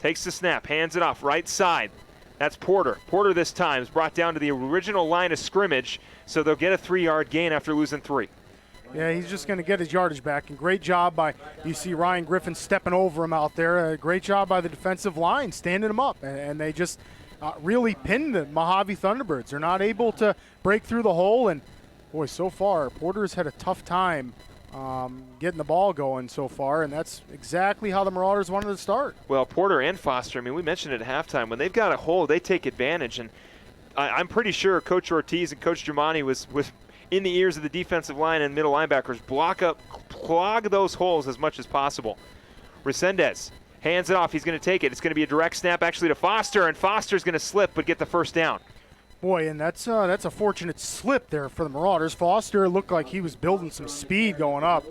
takes the snap, hands it off, right side. That's Porter. Porter this time is brought down to the original line of scrimmage, so they'll get a 3-yard gain after losing 3. Yeah, he's just going to get his yardage back. And great job by, you see Ryan Griffin stepping over him out there. Great job by the defensive line, standing him up. And they just really pinned the Mohave Thunderbirds. They're not able to break through the hole. And, boy, so far, Porter's had a tough time getting the ball going so far, and that's exactly how the Marauders wanted to start. Well, Porter and Foster, I mean, we mentioned it at halftime. When they've got a hole, they take advantage. And I'm pretty sure Coach Ortiz and Coach Germani was in the ears of the defensive line and middle linebackers, clog those holes as much as possible. Resendez hands it off. He's going to take it. It's going to be a direct snap actually to Foster, and Foster's going to slip but get the first down. Boy, and that's a fortunate slip there for the Marauders. Foster looked like he was building some speed going up.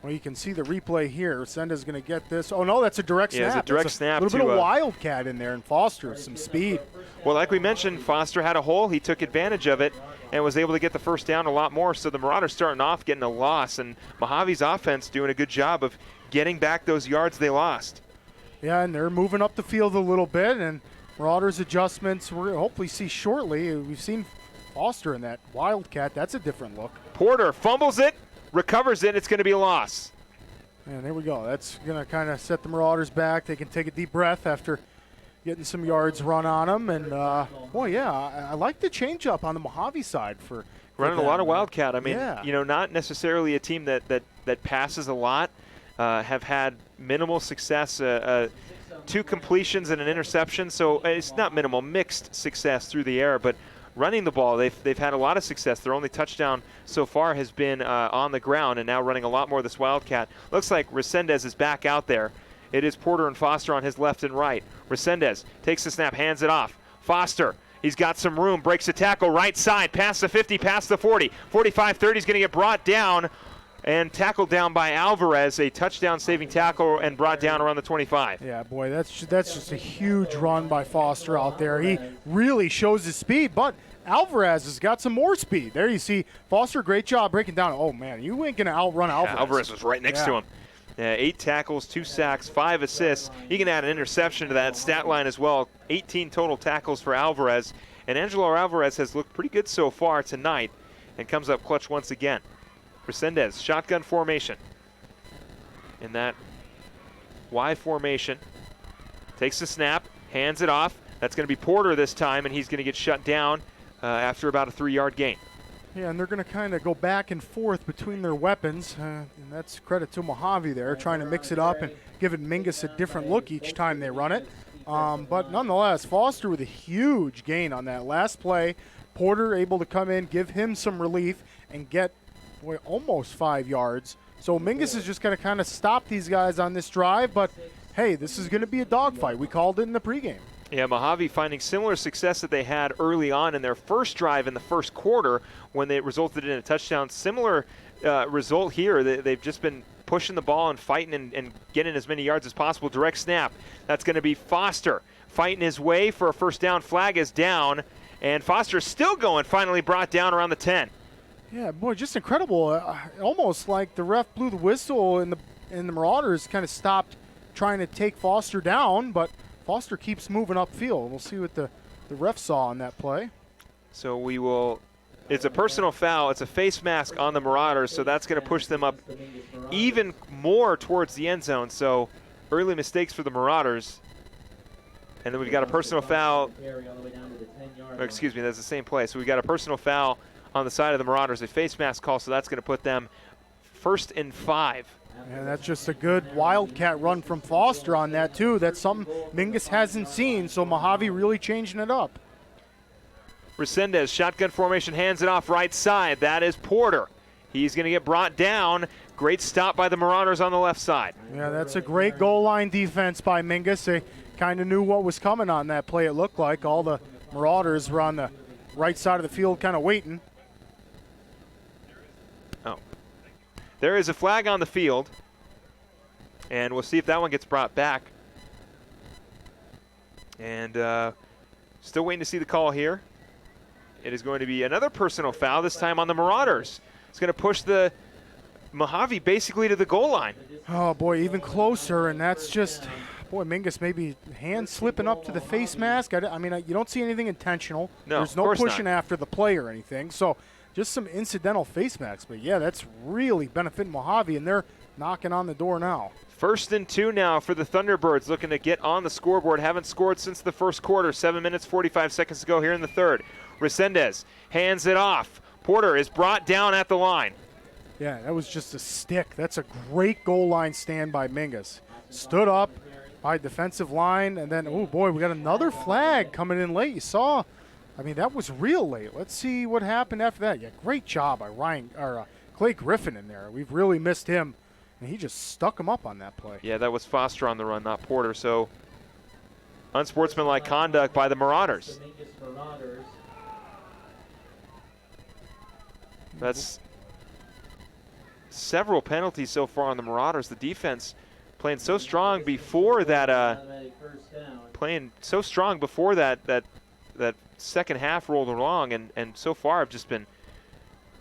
Well, you can see the replay here. Senda's going to get this. Oh, no, that's a direct snap. Yeah, it's a direct snap. A little bit of wildcat in there, and Foster, some speed. Well, like we mentioned, Foster had a hole. He took advantage of it and was able to get the first down a lot more. So the Marauders starting off getting a loss, and Mohave's offense doing a good job of getting back those yards they lost. Yeah, and they're moving up the field a little bit, and Marauders adjustments we're going to hopefully see shortly. We've seen Foster in that wildcat. That's a different look. Porter fumbles it, recovers it. It's going to be a loss. And there we go. That's going to kind of set the Marauders back. They can take a deep breath after getting some yards run on them. And, boy, yeah, I like the changeup on the Mohave side for running a lot of wildcat. I mean, yeah. You know, not necessarily a team that passes a lot, have had minimal success, 2 completions and an interception. So it's not minimal, mixed success through the air. But running the ball, they've had a lot of success. Their only touchdown so far has been on the ground, and now running a lot more of this wildcat. Looks like Resendez is back out there. It is Porter and Foster on his left and right. Resendez takes the snap, hands it off. Foster, he's got some room, breaks a tackle, right side, past the 50, past the 40. 45-30 is going to get brought down and tackled down by Alvarez, a touchdown-saving tackle, and brought down around the 25. Yeah, boy, that's just a huge run by Foster out there. He really shows his speed, but Alvarez has got some more speed. There you see Foster, great job breaking down. Oh, man, you ain't going to outrun Alvarez. Yeah, Alvarez was right next to him. 8 tackles, 2 sacks, 5 assists. You can add an interception to that stat line as well. 18 total tackles for Alvarez. And Angelo Alvarez has looked pretty good so far tonight and comes up clutch once again. Resendez, shotgun formation. In that Y formation. Takes the snap, hands it off. That's going to be Porter this time, and he's going to get shut down after about a 3-yard gain. Yeah, and they're going to kind of go back and forth between their weapons, and that's credit to Mohave there, trying to mix it up and giving Mingus a different look each time they run it. But nonetheless, Foster with a huge gain on that last play. Porter able to come in, give him some relief, and get almost 5 yards. So Mingus is just going to kind of stop these guys on this drive, but hey, this is going to be a dogfight. We called it in the pregame. Yeah, Mohave finding similar success that they had early on in their first drive in the first quarter when it resulted in a touchdown. Similar result here. They've just been pushing the ball and fighting and getting as many yards as possible. Direct snap. That's going to be Foster fighting his way for a first down. Flag is down, and Foster is still going, finally brought down around the 10. Yeah, boy, just incredible. Almost like the ref blew the whistle and the Marauders kind of stopped trying to take Foster down, but Foster keeps moving upfield. We'll see what the ref saw on that play. So we will – it's a personal foul. It's a face mask on the Marauders, so that's going to push them up even more towards the end zone. So early mistakes for the Marauders. And then we've got a personal foul. Oh, excuse me, that's the same play. So we got a personal foul on the side of the Marauders, a face mask call, so that's going to put them 1st and 5. And that's just a good Wildcat run from Foster on that, too. That's something Mingus hasn't seen, so Mohave really changing it up. Resendez, shotgun formation, hands it off right side. That is Porter. He's going to get brought down. Great stop by the Marauders on the left side. Yeah, that's a great goal line defense by Mingus. They kind of knew what was coming on that play, it looked like. All the Marauders were on the right side of the field kind of waiting. Oh. There is a flag on the field, and we'll see if that one gets brought back. And still waiting to see the call here. It is going to be another personal foul, this time on the Marauders. It's going to push the Mohave basically to the goal line. Oh, boy, even closer, and that's just, boy, Mingus maybe hand slipping up to the face mask. I mean, you don't see anything intentional. No, there's no pushing after the play or anything. So just some incidental face masks. But, yeah, that's really benefiting Mohave, and they're knocking on the door now. 1st and 2 now for the Thunderbirds, looking to get on the scoreboard. Haven't scored since the first quarter. 7 minutes, 45 seconds to go here in the third. Resendez hands it off. Porter is brought down at the line. Yeah, that was just a stick. That's a great goal line stand by Mingus. Stood up by defensive line, and then, oh, boy, we got another flag coming in late. You saw, I mean, that was real late. Let's see what happened after that. Yeah, great job by Clay Griffin in there. We've really missed him, and he just stuck him up on that play. Yeah, that was Foster on the run, not Porter. So unsportsmanlike conduct by the Marauders. That's several penalties so far on the Marauders. The defense playing so strong before that, that second half rolled along, and so far have just been,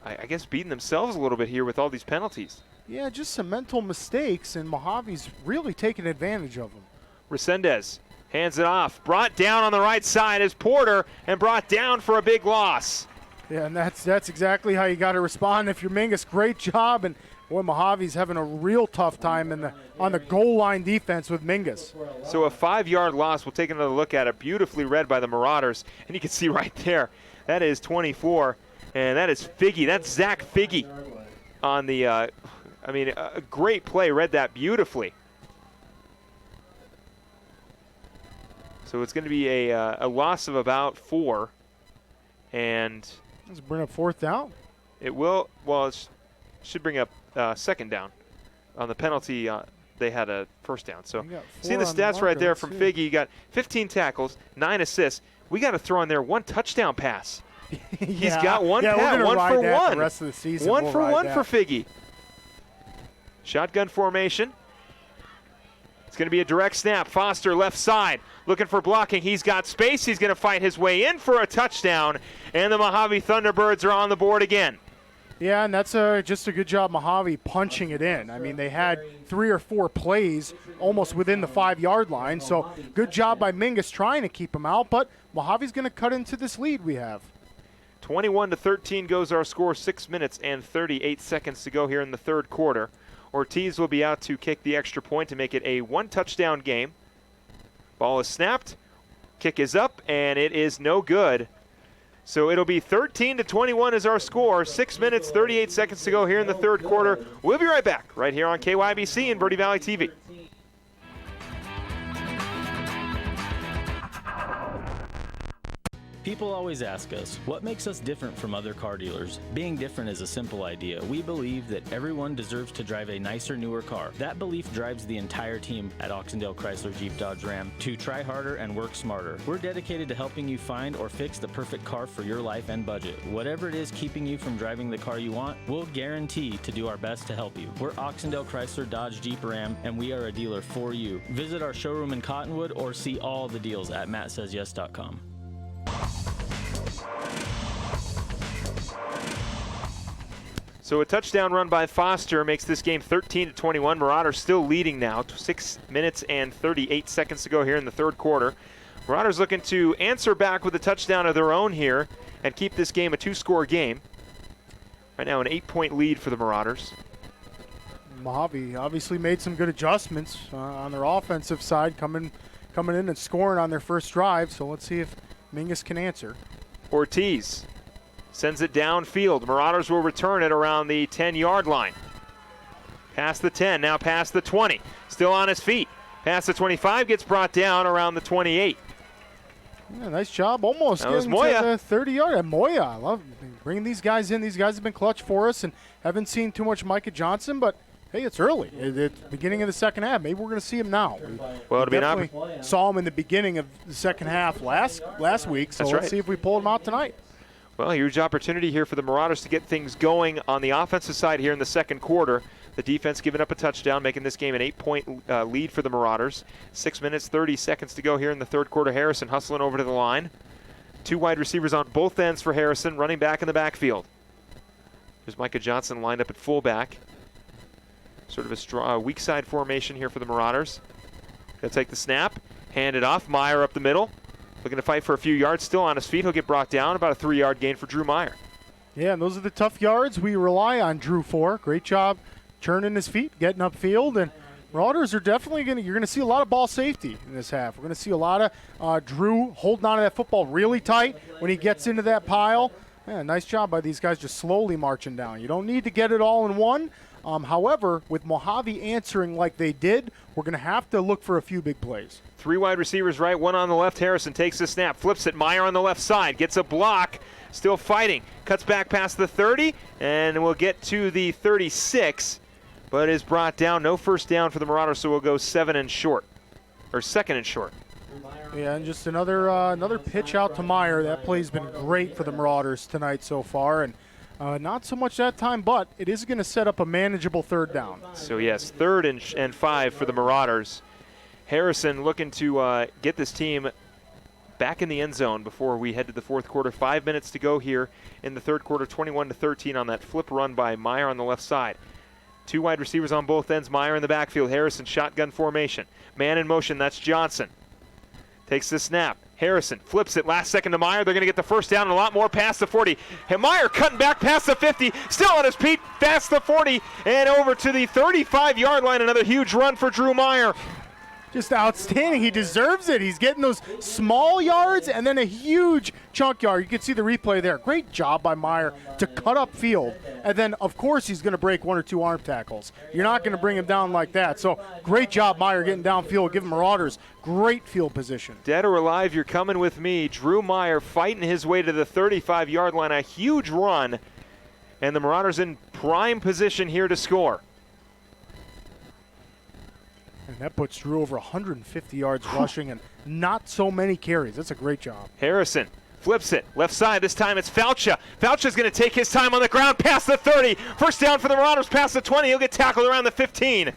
I guess, beating themselves a little bit here with all these penalties. Yeah, just some mental mistakes, and Mojave's really taking advantage of them. Resendez hands it off. Brought down on the right side is Porter, and brought down for a big loss. Yeah, and that's exactly how you got to respond if you're Mingus. Great job, and boy, Mojave's having a real tough time on the goal line defense with Mingus. So a 5-yard loss. We'll take another look at it. Beautifully read by the Marauders, and you can see right there, that is 24, and that is Figgy. That's Zach Figgy on the, a great play. Read that beautifully. So it's going to be a loss of about 4, and let's bring up 4th down. It will. Well, it should bring up 2nd down. On the penalty, they had a 1st down. So see the stats right there from Figgy. You got 15 tackles, 9 assists. We got to throw in there 1 touchdown pass. He's got 1 pass, 1 for 1. The rest of the season. 1 for 1 for Figgy. Shotgun formation. It's going to be a direct snap. Foster left side looking for blocking. He's got space. He's going to fight his way in for a touchdown. And the Mohave Thunderbirds are on the board again. Yeah, and that's just a good job Mohave punching it in. I mean, they had 3 or 4 plays almost within the 5-yard line. So good job by Mingus trying to keep him out. But Mojave's going to cut into this lead we have. 21-13 goes our score. 6 minutes and 38 seconds to go here in the third quarter. Ortiz will be out to kick the extra point to make it a 1-touchdown game. Ball is snapped. Kick is up, and it is no good. So it'll be 13-21 is our score. 6 minutes, 38 seconds to go here in the third quarter. We'll be right back right here on KYBC and Verde Valley TV. People always ask us, what makes us different from other car dealers? Being different is a simple idea. We believe that everyone deserves to drive a nicer, newer car. That belief drives the entire team at Oxendale Chrysler Jeep Dodge Ram to try harder and work smarter. We're dedicated to helping you find or fix the perfect car for your life and budget. Whatever it is keeping you from driving the car you want, we'll guarantee to do our best to help you. We're Oxendale Chrysler Dodge Jeep Ram, and we are a dealer for you. Visit our showroom in Cottonwood or see all the deals at mattsays.yes.com. So a touchdown run by Foster makes this game 13-21. Marauders still leading now. 6 minutes and 38 seconds to go here in the third quarter. Marauders looking to answer back with a touchdown of their own here and keep this game a 2-score game. Right now an 8-point lead for the Marauders. Mohave obviously made some good adjustments on their offensive side, coming in and scoring on their first drive. So let's see if Mingus can answer. Ortiz sends it downfield. Marauders will return it around the 10-yard line. Past the 10, now past the 20. Still on his feet. Past the 25, gets brought down around the 28. Yeah, nice job. Almost That was getting Moya. to the 30-yard. And Moya, I love bringing these guys in. These guys have been clutch for us and haven't seen too much Micah Johnson, but hey, it's early. It's the beginning of the second half. Maybe we're going to see him now. Well, it'll be definitely saw him in the beginning of the second half last week, so That's let's right. see if we pull him out tonight. Well, huge opportunity here for the Marauders to get things going on the offensive side here in the second quarter. The defense giving up a touchdown, making this game an 8-point lead for the Marauders. 6 minutes, 30 seconds to go here in the third quarter. Harrison hustling over to the line. 2 wide receivers on both ends for Harrison, running back in the backfield. There's Micah Johnson lined up at fullback. Sort of a strong, weak side formation here for the Marauders. Gonna take the snap, hand it off. Meyer up the middle. Looking to fight for a few yards, still on his feet. He'll get brought down. About a 3-yard gain for Drew Meyer. Yeah, and those are the tough yards we rely on Drew for. Great job turning his feet, getting upfield, and Marauders are definitely you're going to see a lot of ball safety in this half. We're going to see a lot of Drew holding on to that football really tight when he gets into that pile. Yeah, nice job by these guys just slowly marching down. You don't need to get it all in one. However, with Mohave answering like they did, we're going to have to look for a few big plays. 3 wide receivers right, 1 on the left. Harrison takes the snap, flips it. Meyer on the left side, gets a block, still fighting. Cuts back past the 30, and we'll get to the 36, but is brought down. No first down for the Marauders, so we'll go 2nd and short. Yeah, and just another pitch out to Meyer. That play's been great for the Marauders tonight so far, and not so much that time, but it is going to set up a manageable third down. So yes, 3rd and 5 for the Marauders. Harrison looking to get this team back in the end zone before we head to the fourth quarter. 5 minutes to go here in the third quarter, 21-13 on that flip run by Meyer on the left side. 2 wide receivers on both ends, Meyer in the backfield. Harrison shotgun formation. Man in motion, that's Johnson. Takes the snap. Harrison flips it last second to Meyer. They're going to get the first down and a lot more past the 40. And Meyer cutting back past the 50, still on his feet, past the 40, and over to the 35-yard line. Another huge run for Drew Meyer. Just outstanding. He deserves it. He's getting those small yards and then a huge chunk yard. You can see the replay there. Great job by Meyer to cut up field. And then, of course, he's going to break 1 or 2 arm tackles. You're not going to bring him down like that. So great job, Meyer, getting downfield, giving Marauders great field position. Dead or alive, you're coming with me. Drew Meyer fighting his way to the 35-yard line. A huge run. And the Marauders in prime position here to score. And that puts Drew over 150 yards rushing and not so many carries. That's a great job. Harrison flips it. Left side. This time it's Faucha. Faucha's going to take his time on the ground past the 30. First down for the Marauders past the 20. He'll get tackled around the 15.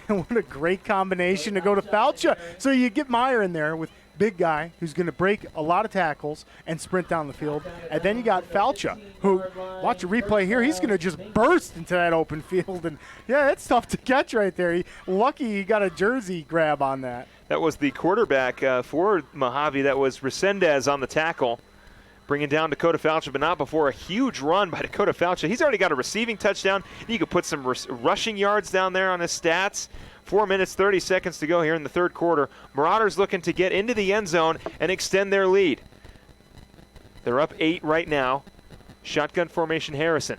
What a great combination to go to Faucha. So you get Meyer in there with big guy who's going to break a lot of tackles and sprint down the field. And then you got Faucha, who, watch a replay here, he's going to just burst into that open field. And, yeah, it's tough to catch right there. Lucky he got a jersey grab on that. That was the quarterback for Mohave. That was Resendez on the tackle, bringing down Dakota Faucha, but not before a huge run by Dakota Faucha. He's already got a receiving touchdown. You could put some rushing yards down there on his stats. 4 minutes, 30 seconds to go here in the third quarter. Marauders looking to get into the end zone and extend their lead. They're up 8 right now. Shotgun formation, Harrison.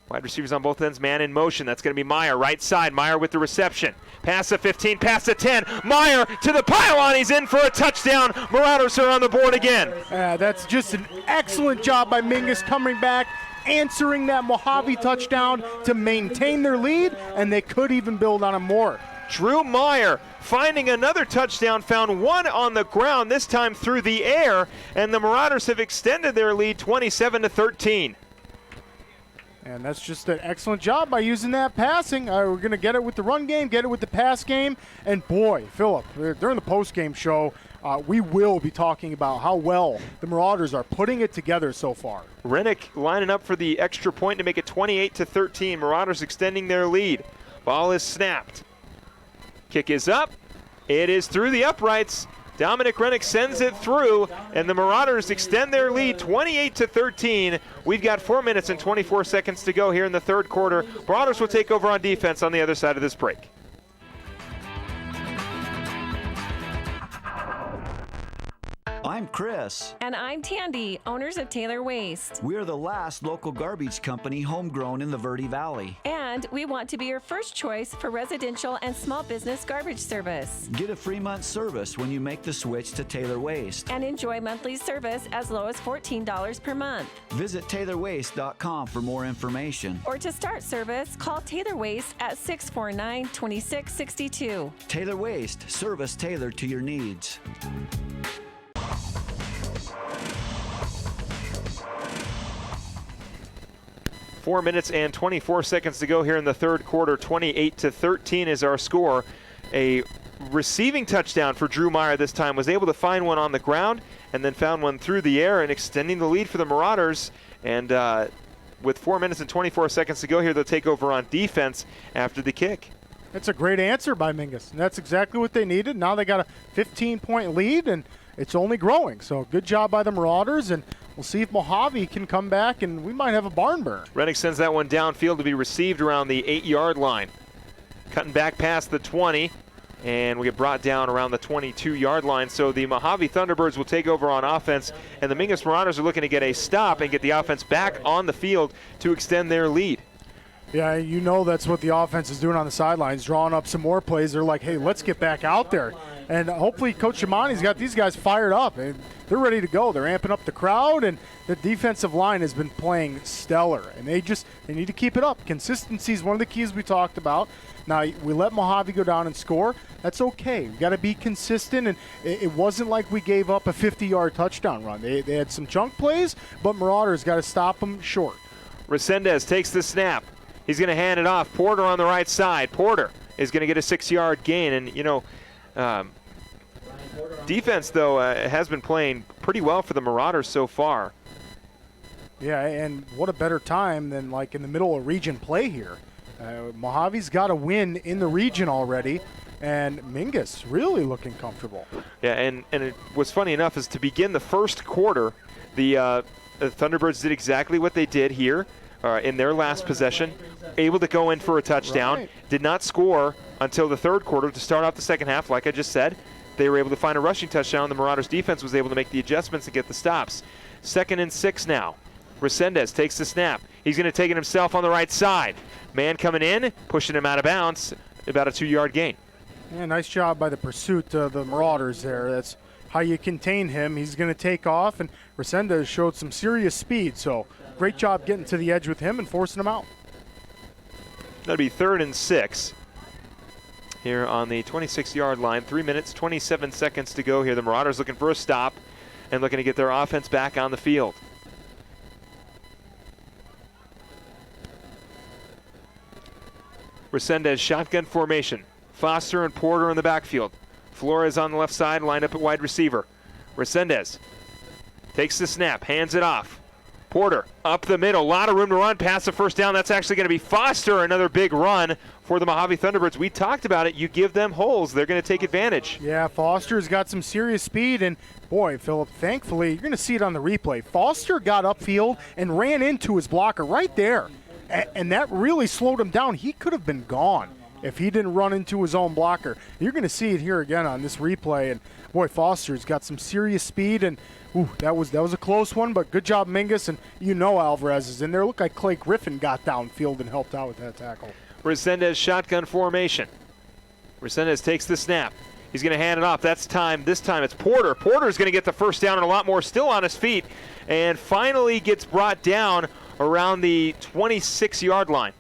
Wide receivers on both ends, man in motion. That's going to be Meyer, right side. Meyer with the reception. Pass the 15, pass the 10. Meyer to the pylon. He's in for a touchdown. Marauders are on the board again. That's just an excellent job by Mingus coming back, answering that Mohave touchdown to maintain their lead, and they could even build on it more. Drew Meyer finding another touchdown, found one on the ground, this time through the air, and the Marauders have extended their lead 27-13. And that's just an excellent job by using that passing. We're going to get it with the run game, get it with the pass game, and boy, Philip, during the post-game show, we will be talking about how well the Marauders are putting it together so far. Rennick lining up for the extra point to make it 28-13. Marauders extending their lead. Ball is snapped. Kick is up. It is through the uprights. Dominic Rennick sends it through, and the Marauders extend their lead 28-13. We've got 4 minutes and 24 seconds to go here in the third quarter. Marauders will take over on defense on the other side of this break. I'm Chris. And I'm Tandy, owners of Taylor Waste. We're the last local garbage company homegrown in the Verde Valley. And we want to be your first choice for residential and small business garbage service. Get a free month service when you make the switch to Taylor Waste. And enjoy monthly service as low as $14 per month. Visit TaylorWaste.com for more information. Or to start service, call Taylor Waste at 649-2662. Taylor Waste, service tailored to your needs. 4 minutes and 24 seconds to go here in the third quarter. 28-13 is our score. A receiving touchdown for Drew Meyer this time. Was able to find one on the ground and then found one through the air and extending the lead for the Marauders. And with 4 minutes and 24 seconds to go here, they'll take over on defense after the kick. That's a great answer by Mingus. And that's exactly what they needed. Now they got a 15-point lead, and it's only growing. So good job by the Marauders, and we'll see if Mohave can come back, and we might have a barn burner. Rennick sends that one downfield to be received around the 8-yard line. Cutting back past the 20, and we get brought down around the 22-yard line. So the Mohave Thunderbirds will take over on offense, and the Mingus Marauders are looking to get a stop and get the offense back on the field to extend their lead. Yeah, you know that's what the offense is doing on the sidelines, drawing up some more plays. They're like, hey, let's get back out there. And hopefully Coach Shimani's got these guys fired up, and they're ready to go. They're amping up the crowd, and the defensive line has been playing stellar. And they need to keep it up. Consistency is one of the keys we talked about. Now, we let Mohave go down and score. That's okay. We got to be consistent, and it wasn't like we gave up a 50-yard touchdown run. They had some chunk plays, but Marauders got to stop them short. Resendez takes the snap. He's going to hand it off. Porter on the right side. Porter is going to get a 6-yard gain. And, you know, defense, though, has been playing pretty well for the Marauders so far. Yeah, and what a better time than, like, in the middle of region play here. Mojave's got a win in the region already, and Mingus really looking comfortable. Yeah, and what's funny enough is to begin the first quarter, the Thunderbirds did exactly what they did here in their last possession, able to go in for a touchdown, right. Did not score until the third quarter to start off the second half. Like I just said, they were able to find a rushing touchdown. The Marauders defense was able to make the adjustments and get the stops. 2nd and 6 now. Resendez takes the snap. He's going to take it himself on the right side. Man coming in, pushing him out of bounds, about a 2-yard gain. Yeah, nice job by the pursuit of the Marauders there. That's how you contain him. He's going to take off, and Resendez showed some serious speed, so great job getting to the edge with him and forcing him out. That'll be 3rd and 6 here on the 26-yard line. 3 minutes, 27 seconds to go here. The Marauders looking for a stop and looking to get their offense back on the field. Resendez shotgun formation. Foster and Porter in the backfield. Flores on the left side, lined up at wide receiver. Resendez takes the snap, hands it off. Porter up the middle, a lot of room to run past the first down. That's actually going to be Foster, another big run for the Mohave Thunderbirds. We talked about it. You give them holes, they're going to take advantage. Yeah, Foster's got some serious speed, and boy, Philip, thankfully, you're going to see it on the replay. Foster got upfield and ran into his blocker right there, and that really slowed him down. He could have been gone if he didn't run into his own blocker. You're going to see it here again on this replay, and boy, Foster's got some serious speed, and that was a close one, but good job, Mingus, and you know Alvarez is in there. Looked like Clay Griffin got downfield and helped out with that tackle. Resendez shotgun formation. Resendez takes the snap. He's going to hand it off. This time it's Porter. Porter's going to get the first down and a lot more, still on his feet, and finally gets brought down around the 26-yard line.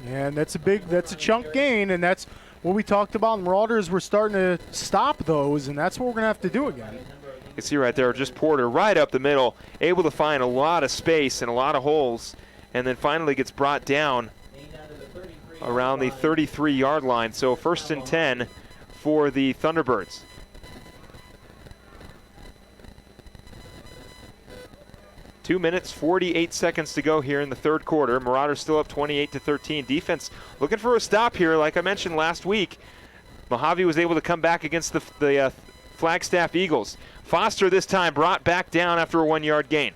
And that's a chunk gain, and that's what we talked about. Marauders were starting to stop those, and that's what we're going to have to do again. You can see right there, just Porter right up the middle, able to find a lot of space and a lot of holes, and then finally gets brought down around the 33-yard line. So 1st and 10 for the Thunderbirds. Two minutes, 48 seconds to go here in the third quarter. Marauders still up 28-13. Defense looking for a stop here. Like I mentioned last week, Mohave was able to come back against the Flagstaff Eagles. Foster this time brought back down after a 1-yard gain.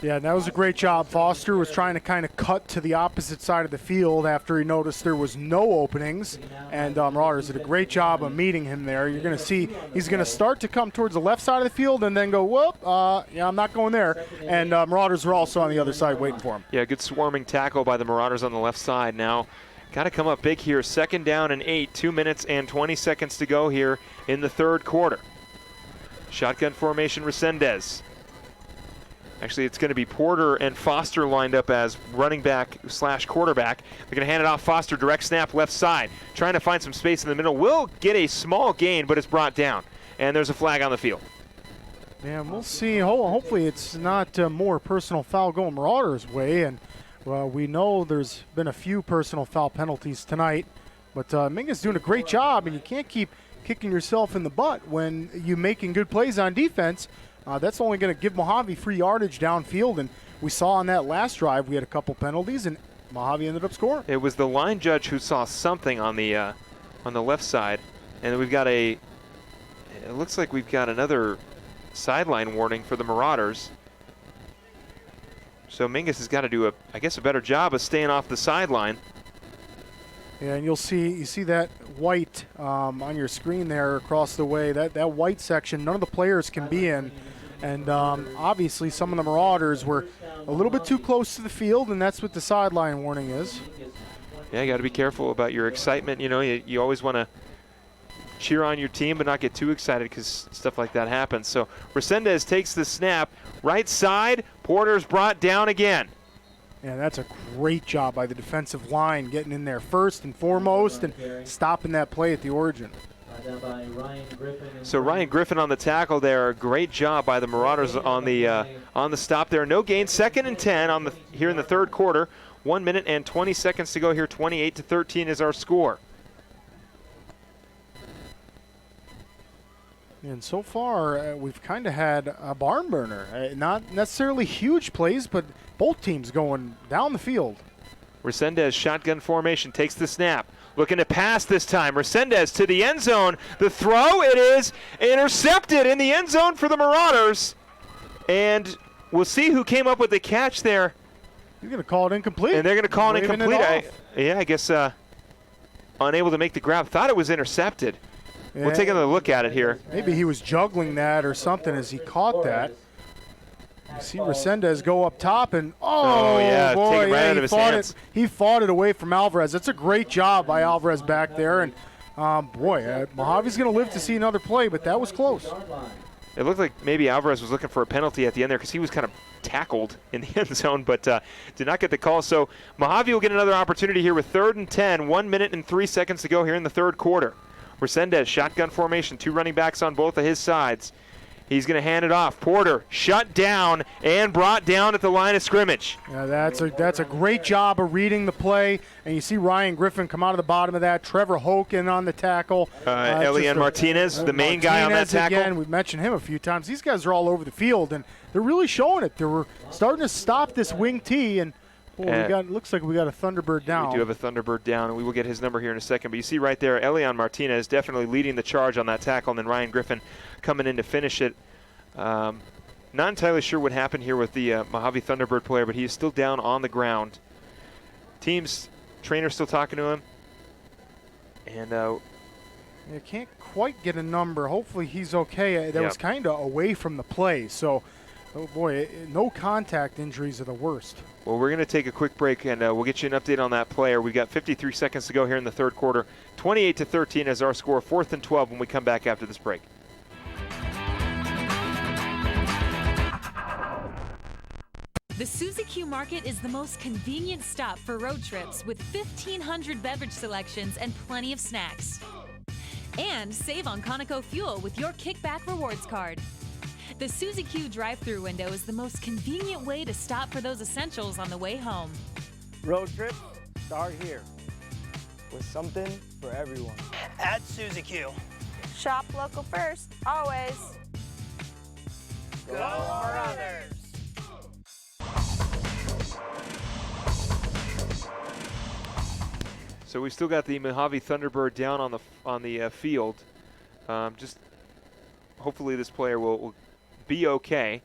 Yeah, that was a great job. Foster was trying to kind of cut to the opposite side of the field after he noticed there was no openings, and Marauders did a great job of meeting him there. You're going to see he's going to start to come towards the left side of the field and then go, whoop, yeah, I'm not going there. And Marauders were also on the other side waiting for him. Yeah, good swarming tackle by the Marauders on the left side. Now, got to come up big here. 2nd down and 8, 2 minutes and 20 seconds to go here in the third quarter. Shotgun formation, Resendez. Actually, it's going to be Porter and Foster lined up as running back / quarterback. They're going to hand it off. Foster, direct snap, left side. Trying to find some space in the middle. Will get a small gain, but it's brought down. And there's a flag on the field. Yeah, we'll see. Hopefully it's not more personal foul going Marauders' way. And we know there's been a few personal foul penalties tonight. But Mingus doing a great job, and you can't keep kicking yourself in the butt when you're making good plays on defense. That's only going to give Mohave free yardage downfield, and we saw on that last drive we had a couple penalties, and Mohave ended up scoring. It was the line judge who saw something on the left side, and we've got it looks like we've got another sideline warning for the Marauders. So Mingus has got to do a better job of staying off the sideline. Yeah, and you see that white on your screen there across the way. That white section, none of the players can be in. And obviously some of the Marauders were a little bit too close to the field, and that's what the sideline warning is. Yeah, you got to be careful about your excitement. You know, you always want to cheer on your team but not get too excited because stuff like that happens. So Resendez takes the snap. Right side, Porter's brought down again. Yeah, that's a great job by the defensive line, getting in there first and foremost and stopping that play at the origin. So Ryan Griffin on the tackle there. Great job by the Marauders on the stop there. No gain. 2nd and 10 here in the third quarter. 1 minute and 20 seconds to go here. 28-13 is our score. And so far, we've kind of had a barn burner. Not necessarily huge plays, but both teams going down the field. Resendez, shotgun formation, takes the snap. Looking to pass this time. Resendez to the end zone. The throw, it is intercepted in the end zone for the Marauders. And we'll see who came up with the catch there. You're going to call it incomplete. And they're going to call it incomplete. I guess unable to make the grab. Thought it was intercepted. Yeah. We'll take another look at it here. Maybe he was juggling that or something as he caught that. You see Resendez go up top and yeah, boy, take it right out of his hands. He fought it away from Alvarez. That's a great job by Alvarez back there. And Mojave's going to live to see another play, but that was close. It looked like maybe Alvarez was looking for a penalty at the end there because he was kind of tackled in the end zone, but did not get the call. So Mohave will get another opportunity here with 3rd and 10, 1 minute and 3 seconds to go here in the third quarter. Resendez, shotgun formation, 2 running backs on both of his sides. He's going to hand it off. Porter shut down and brought down at the line of scrimmage. Yeah, that's a great job of reading the play. And you see Ryan Griffin come out of the bottom of that. Trevor Hoken on the tackle. Elian Martinez, the main guy on that tackle. Again, we've mentioned him a few times. These guys are all over the field, and they're really showing it. They were starting to stop this wing T, and looks like we got a Thunderbird down. We do have a Thunderbird down, and we will get his number here in a second. But you see right there, Elian Martinez definitely leading the charge on that tackle, and then Ryan Griffin coming in to finish it. Not entirely sure what happened here with the Mohave Thunderbird player, but he is still down on the ground. Team's trainer still talking to him. And you can't quite get a number. Hopefully he's okay. That was kind of away from the play. So Oh boy, no contact injuries are the worst. Well, we're going to take a quick break, and we'll get you an update on that player. We've got 53 seconds to go here in the third quarter. 28-13 is our score. 4th and 12 when we come back after this break. The Suzy Q Market is the most convenient stop for road trips with 1,500 beverage selections and plenty of snacks. And save on Conoco fuel with your Kickback Rewards card. The Suzy Q drive-thru window is the most convenient way to stop for those essentials on the way home. Road trips start here with something for everyone. At Suzy Q. Shop local first, always. Go Marauders! So we still got the Mohave Thunderbird down on the field. Just hopefully this player will be okay.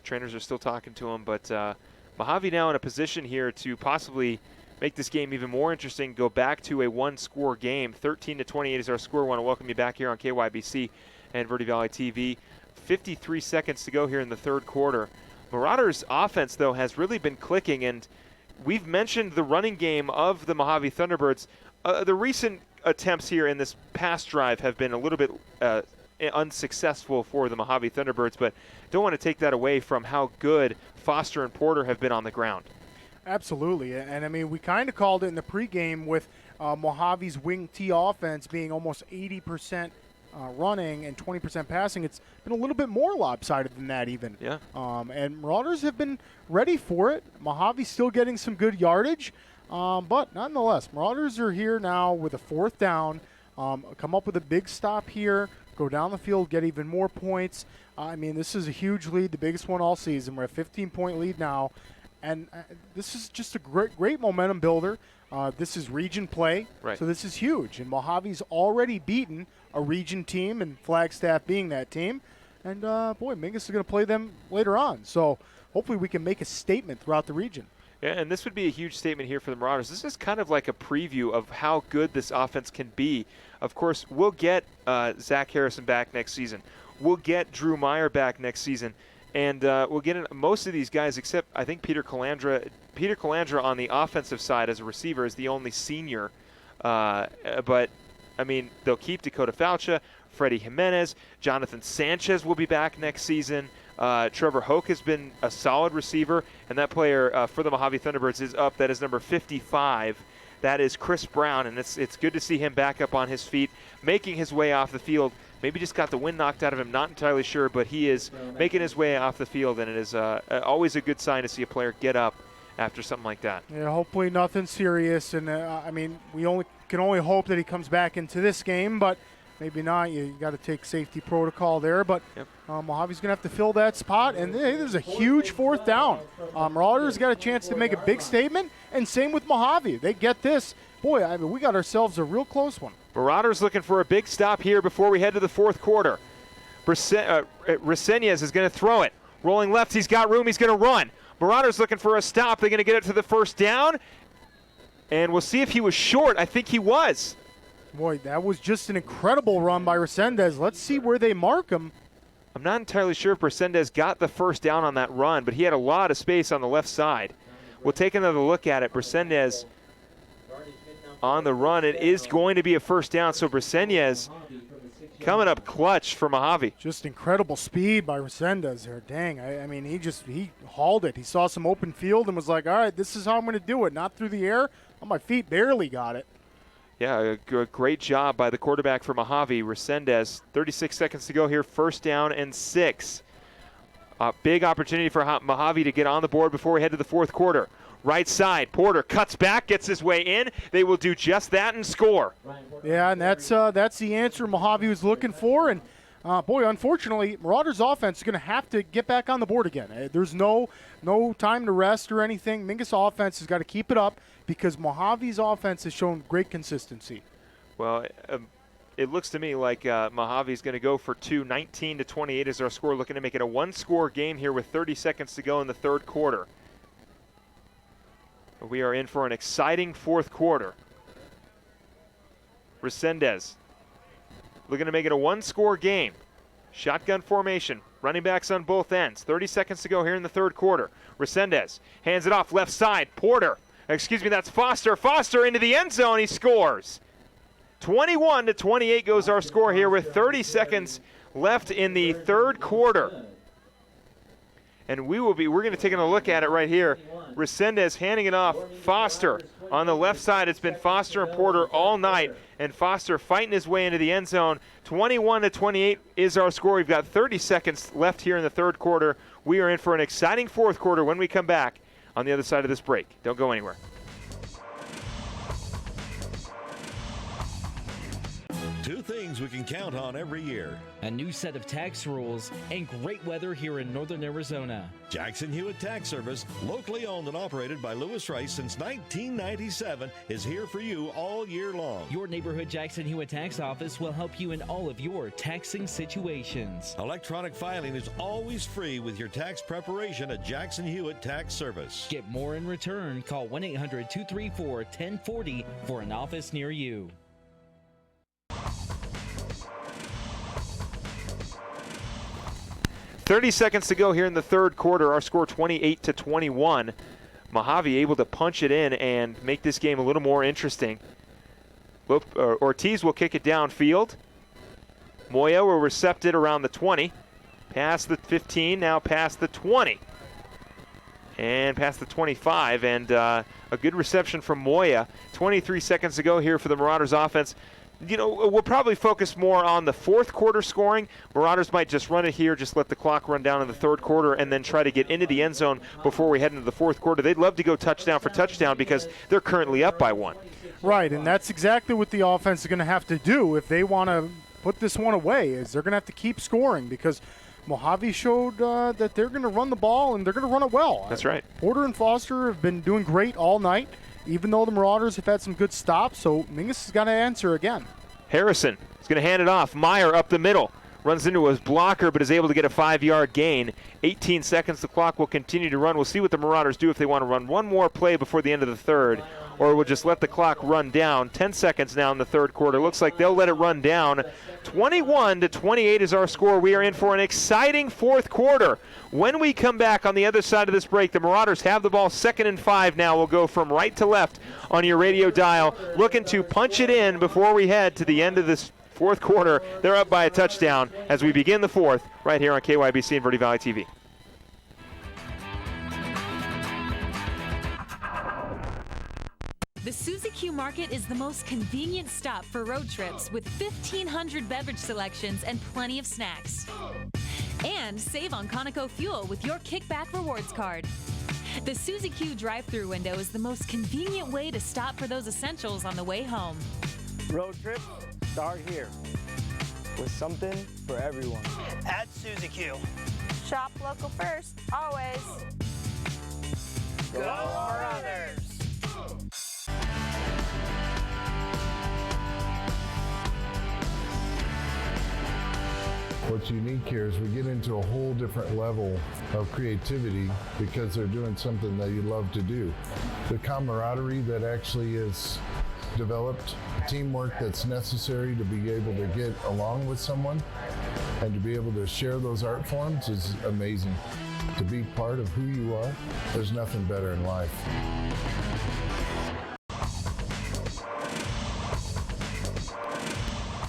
Trainers are still talking to him, but Mohave now in a position here to possibly make this game even more interesting, go back to a one-score game. 13-28 is our score. I want to welcome you back here on KYBC and Verde Valley TV. 53 seconds to go here in the third quarter. Marauders' offense, though, has really been clicking, and we've mentioned the running game of the Mohave Thunderbirds. The recent attempts here in this past drive have been a little bit unsuccessful for the Mohave Thunderbirds, but don't want to take that away from how good Foster and Porter have been on the ground. Absolutely, and I mean, we kind of called it in the pregame with Mojave's wing T offense being almost 80% running and 20% passing. It's been a little bit more lopsided than that even. Yeah. And Marauders have been ready for it. Mojave's still getting some good yardage, but nonetheless, Marauders are here now with a 4th down, come up with a big stop here, go down the field, get even more points. I mean, this is a huge lead, the biggest one all season. We're a 15-point lead now, and this is just a great momentum builder. This is region play, right. So this is huge. And Mojave's already beaten a region team, and Flagstaff being that team. And, boy, Mingus is going to play them later on. So hopefully we can make a statement throughout the region. Yeah, and this would be a huge statement here for the Marauders. This is kind of like a preview of how good this offense can be. Of course, we'll get Zach Harrison back next season. We'll get Drew Meyer back next season. And we'll get most of these guys except, I think, Peter Calandra. Peter Calandra on the offensive side as a receiver is the only senior. But, I mean, they'll keep Dakota Faucha, Freddie Jimenez. Jonathan Sanchez will be back next season. Trevor Hoke has been a solid receiver. And that player for the Mohave Thunderbirds is up. That is number 55. That is Chris Brown. And it's good to see him back up on his feet, making his way off the field. Maybe just got the wind knocked out of him, not entirely sure, but he is making his way off the field, and it is always a good sign to see a player get up after something like that. Yeah, hopefully nothing serious, and I mean, we can only hope that he comes back into this game, but maybe not. You got to take safety protocol there, but yep. Mojave's going to have to fill that spot, and hey, there's a huge 4th down. Marauders got a chance to make a big statement, and same with Mohave. They get this. Boy, I mean, we got ourselves a real close one. Marauders looking for a big stop here before we head to the fourth quarter. Resenez is going to throw it. Rolling left, he's got room, he's going to run. Marauders looking for a stop. They're going to get it to the 1st down. And we'll see if he was short. I think he was. Boy, that was just an incredible run by Resenez. Let's see where they mark him. I'm not entirely sure if Resenez got the 1st down on that run, but he had a lot of space on the left side. We'll take another look at it. Resenez on the run. It is going to be a 1st down, so Resenez coming up clutch for Mohave. Just incredible speed by Resenez there. Dang, I mean, he hauled it. He saw some open field and was like, all right, this is how I'm going to do it. Not through the air. On my feet, barely got it. Yeah, a great job by the quarterback for Mohave, Resenez. 36 seconds to go here, 1st down and 6. Big opportunity for Mohave to get on the board before we head to the fourth quarter. Right side, Porter cuts back, gets his way in. They will do just that and score. Yeah, and that's the answer Mohave was looking for. And, boy, unfortunately, Marauders' offense is going to have to get back on the board again. There's no time to rest or anything. Mingus' offense has got to keep it up because Mojave's offense has shown great consistency. Well, it looks to me like Mohave is going to go for 2. 19-28 is our score, looking to make it a one-score game here with 30 seconds to go in the third quarter. We are in for an exciting fourth quarter. Resenez looking to make it a one-score game. Shotgun formation. Running backs on both ends. 30 seconds to go here in the third quarter. Resendez hands it off left side. That's Foster. Foster into the end zone. He scores. 21-28 goes our score here with 30 seconds left in the third quarter. And we're going to take a look at it right here. Resendez handing it off. Foster on the left side. It's been Foster and Porter all night, and Foster fighting his way into the end zone. 21-28 is our score. We've got 30 seconds left here in the third quarter. We are in for an exciting fourth quarter when we come back on the other side of this break. Don't go anywhere. Two things we can count on every year. A new set of tax rules and great weather here in northern Arizona. Jackson Hewitt Tax Service, locally owned and operated by Lewis Rice since 1997, is here for you all year long. Your neighborhood Jackson Hewitt Tax Office will help you in all of your taxing situations. Electronic filing is always free with your tax preparation at Jackson Hewitt Tax Service. Get more in return. Call 1-800-234-1040 for an office near you. 30 seconds to go here in the third quarter. Our score 28-21. Mohave able to punch it in and make this game a little more interesting. Ortiz will kick it downfield. Moya will recept it around the 20. Past the 15, now past the 20. And past the 25. And a good reception from Moya. 23 seconds to go here for the Marauders offense. You know, we'll probably focus more on the fourth quarter scoring. Marauders might just run it here, just let the clock run down in the third quarter, and then try to get into the end zone before we head into the fourth quarter. They'd love to go touchdown for touchdown because they're currently up by 1. Right, and that's exactly what the offense is going to have to do if they want to put this one away, is they're going to have to keep scoring because Mohave showed that they're going to run the ball, and they're going to run it well. That's right. Porter and Foster have been doing great all night, even though the Marauders have had some good stops, so Mingus has got to answer again. Harrison is going to hand it off. Meyer up the middle. Runs into his blocker, but is able to get a 5-yard gain. 18 seconds. The clock will continue to run. We'll see what the Marauders do if they want to run one more play before the end of the third, or we'll just let the clock run down. 10 seconds now in the third quarter. Looks like they'll let it run down. 21-28 is our score. We are in for an exciting fourth quarter. When we come back on the other side of this break, the Marauders have the ball 2nd and 5 now. We'll go from right to left on your radio dial, looking to punch it in before we head to the end of this fourth quarter. They're up by a touchdown as we begin the fourth right here on KYBC and Verde Valley TV. The Suzy Q Market is the most convenient stop for road trips with 1,500 beverage selections and plenty of snacks. And save on Conoco fuel with your Kickback Rewards card. The Suzy Q drive-thru window is the most convenient way to stop for those essentials on the way home. Road trips start here with something for everyone. At Suzy Q. Shop local first, always. Go Marauders! What's unique here is we get into a whole different level of creativity because they're doing something that you love to do. The camaraderie that actually is developed, teamwork that's necessary to be able to get along with someone and to be able to share those art forms is amazing. To be part of who you are, there's nothing better in life.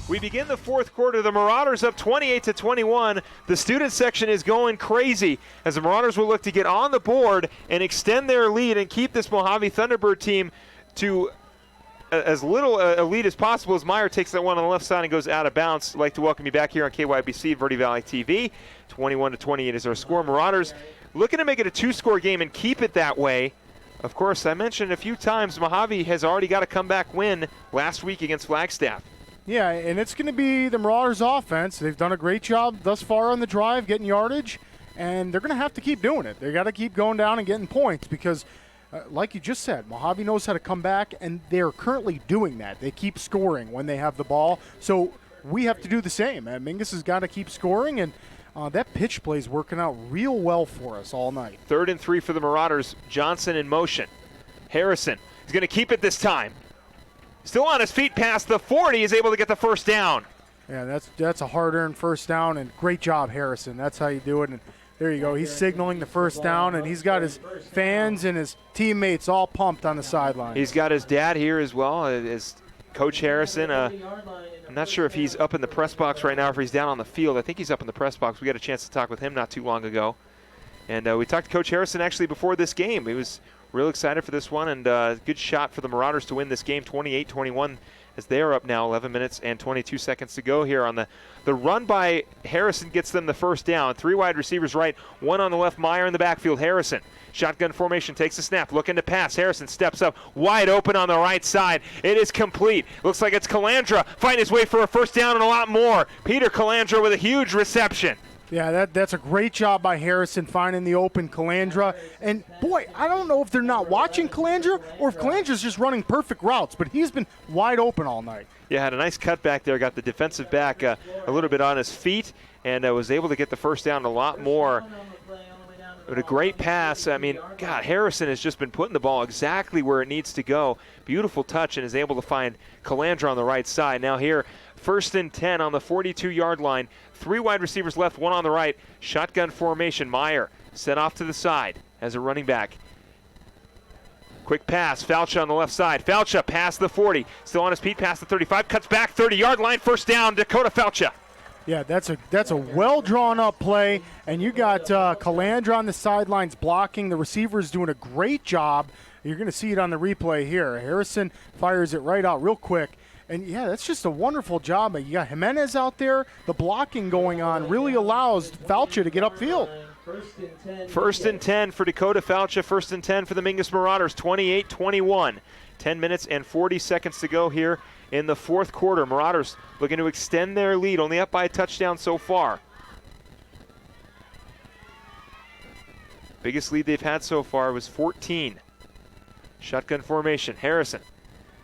We begin the fourth quarter. The Marauders up 28-21. The student section is going crazy as the Marauders will look to get on the board and extend their lead and keep this Mohave Thunderbird team to as little a lead as possible as Meyer takes that one on the left side and goes out of bounds. I'd like to welcome you back here on KYBC, Verde Valley TV. 21-28 is our score. Marauders looking to make it a 2-score game and keep it that way. Of course, I mentioned a few times Mohave has already got a comeback win last week against Flagstaff. Yeah, and it's going to be the Marauders' offense. They've done a great job thus far on the drive, getting yardage, and they're going to have to keep doing it. They got to keep going down and getting points because, like you just said, Mohave knows how to come back, and they're currently doing that. They keep scoring when they have the ball, so we have to do the same. Mingus has got to keep scoring, and that pitch play is working out real well for us all night. 3rd and 3 for the Marauders. Johnson in motion. Harrison is going to keep it this time. Still on his feet past the 40, is able to get the first down. Yeah, that's a hard-earned first down, and great job, Harrison. That's how you do it. And there you go. He's signaling the first down, and he's got his fans and his teammates all pumped on the sideline. He's got his dad here as well as Coach Harrison. I'm not sure if he's up in the press box right now or if he's down on the field. I think he's up in the press box. We got a chance to talk with him not too long ago. And we talked to Coach Harrison actually before this game. He was real excited for this one, and good shot for the Marauders to win this game 28-21 as they are up now 11 minutes and 22 seconds to go here on the run by Harrison gets them the first down. 3 wide receivers right, 1 on the left, Meyer in the backfield. Harrison, shotgun formation, takes a snap, looking to pass. Harrison steps up, wide open on the right side. It is complete. Looks like it's Calandra fighting his way for a first down and a lot more. Peter Calandra with a huge reception. Yeah, that's a great job by Harrison finding the open Calandra. And, boy, I don't know if they're not watching Calandra or if Calandra's just running perfect routes, but he's been wide open all night. Yeah, had a nice cut back there, got the defensive back a little bit on his feet, and was able to get the first down a lot more. But a great pass. I mean, God, Harrison has just been putting the ball exactly where it needs to go. Beautiful touch, and is able to find Calandra on the right side. Now here, 1st and 10 on the 42-yard line. 3 wide receivers left, 1 on the right. Shotgun formation. Meyer set off to the side as a running back. Quick pass. Falcha on the left side. Falcha past the 40. Still on his feet past the 35. Cuts back, 30-yard line. First down, Dakota Falcha. Yeah, that's a well-drawn-up play, and you got Calandra on the sidelines blocking. The receiver's doing a great job. You're going to see it on the replay here. Harrison fires it right out real quick. And, yeah, that's just a wonderful job. You got Jimenez out there. The blocking going on really allows Falcha to get upfield. 1st and 10 for Dakota Falcha. 1st and 10 for the Mingus Marauders. 28-21. 10 minutes and 40 seconds to go here in the 4th quarter. Marauders looking to extend their lead, only up by a touchdown so far. Biggest lead they've had so far was 14. Shotgun formation. Harrison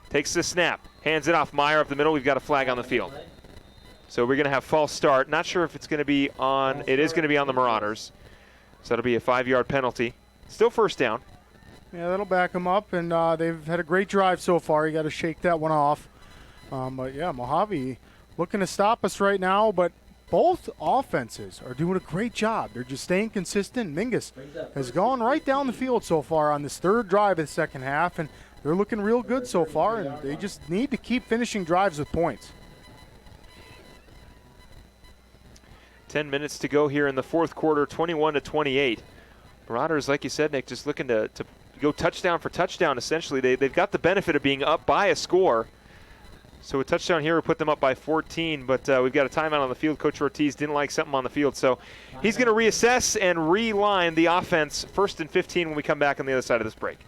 takes the snap, hands it off. Meyer up the middle. We've got a flag on the field. So we're going to have false start. Not sure if it's going to be on. It is going to be on the Marauders. So that'll be a 5-yard penalty. Still first down. Yeah, that'll back them up, and they've had a great drive so far. You got to shake that one off. But, yeah, Mohave looking to stop us right now, but both offenses are doing a great job. They're just staying consistent. Mingus has gone right down the field so far on this 3rd drive of the second half, and they're looking real good so far, and they just need to keep finishing drives with points. 10 minutes to go here in the 4th quarter, 21-28. Marauders, like you said, Nick, just looking to go touchdown for touchdown, essentially. They've got the benefit of being up by a score. So a touchdown here would put them up by 14, but we've got a timeout on the field. Coach Ortiz didn't like something on the field, so he's going to reassess and reline the offense. 1st and 15 when we come back on the other side of this break.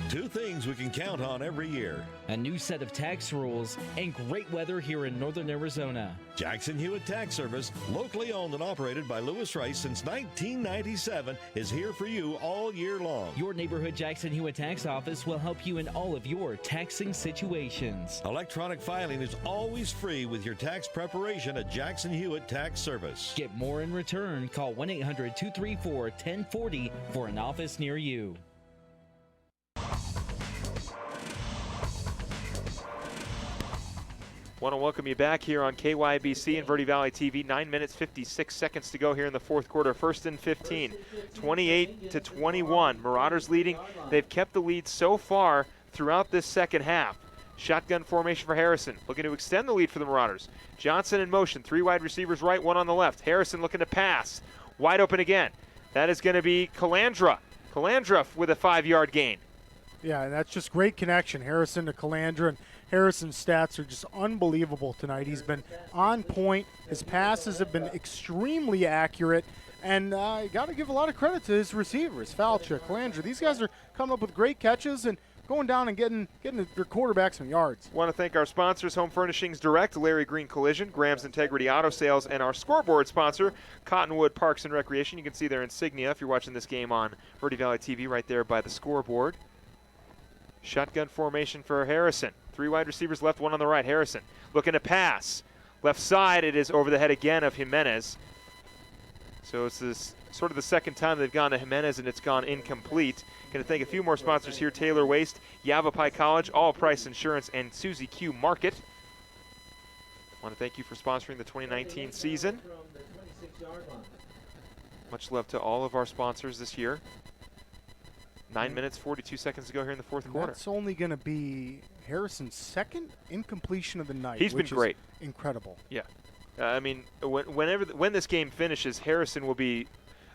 Two things we can count on every year. A new set of tax rules and great weather here in northern Arizona. Jackson Hewitt Tax Service, locally owned and operated by Lewis Rice since 1997, is here for you all year long. Your neighborhood Jackson Hewitt Tax Office will help you in all of your taxing situations. Electronic filing is always free with your tax preparation at Jackson Hewitt Tax Service. Get more in return. Call 1-800-234-1040 for an office near you. Want to welcome you back here on KYBC and Verde Valley TV. 9 minutes, 56 seconds to go here in the 4th quarter. 1st and 15, 28-21. Marauders leading. They've kept the lead so far throughout this second half. Shotgun formation for Harrison, looking to extend the lead for the Marauders. Johnson in motion, 3 wide receivers right, 1 on the left. Harrison looking to pass, wide open again. That is going to be Calandra. Calandra with a 5-yard gain. Yeah, and that's just great connection. Harrison to Calandra, and Harrison's stats are just unbelievable tonight. He's been on point. His passes have been extremely accurate. And you got to give a lot of credit to his receivers, Falcha, Calandra. These guys are coming up with great catches and going down and getting their quarterback some yards. Want to thank our sponsors, Home Furnishings Direct, Larry Green Collision, Graham's Integrity Auto Sales, and our scoreboard sponsor, Cottonwood Parks and Recreation. You can see their insignia if you're watching this game on Verde Valley TV right there by the scoreboard. Shotgun formation for Harrison. 3 wide receivers left, 1 on the right. Harrison looking to pass. Left side, it is over the head again of Jimenez. So it's this sort of the second time they've gone to Jimenez and it's gone incomplete. Going to thank a few more sponsors here: Taylor Waste, Yavapai College, All Price Insurance, and Suzy Q Market. Want to thank you for sponsoring the 2019 season. Much love to all of our sponsors this year. 9 minutes, 42 seconds to go here in the fourth quarter. That's only going to be Harrison's second incompletion of the night. He's been great. Incredible. Yeah. I mean, when this game finishes, Harrison will be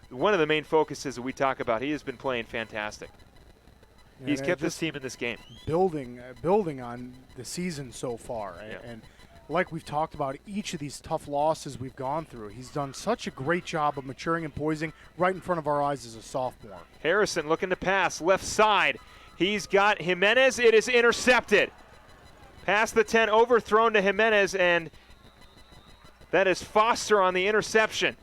one of the main focuses that we talk about. He has been playing fantastic. He's kept this team in this game. Building on the season so far. And like we've talked about, each of these tough losses we've gone through, he's done such a great job of maturing and poising right in front of our eyes as a sophomore. Harrison looking to pass, left side. He's got Jimenez. It is intercepted. Past the 10, overthrown to Jimenez, and that is Foster on the interception.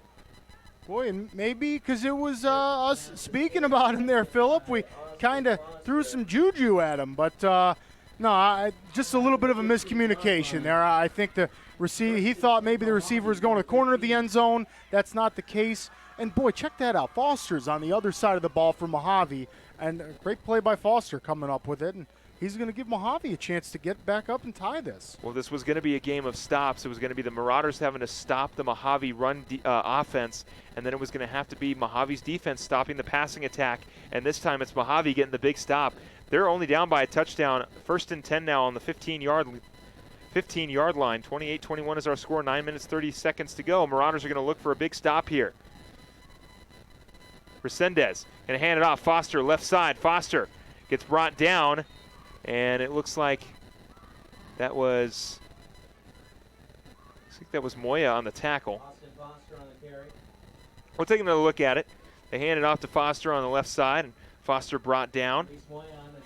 Boy, and maybe because it was us speaking about him there, Philip, we kind of threw some juju at him. But, no, just a little bit of a miscommunication there. I think the receiver, he thought maybe the receiver was going to the corner of the end zone. That's not the case. And, boy, check that out. Foster's on the other side of the ball for Mohave. And a great play by Foster coming up with it. And he's going to give Mohave a chance to get back up and tie this. Well, this was going to be a game of stops. It was going to be the Marauders having to stop the Mohave run offense, and then it was going to have to be Mojave's defense stopping the passing attack. And this time it's Mohave getting the big stop. They're only down by a touchdown. 1st and 10 now on the 15-yard line. 28-21 is our score. 9 minutes, 30 seconds to go. Marauders are going to look for a big stop here. Resendez going to hand it off. Foster, left side. Foster gets brought down, and it looks like that was Moya on the tackle. We'll take another look at it. They hand it off to Foster on the left side, and Foster brought down.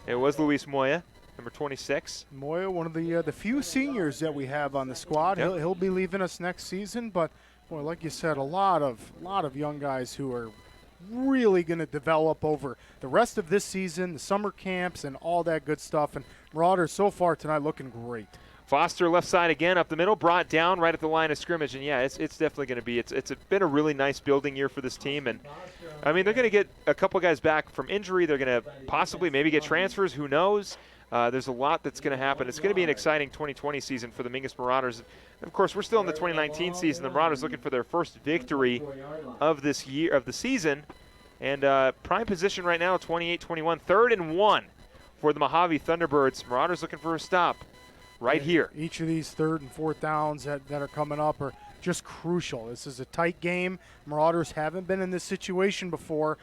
It was Luis Moya, number 26. Moya, one of the few seniors that we have on the squad. Yep. He'll be leaving us next season, but boy, like you said, a lot of young guys who are really going to develop over the rest of this season, the summer camps, and all that good stuff. And Marauders so far tonight looking great. Foster left side again, up the middle, brought down right at the line of scrimmage. And yeah, it's definitely going to be, it's been a really nice building year for this team. And I mean, they're going to get a couple guys back from injury. They're going to possibly maybe get transfers. Who knows? There's a lot that's going to happen. It's going to be an exciting 2020 season for the Mingus Marauders. Of course, we're still in the 2019 season. The Marauders looking for their first victory of this year, of the season. And prime position right now, 28-21, 3rd and 1 for the Mohave Thunderbirds. Marauders looking for a stop right here. Each of these 3rd and 4th downs that are coming up are just crucial. This is a tight game. Marauders haven't been in this situation before,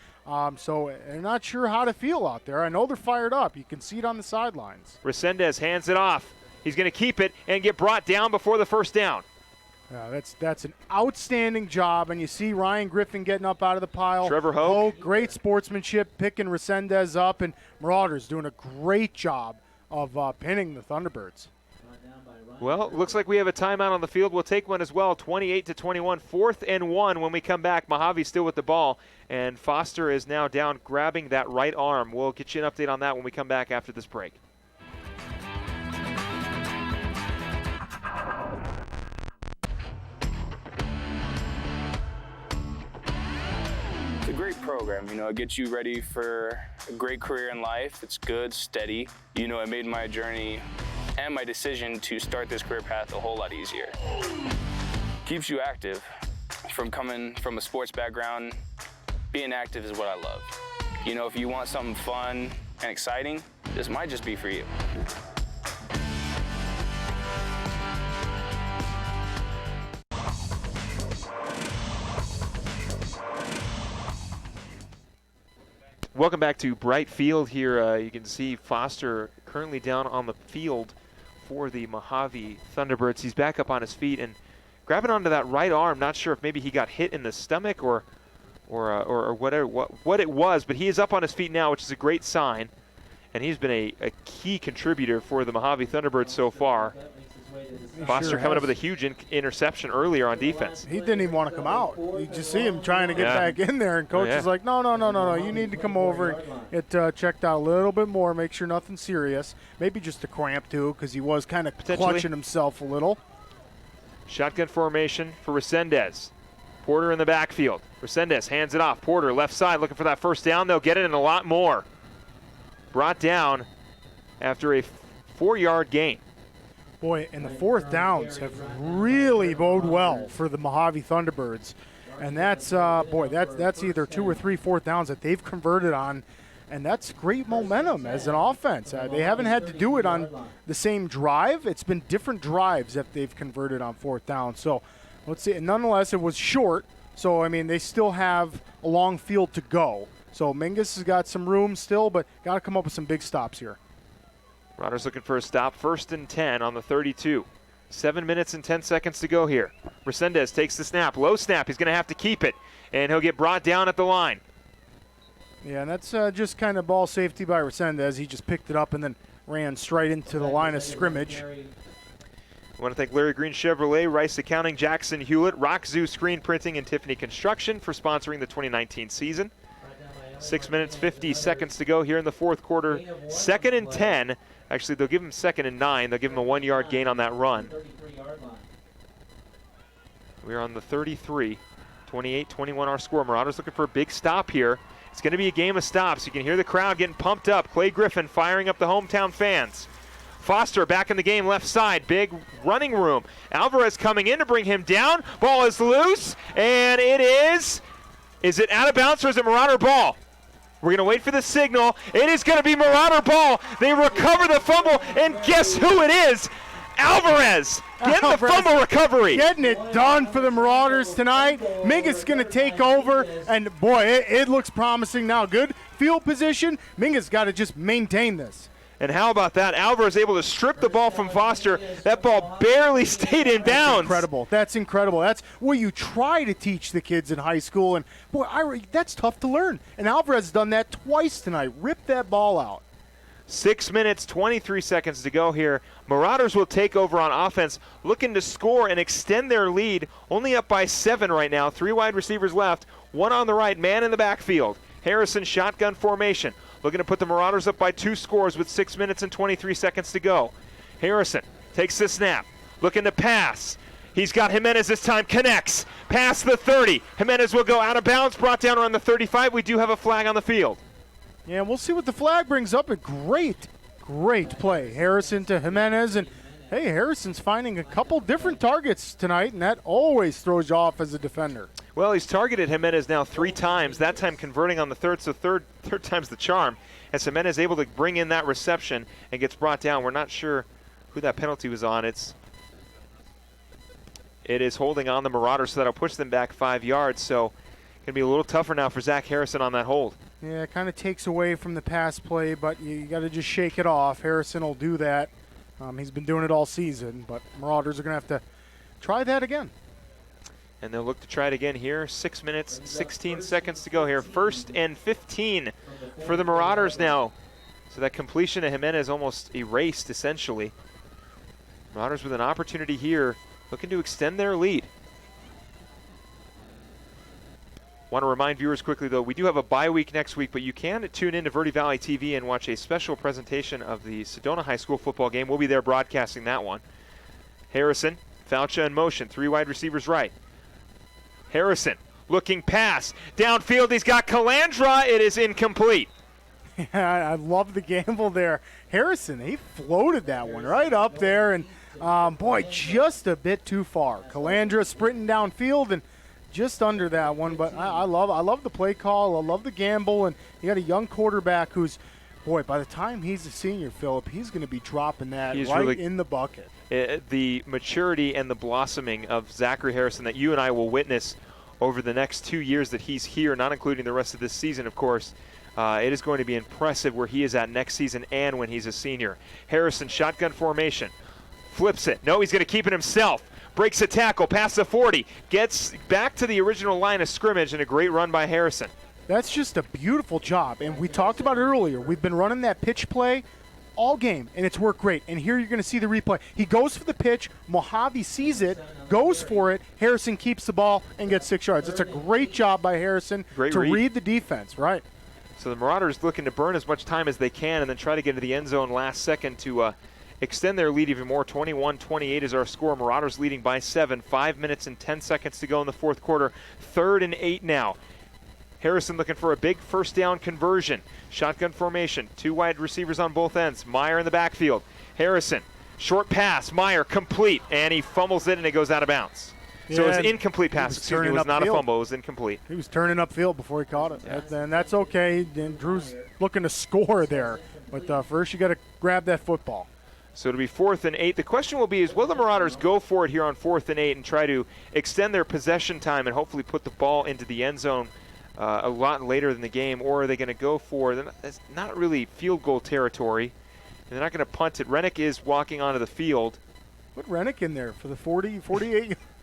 so they're not sure how to feel out there. I know they're fired up. You can see it on the sidelines. Resendez hands it off. He's going to keep it and get brought down before the first down. That's an outstanding job, and you see Ryan Griffin getting up out of the pile. Trevor Hogue. Great sportsmanship, picking Resendez up, and Marauders doing a great job of pinning the Thunderbirds. Well, looks like we have a timeout on the field. We'll take one as well. 28-21, 4th and 1 when we come back. Mohave still with the ball, and Foster is now down grabbing that right arm. We'll get you an update on that when we come back after this break. It's a great program, it gets you ready for a great career in life. It's good, steady. It made my journey and my decision to start this career path a whole lot easier. Keeps you active. From coming from a sports background, being active is what I love. If you want something fun and exciting, this might just be for you. Welcome back to Bright Field here. You can see Foster currently down on the field for the Mohave Thunderbirds. He's back up on his feet and grabbing onto that right arm. Not sure if maybe he got hit in the stomach or whatever what it was, but he is up on his feet now, which is a great sign. And he's been a key contributor for the Mohave Thunderbirds so far. Foster coming up with a huge interception earlier on defense. He didn't even want to come out. You just see him trying to get back in there, and coach is like, no, you need to come over and get checked out a little bit more, make sure nothing's serious. Maybe just a cramp, too, because he was kind of clutching himself a little. Shotgun formation for Resendez. Porter in the backfield. Resendez hands it off. Porter left side looking for that first down. They'll get it and a lot more. Brought down after a 4-yard gain. Boy, and the fourth downs have really bode well for the Mohave Thunderbirds. And that's, that's either 2 or 3 fourth downs that they've converted on. And that's great momentum as an offense. They haven't had to do it on the same drive. It's been different drives that they've converted on fourth down. So let's see. And nonetheless, it was short. So, I mean, they still have a long field to go. So Mingus has got some room still, but got to come up with some big stops here. Marauders looking for a stop. 1st and 10 on the 32. 7 minutes and 10 seconds to go here. Resendez takes the snap. Low snap. He's going to have to keep it. And he'll get brought down at the line. Yeah, and that's just kind of ball safety by Resendez. He just picked it up and then ran straight into the line of scrimmage. I want to thank Larry Green Chevrolet, Rice Accounting, Jackson Hewlett, Rock Zoo Screen Printing, and Tiffany Construction for sponsoring the 2019 season. 6 minutes, 50 seconds to go here in the fourth quarter. 2nd and 10. Actually, they'll give him 2nd and 9. They'll give him a 1-yard gain on that run. We're on the 33. 28-21 our score. Marauders looking for a big stop here. It's going to be a game of stops. You can hear the crowd getting pumped up. Clay Griffin firing up the hometown fans. Foster back in the game, left side. Big running room. Alvarez coming in to bring him down. Ball is loose, and it is. Is it out of bounds or is it Marauder ball? We're going to wait for the signal. It is going to be Marauder ball. They recover the fumble, and guess who it is? Alvarez getting the fumble recovery. Getting it done for the Marauders tonight. Mingus is going to take over, and boy, it looks promising now. Good field position. Mingus got to just maintain this. And how about that? Alvarez able to strip the ball from Foster. That ball barely stayed in bounds. Incredible. That's incredible. That's what you try to teach the kids in high school. And, boy, that's tough to learn. And Alvarez has done that twice tonight. Ripped that ball out. 6 minutes, 23 seconds to go here. Marauders will take over on offense, looking to score and extend their lead. Only up by 7 right now. 3 wide receivers left. 1 on the right, man in the backfield. Harrison shotgun formation. Looking to put the Marauders up by 2 scores with 6 minutes and 23 seconds to go. Harrison takes the snap. Looking to pass. He's got Jimenez this time. Connects. Past the 30. Jimenez will go out of bounds. Brought down around the 35. We do have a flag on the field. Yeah, we'll see what the flag brings up. A great play. Harrison to Jimenez. And, hey, Harrison's finding a couple different targets tonight, and that always throws you off as a defender. Well, he's targeted Jimenez now 3 times, that time converting on the third, so third time's the charm. As Jimenez able to bring in that reception and gets brought down. We're not sure who that penalty was on. It is holding on the Marauders, so that'll push them back 5 yards. So going to be a little tougher now for Zach Harrison on that hold. Yeah, it kind of takes away from the pass play, but you got to just shake it off. Harrison will do that. He's been doing it all season, but Marauders are going to have to try that again. And they'll look to try it again here. 6 minutes, 16 seconds to go here. 1st and 15 for the Marauders now. So that completion of Jimenez almost erased, essentially. Marauders with an opportunity here, looking to extend their lead. Want to remind viewers quickly, though, we do have a bye week next week, but you can tune in to Verde Valley TV and watch a special presentation of the Sedona High School football game. We'll be there broadcasting that one. Harrison, Faucha in motion, 3 wide receivers right. Harrison looking pass. Downfield, he's got Calandra. It is incomplete. Yeah, I love the gamble there. Harrison, he floated that one right up there, and boy, just a bit too far. Calandra sprinting downfield and just under that one, but I love the play call. I love the gamble, and you got a young quarterback who's, boy, by the time he's a senior, Philip, he's going to be dropping that really in the bucket. The maturity and the blossoming of Zachary Harrison that you and I will witness over the next 2 years that he's here, not including the rest of this season, of course. It is going to be impressive where he is at next season and when he's a senior. Harrison, shotgun formation, flips it. No, he's going to keep it himself. Breaks a tackle, past the 40, gets back to the original line of scrimmage, and a great run by Harrison. That's just a beautiful job, and we talked about it earlier. We've been running that pitch play all game, and it's worked great. And here you're going to see the replay. He goes for the pitch. Mohave sees it, goes for it. Harrison keeps the ball and gets 6 yards. It's a great job by Harrison to read the defense, right? So the Marauders looking to burn as much time as they can and then try to get into the end zone last second to extend their lead even more. 21-28 is our score. Marauders leading by 7. 5 minutes and 10 seconds to go in the fourth quarter. 3rd and 8 now. Harrison looking for a big first down conversion. Shotgun formation. 2 wide receivers on both ends. Meyer in the backfield. Harrison, short pass. Meyer complete, and he fumbles it, and it goes out of bounds. So it was an incomplete pass. Excuse me, it was not a fumble. It was incomplete. He was turning upfield before he caught it. And that's okay. And Drew's looking to score there. But first you got to grab that football. So it'll be 4th and 8. The question will be is, will the Marauders go for it here on 4th and 8 and try to extend their possession time and hopefully put the ball into the end zone a lot later in the game, or are they going to go for it? It's not really field goal territory. And they're not going to punt it. Rennick is walking onto the field. Put Rennick in there for the 48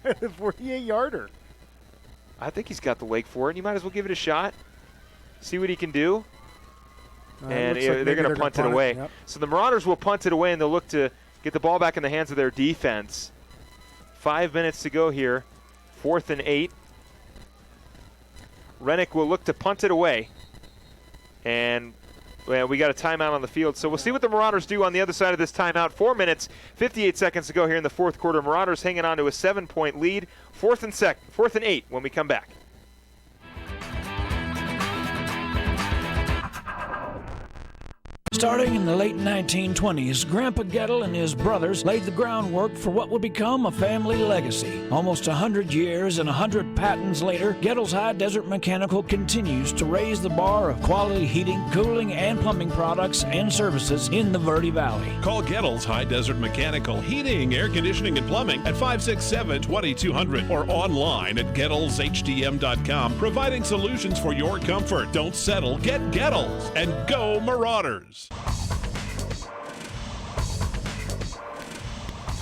48-yarder. I think he's got the leg for it. You might as well give it a shot. See what he can do. And they're going to punt it away. Yep. So the Marauders will punt it away, and they'll look to get the ball back in the hands of their defense. 5 minutes to go here. 4th and 8. Rennick will look to punt it away. And we got a timeout on the field. So we'll see what the Marauders do on the other side of this timeout. 4 minutes, 58 seconds to go here in the fourth quarter. Marauders hanging on to a 7-point lead. 4th and 8 when we come back. Starting in the late 1920s, Grandpa Gettle and his brothers laid the groundwork for what would become a family legacy. Almost 100 years and 100 patents later, Gettle's High Desert Mechanical continues to raise the bar of quality heating, cooling, and plumbing products and services in the Verde Valley. Call Gettle's High Desert Mechanical Heating, Air Conditioning, and Plumbing at 567-2200 or online at GettlesHDM.com, providing solutions for your comfort. Don't settle, get Gettles, and go Marauders.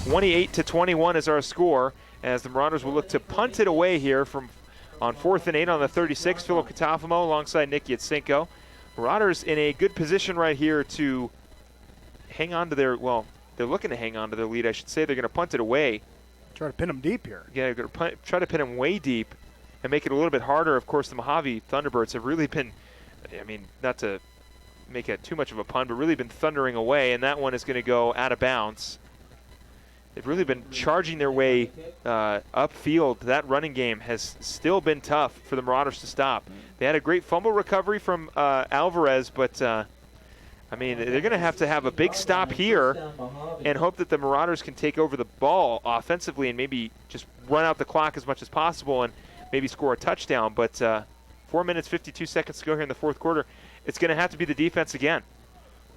28-21 is our score, as the Marauders will look to punt it away here on 4th and 8 on the 36. Philip Catafamo alongside Nick Yatsenko. Marauders in a good position right here to hang on to they're looking to hang on to their lead, I should say. They're going to punt it away. Try to pin them deep here. Yeah, they're going to try to pin them way deep and make it a little bit harder. Of course, the Mohave Thunderbirds have really been, not to make it too much of a pun, but really been thundering away, and that one is going to go out of bounds. They've really been charging their way upfield. That running game has still been tough for the Marauders to stop. They had a great fumble recovery from Alvarez, but they're going to have a big stop here and hope that the Marauders can take over the ball offensively and maybe just run out the clock as much as possible and maybe score a touchdown. But 4 minutes, 52 seconds to go here in the fourth quarter. It's going to have to be the defense again.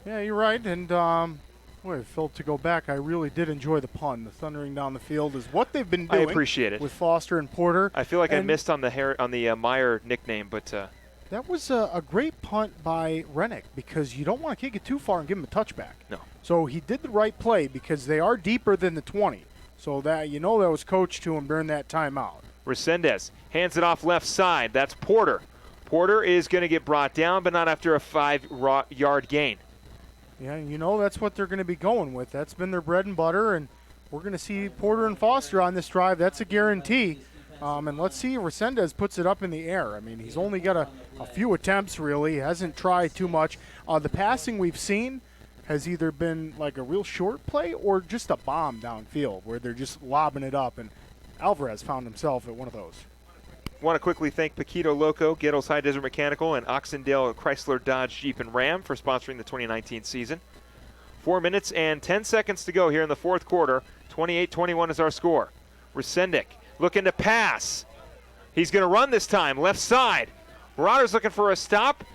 Yeah, you're right. And, Phil, to go back, I really did enjoy the pun. The thundering down the field is what they've been doing. I appreciate it. With Foster and Porter. I feel like I missed on the Meyer nickname, but that was a great punt by Rennick, because you don't want to kick it too far and give him a touchback. No. So he did the right play, because they are deeper than the 20. So that that was coached to him during that timeout. Resendez hands it off left side. That's Porter. Porter is going to get brought down, but not after a 5-yard gain. Yeah, that's what they're going to be going with. That's been their bread and butter, and we're going to see Porter and Foster on this drive. That's a guarantee. And let's see if Resendez puts it up in the air. He's only got a few attempts, really. He hasn't tried too much. The passing we've seen has either been like a real short play or just a bomb downfield where they're just lobbing it up, and Alvarez found himself at one of those. Want to quickly thank Paquito Loco, Gettle's High Desert Mechanical, and Oxendale Chrysler Dodge Jeep and Ram for sponsoring the 2019 season. 4 minutes and 10 seconds to go here in the fourth quarter. 28-21 is our score. Resendick looking to pass. He's going to run this time, left side. Marauders looking for a stop.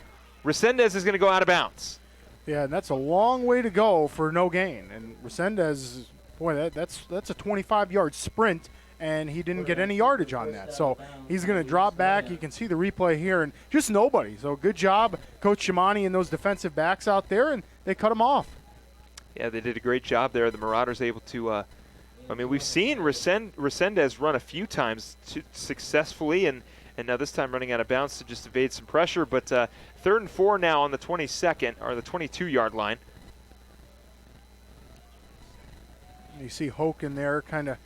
Resendez is going to go out of bounds. Yeah, and that's a long way to go for no gain. And Resendez, that's a 25-yard sprint, and he didn't get any yardage on that. So he's going to drop back. You can see the replay here, and just nobody. So good job, Coach Shimani and those defensive backs out there, and they cut him off. Yeah, they did a great job there. The Marauders able to we've seen Resendez run a few times successfully, and now this time running out of bounds to just evade some pressure. But 3rd and 4 now on the 22nd, or the 22-yard line. You see Hoke in there kind of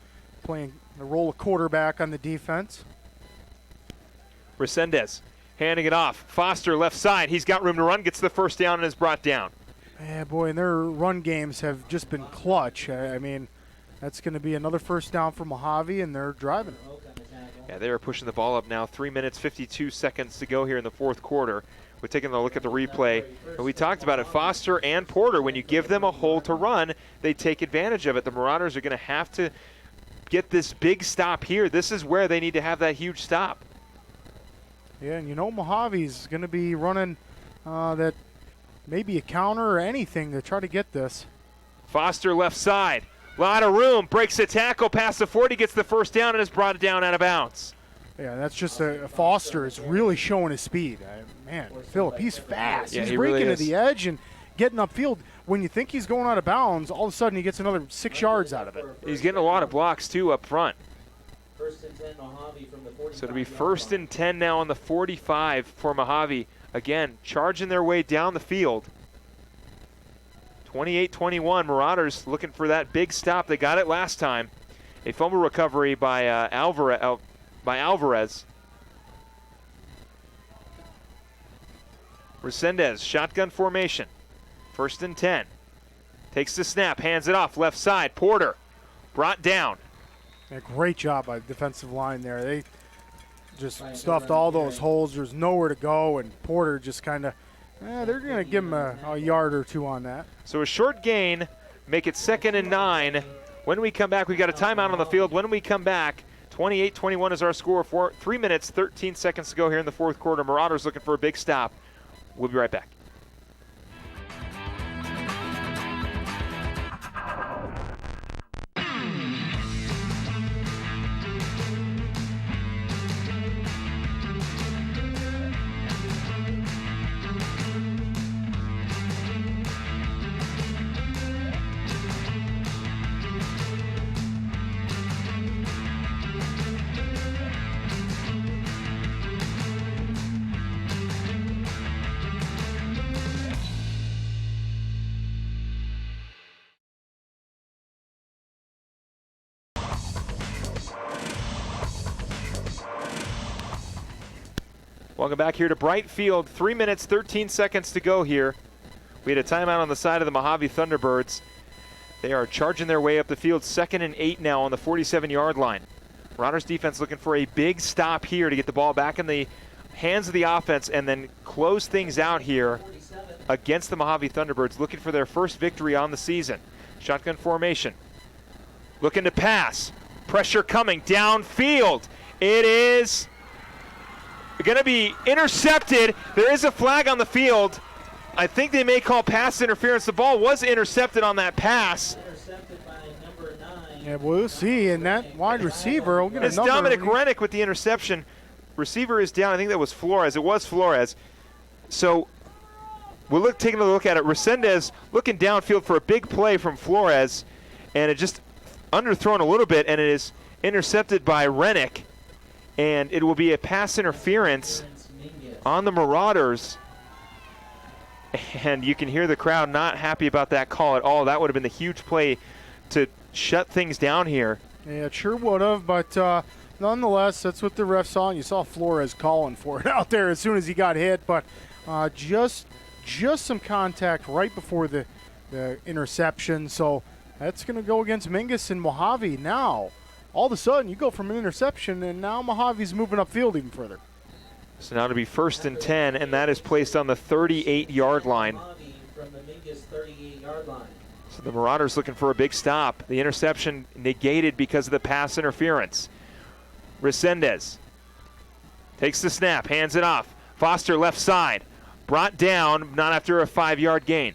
playing the role of quarterback on the defense. Resendez handing it off. Foster left side. He's got room to run, gets the first down, and is brought down. Yeah, boy, and their run games have just been clutch. I mean, that's going to be another first down for Mohave, and they're driving. Yeah, they are pushing the ball up now. 3 minutes, 52 seconds to go here in the fourth quarter. We're taking a look at the replay. And we talked about it, Foster and Porter, when you give them a hole to run, they take advantage of it. The Marauders are going to have to get this big stop here. This is where they need to have that huge stop. Yeah, and you know Mojave's going to be running that maybe a counter or anything to try to get this. Foster left side. A lot of room. Breaks the tackle past the 40, gets the first down, and is brought down out of bounds. Yeah, that's just Foster is really showing his speed. Man, Phillip, he's fast. Yeah, he's he breaking really to is. the edge and getting upfield. When you think he's going out of bounds, all of a sudden he gets another 6 yards out of it. He's getting a lot of blocks, too, up front. First and 10, Mohave from the 45. So it'll be first and 10 now on the 45 for Mohave. Again, charging their way down the field. 28-21, Marauders looking for that big stop. They got it last time. A fumble recovery by Alvarez. Resendez, shotgun formation. First and 10. Takes the snap, hands it off, left side. Porter, brought down. Yeah, great job by the defensive line there. They just stuffed all those holes. There's nowhere to go, and Porter just kind of, they're going to give him a yard or two on that. So a short gain, make it 2nd and 9. When we come back, we've got a timeout on the field. When we come back, 28-21 is our score. 3 minutes, 13 seconds to go here in the fourth quarter. Marauders looking for a big stop. We'll be right back. Welcome back here to Bright Field. 3 minutes, 13 seconds to go here. We had a timeout on the side of the Mohave Thunderbirds. They are charging their way up the field. 2nd and 8 now on the 47-yard line. Marauders defense looking for a big stop here to get the ball back in the hands of the offense and then close things out here against the Mohave Thunderbirds, looking for their first victory on the season. Shotgun formation. Looking to pass. Pressure coming downfield. It is going to be intercepted. There is a flag on the field. I think they may call pass interference. The ball was intercepted on that pass. Yeah, we'll see. And that wide receiver will get It's Dominic Rennick with the interception. Receiver is down. I think that was Flores. It was Flores. So we're taking a look at it. Resendez looking downfield for a big play from Flores, and it just underthrown a little bit, and it is intercepted by Rennick. And it will be a pass interference on the Marauders. And you can hear the crowd not happy about that call at all. That would have been the huge play to shut things down here. Yeah, it sure would have, but nonetheless, that's what the ref saw. And you saw Flores calling for it out there as soon as he got hit, but just some contact right before the interception. So that's going to go against Mingus and Mohave now. All of a sudden, you go from an interception, and now Mojave's moving upfield even further. So now to be 1st and 10, and that is placed on the 38-yard line. From the Mingus 38-yard line. So the Marauders looking for a big stop. The interception negated because of the pass interference. Resendez takes the snap, hands it off. Foster left side. Brought down, not after a 5-yard gain.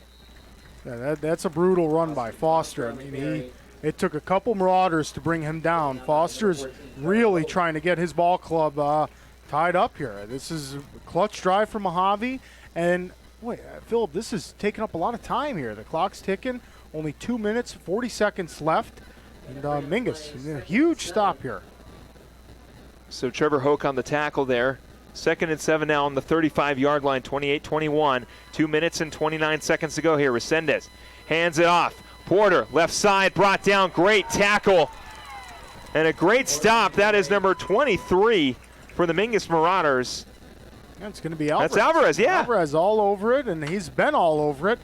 Yeah, that's a brutal run by Foster. I mean, it took a couple Marauders to bring him down. Foster's really trying to get his ball club tied up here. This is a clutch drive for Mohave. And, wait, Phillip, this is taking up a lot of time here. The clock's ticking. Only 2 minutes, 40 seconds left. And Mingus, a huge stop here. So Trevor Hoke on the tackle there. 2nd and 7 now on the 35-yard line, 28-21. 2 minutes and 29 seconds to go here. Resendez hands it off. Porter, left side, brought down. Great tackle. And a great stop. That is number 23 for the Mingus Marauders. Yeah, it's going to be Alvarez. That's Alvarez, yeah. Alvarez all over it, and he's been all over it.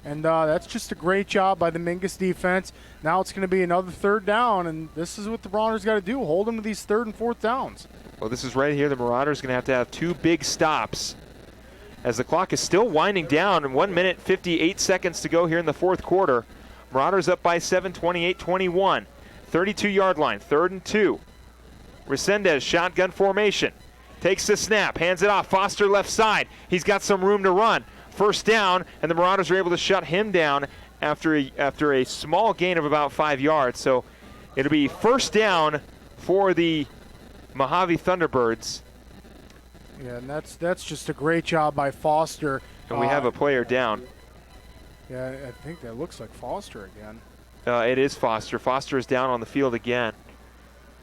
And that's just a great job by the Mingus defense. Now it's going to be another third down, and this is what the Marauders got to do, hold them to these third and fourth downs. Well, this is right here. The Marauders going to have 2 big stops as the clock is still winding down, and 1 minute 58 seconds to go here in the fourth quarter. Marauders up by 7, 28-21. 32-yard line, 3rd and 2. Resendez, shotgun formation. Takes the snap, hands it off. Foster left side. He's got some room to run. First down, and the Marauders are able to shut him down after a small gain of about 5 yards. So it'll be first down for the Mohave Thunderbirds. Yeah, and that's just a great job by Foster. And we have a player down. Yeah, I think that looks like Foster again. It is Foster. Foster is down on the field again.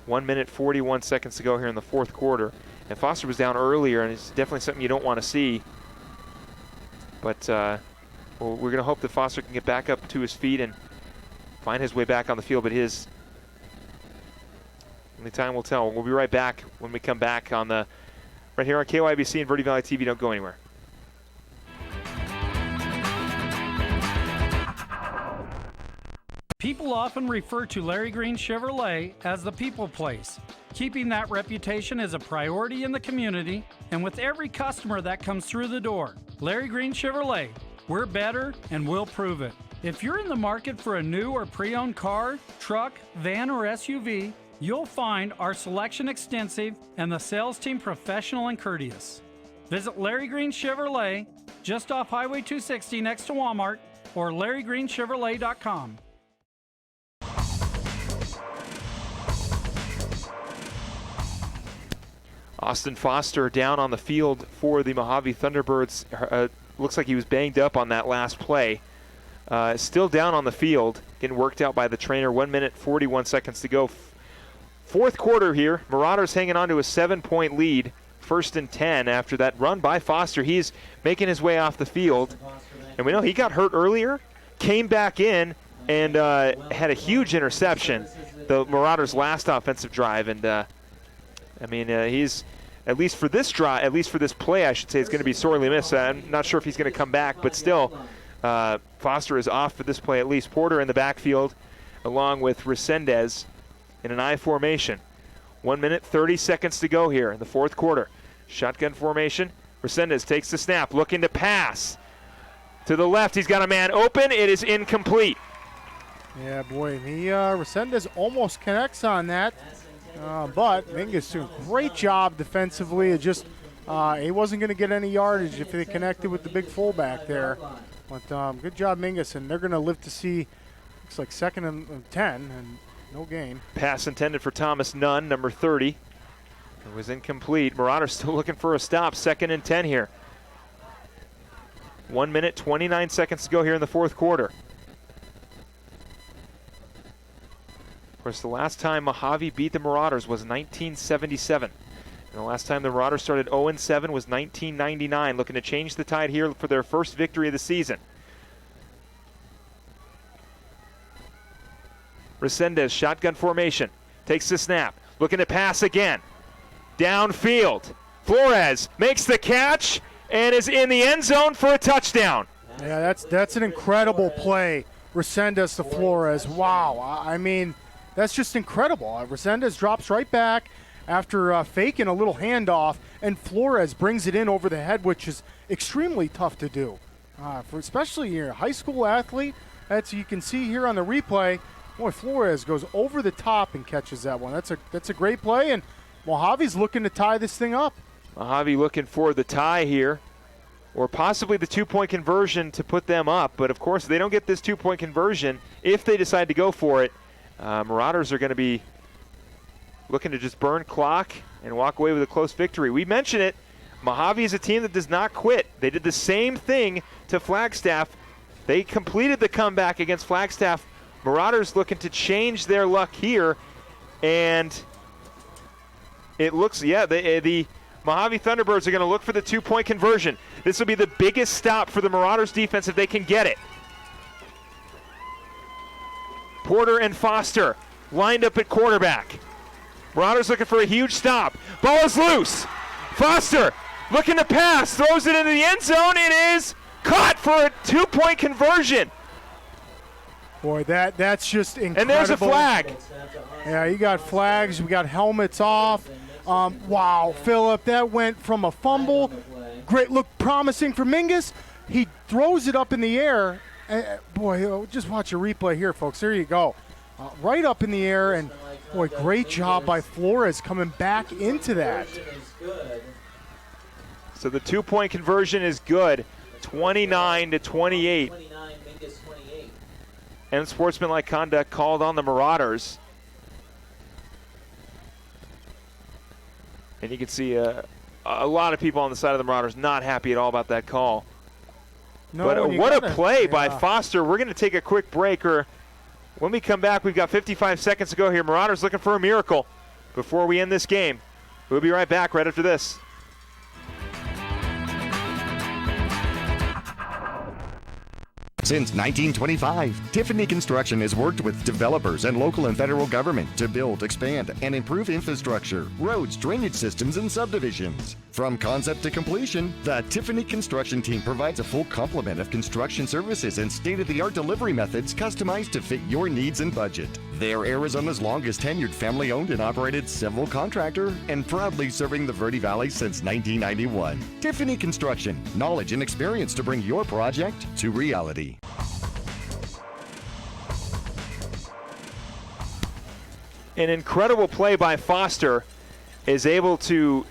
1 minute 41 seconds to go here in the fourth quarter. And Foster was down earlier, and it's definitely something you don't want to see. But we're going to hope that Foster can get back up to his feet and find his way back on the field. But only time will tell. We'll be right back when we come back on right here on KYBC and Verde Valley TV. Don't go anywhere. People often refer to Larry Green Chevrolet as the people place. Keeping that reputation is a priority in the community and with every customer that comes through the door. Larry Green Chevrolet, we're better and we'll prove it. If you're in the market for a new or pre-owned car, truck, van, or SUV, you'll find our selection extensive and the sales team professional and courteous. Visit Larry Green Chevrolet just off Highway 260 next to Walmart or LarryGreenChevrolet.com. Austin Foster down on the field for the Mohave Thunderbirds. Looks like he was banged up on that last play. Still down on the field, getting worked out by the trainer. 1 minute 41 seconds to go. Fourth quarter here. Marauders hanging on to a 7-point lead. 1st and 10 after that run by Foster. He's making his way off the field. And we know he got hurt earlier, came back in, and had a huge interception. The Marauders' last offensive drive. And he's, at least for this drive, at least for this play, I should say, it's going to be sorely missed. I'm not sure if he's going to come back, but still, Foster is off for this play at least. Porter in the backfield, along with Resendez in an I formation. 1 minute, 30 seconds to go here in the fourth quarter. Shotgun formation. Resendez takes the snap, looking to pass. To the left, he's got a man open. It is incomplete. Yeah, boy, Resendez almost connects on that. But Mingus doing a great job defensively. It just he wasn't going to get any yardage if they connected with the big fullback there. But good job, Mingus, and they're going to live to see, looks like 2nd and 10, and no gain. Pass intended for Thomas Nunn, number 30. It was incomplete. Marauders still looking for a stop. 2nd and 10 here. 1 minute, 29 seconds to go here in the fourth quarter. Of course, the last time Mohave beat the Marauders was 1977. And the last time the Marauders started 0-7 was 1999, looking to change the tide here for their first victory of the season. Resendez, shotgun formation, takes the snap, looking to pass again. Downfield, Flores makes the catch and is in the end zone for a touchdown. Yeah, that's an incredible play. Resendez to Flores. Wow, I mean, that's just incredible. Resendez drops right back after faking a little handoff, and Flores brings it in over the head, which is extremely tough to do. For especially your high school athlete, as you can see here on the replay, boy, Flores goes over the top and catches that one. That's a great play, and Mojave's looking to tie this thing up. Mohave looking for the tie here, or possibly the 2-point conversion to put them up. But, of course, if they don't get this 2-point conversion, if they decide to go for it, Marauders are going to be looking to just burn clock and walk away with a close victory. We mentioned it. Mohave is a team that does not quit. They did the same thing to Flagstaff. They completed the comeback against Flagstaff. Marauders looking to change their luck here. And it looks, the Mohave Thunderbirds are going to look for the 2-point conversion. This will be the biggest stop for the Marauders defense if they can get it. Porter and Foster lined up at quarterback. Marauders looking for a huge stop. Ball is loose. Foster looking to pass, throws it into the end zone. It is caught for a 2-point conversion. Boy, that's just incredible. And there's a flag. Yeah, you got flags. We got helmets off. Wow, Philip, that went from a fumble. Great look, promising for Mingus. He throws it up in the air. Boy, just watch a replay here, folks. There you go. Right up in the air, and boy, great job by Flores coming back into that. So the 2-point conversion is good, 29-28. And sportsmanlike conduct called on the Marauders. And you can see a lot of people on the side of the Marauders not happy at all about that call. No, but what a play by Foster. We're going to take a quick break, or when we come back, we've got 55 seconds to go here. Marauders looking for a miracle before we end this game. We'll be right back right after this. Since 1925, Tiffany Construction has worked with developers and local and federal government to build, expand, and improve infrastructure, roads, drainage systems, and subdivisions. From concept to completion, the Tiffany Construction team provides a full complement of construction services and state-of-the-art delivery methods customized to fit your needs and budget. They're Arizona's longest tenured family-owned and operated civil contractor and proudly serving the Verde Valley since 1991. Tiffany Construction, knowledge and experience to bring your project to reality. An incredible play by Foster is able to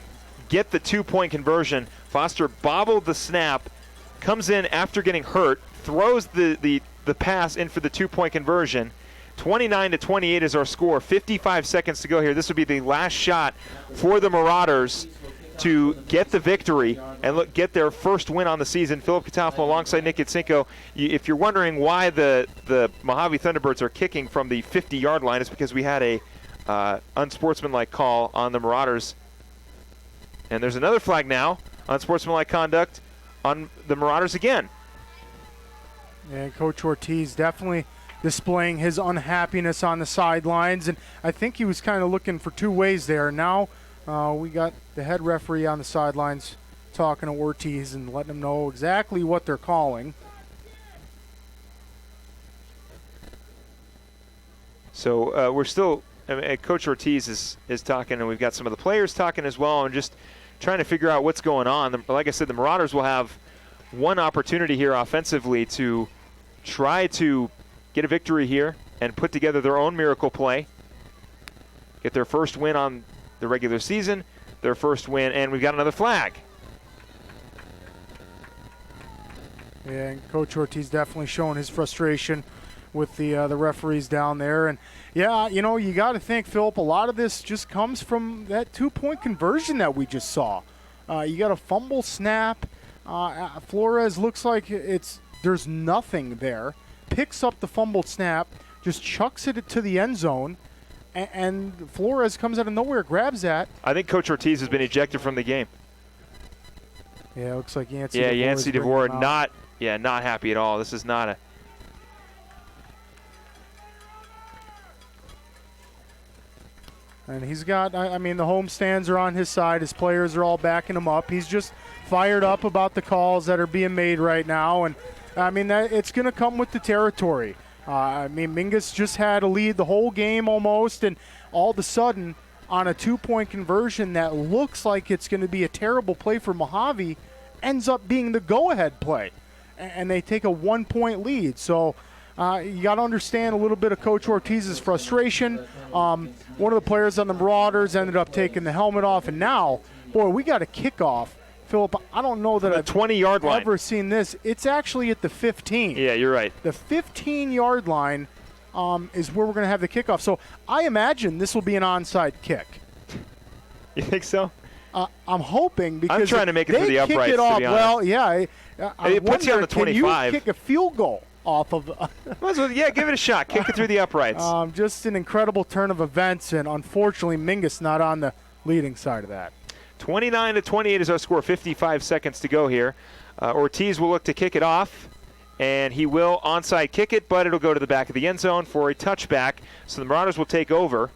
get the 2-point conversion. Foster bobbled the snap, comes in after getting hurt, throws the pass in for the 2-point conversion. 29-28 is our score. 55 seconds to go here. This would be the last shot for the Marauders to get the victory and get their first win on the season. Philip Catalfo alongside Nick Yatsenko. If you're wondering why the Mohave Thunderbirds are kicking from the 50-yard line, it's because we had a unsportsmanlike call on the Marauders. And there's another flag now, unsportsmanlike conduct on the Marauders again. And Coach Ortiz definitely displaying his unhappiness on the sidelines, and I think he was kind of looking for two ways there. Now we got the head referee on the sidelines talking to Ortiz and letting him know exactly what they're calling. So we're still, Coach Ortiz is talking, and we've got some of the players talking as well, and just trying to figure out what's going on. Like I said, the Marauders will have one opportunity here offensively to try to get a victory here and put together their own miracle play, get their first win on the regular season, their first win, and we've got another flag. Yeah, and Coach Ortiz definitely showing his frustration with the referees down there. And yeah, you know, you got to think, Philip, a lot of this just comes from that 2-point conversion that we just saw. You got a fumble snap. Flores looks like there's nothing there. Picks up the fumbled snap, just chucks it to the end zone, and Flores comes out of nowhere, grabs that. I think Coach Ortiz has been ejected from the game. Yeah, it looks like Yancey. Yeah, Yancey DeVore not happy at all. This is not a. And he's got, I mean, the home stands are on his side. His players are all backing him up. He's just fired up about the calls that are being made right now. And, I mean, it's going to come with the territory. I mean, Mingus just had a lead the whole game almost, and all of a sudden, on a 2-point conversion that looks like it's going to be a terrible play for Mohave, ends up being the go-ahead play. And they take a 1-point lead. So you got to understand a little bit of Coach Ortiz's frustration. One of the players on the Marauders ended up taking the helmet off, and now, boy, we got a kickoff. Philip, I don't know that I've 20-yard line. Ever seen this. It's actually at the 15. Yeah, you're right. The 15-yard line is where we're going to have the kickoff. So I imagine this will be an onside kick. You think so? I'm hoping, because I'm trying to make it through the uprights, kick it off, to be honest. well, yeah. It puts you on the 25. Can you kick a field goal off of? Yeah, give it a shot. Kick it through the uprights. Just an incredible turn of events, and unfortunately, Mingus not on the leading side of that. 29-28 is our score. 55 seconds to go here. Ortiz will look to kick it off, and he will onside kick it, but it'll go to the back of the end zone for a touchback. So the Marauders will take over.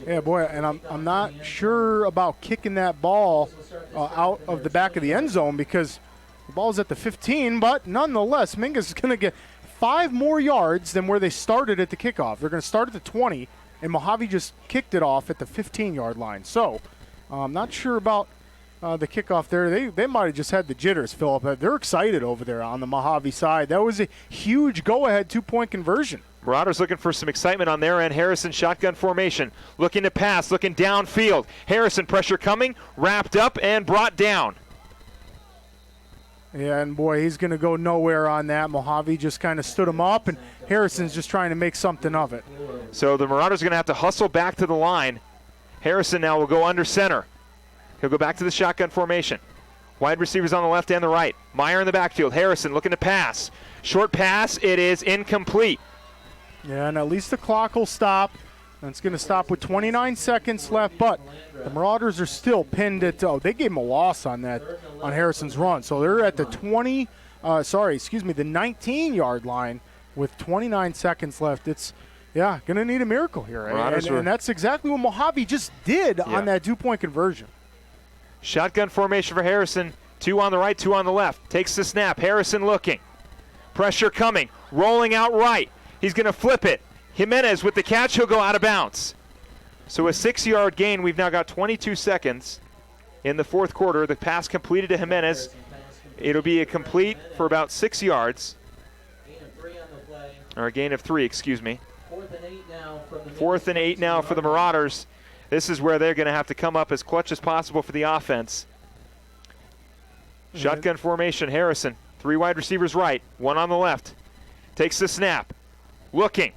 Yeah, boy, and I'm not sure about kicking that ball out of the back of the end zone, because The ball's at the 15, but nonetheless, Mingus is going to get 5 more yards than where they started at the kickoff. They're going to start at the 20, and Mohave just kicked it off at the 15-yard line. So I'm not sure about the kickoff there. They might have just had the jitters, Philip. They're excited over there on the Mohave side. That was a huge go-ahead 2-point conversion. Marauders looking for some excitement on their end. Harrison shotgun formation, looking to pass, looking downfield. Harrison, pressure coming, wrapped up and brought down. Yeah, and boy, he's going to go nowhere on that. Mohave just kind of stood him up, and Harrison's just trying to make something of it. So the Marauders are going to have to hustle back to the line. Harrison now will go under center. He'll go back to the shotgun formation. Wide receivers on the left and the right. Meyer in the backfield. Harrison looking to pass. Short pass, it is incomplete. Yeah, and at least the clock will stop. And it's going to stop with 29 seconds left, but the Marauders are still pinned at, they gave him a loss on that, on Harrison's run. So they're at the the 19-yard line with 29 seconds left. It's, going to need a miracle here. And that's exactly what Mohave just did on that 2-point conversion. Shotgun formation for Harrison. 2 on the right, 2 on the left. Takes the snap. Harrison looking. Pressure coming. Rolling out right. He's going to flip it. Jimenez with the catch. He'll go out of bounds. So a 6-yard gain. We've now got 22 seconds in the fourth quarter. The pass completed to Jimenez. It'll be a complete for about 6 yards. Or a gain of 3, excuse me. 4th and 8 now for the Marauders. This is where they're going to have to come up as clutch as possible for the offense. Shotgun formation, Harrison. 3 wide receivers right, 1 on the left. Takes the snap. Looking.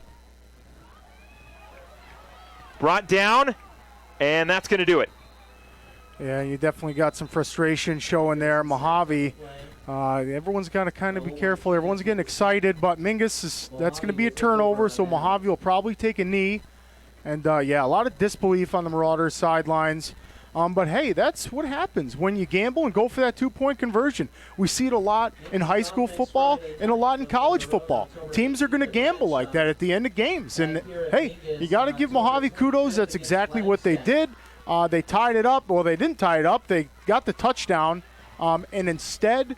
Brought down, and that's going to do it. Yeah, you definitely got some frustration showing there. Mohave, everyone's got to kind of be careful. Everyone's getting excited, but Mingus, that's going to be a turnover, so Mohave will probably take a knee. And, a lot of disbelief on the Marauders sidelines. But, hey, that's what happens when you gamble and go for that 2-point conversion. We see it a lot in high school football and a lot in college football. Teams are going to gamble like that at the end of games. And, hey, you got to give Mohave kudos. That's exactly what they did. They tied it up. Well, they didn't tie it up. They got the touchdown and instead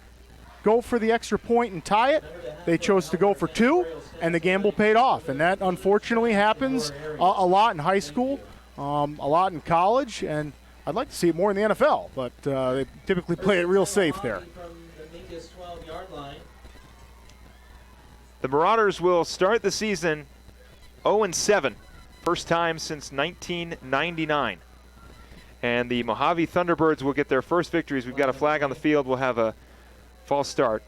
go for the extra point and tie it. They chose to go for 2, and the gamble paid off. And that, unfortunately, happens a lot in high school, a lot in college, and I'd like to see it more in the NFL, but they typically play it real safe there. The Marauders will start the season 0-7, first time since 1999. And the Mohave Thunderbirds will get their first victories. We've got a flag on the field. We'll have a false start.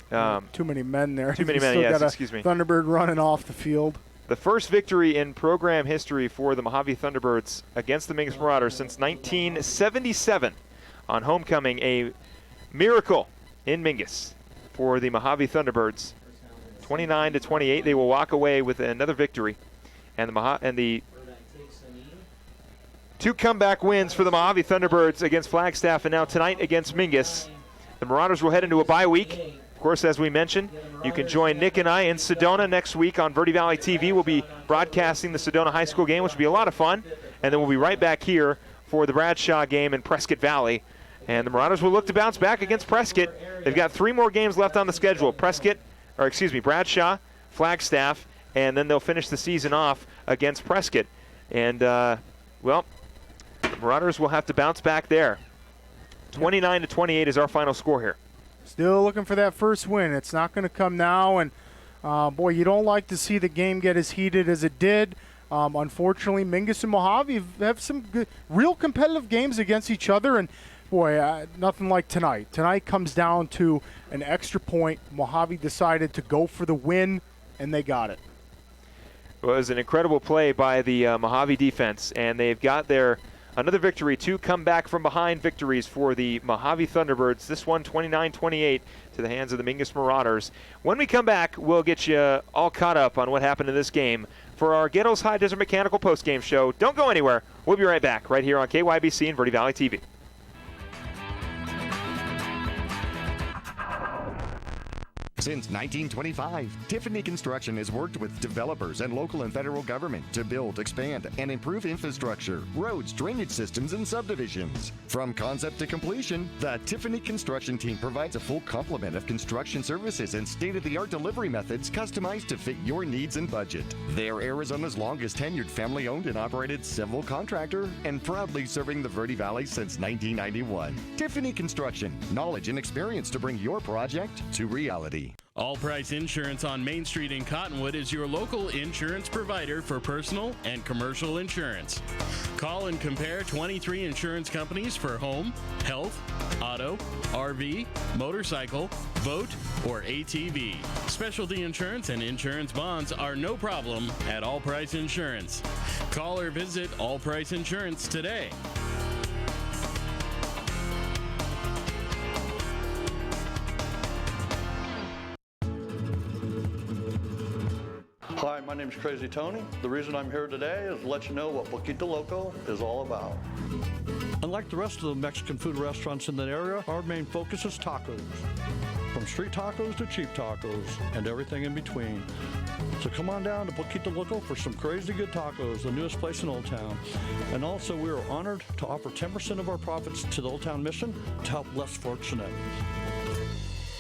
Too many men there. Too many men, yes, excuse me. Thunderbird running off the field. The first victory in program history for the Mohave Thunderbirds against the Mingus Marauders since 1977 on homecoming. A miracle in Mingus for the Mohave Thunderbirds. 29-28, they will walk away with another victory. And the 2 comeback wins for the Mohave Thunderbirds against Flagstaff, and now tonight against Mingus. The Marauders will head into a bye week. Of course, as we mentioned, you can join Nick and I in Sedona next week on Verde Valley TV. We'll be broadcasting the Sedona High School game, which will be a lot of fun. And then we'll be right back here for the Bradshaw game in Prescott Valley. And the Marauders will look to bounce back against Prescott. They've got 3 more games left on the schedule. Bradshaw, Flagstaff, and then they'll finish the season off against Prescott. And, the Marauders will have to bounce back there. 29-28 is our final score here. Still looking for that first win. It's not going to come now, and you don't like to see the game get as heated as it did. Unfortunately, Mingus and Mohave have some good, real competitive games against each other, and nothing like tonight. Tonight comes down to an extra point. Mohave decided to go for the win, and they got it. Well, it was an incredible play by the Mohave defense, and they've got their another victory, 2 comeback from behind victories for the Mohave Thunderbirds. This one 29-28 to the hands of the Mingus Marauders. When we come back, we'll get you all caught up on what happened in this game for our Gettles High Desert Mechanical postgame show. Don't go anywhere. We'll be right back right here on KYBC and Verde Valley TV. Since 1925, Tiffany Construction has worked with developers and local and federal government to build, expand, and improve infrastructure, roads, drainage systems, and subdivisions. From concept to completion, the Tiffany Construction team provides a full complement of construction services and state-of-the-art delivery methods customized to fit your needs and budget. They're Arizona's longest tenured family-owned and operated civil contractor and proudly serving the Verde Valley since 1991. Tiffany Construction, knowledge and experience to bring your project to reality. All Price Insurance on Main Street in Cottonwood is your local insurance provider for personal and commercial insurance. Call and compare 23 insurance companies for home, health, auto, RV, motorcycle, boat, or ATV. Specialty insurance and insurance bonds are no problem at All Price Insurance. Call or visit All Price Insurance today. Hi, my name's Crazy Tony. The reason I'm here today is to let you know what Poquito Loco is all about. Unlike the rest of the Mexican food restaurants in that area, our main focus is tacos. From street tacos to cheap tacos and everything in between. So come on down to Poquito Loco for some crazy good tacos, the newest place in Old Town. And also we are honored to offer 10% of our profits to the Old Town Mission to help less fortunate.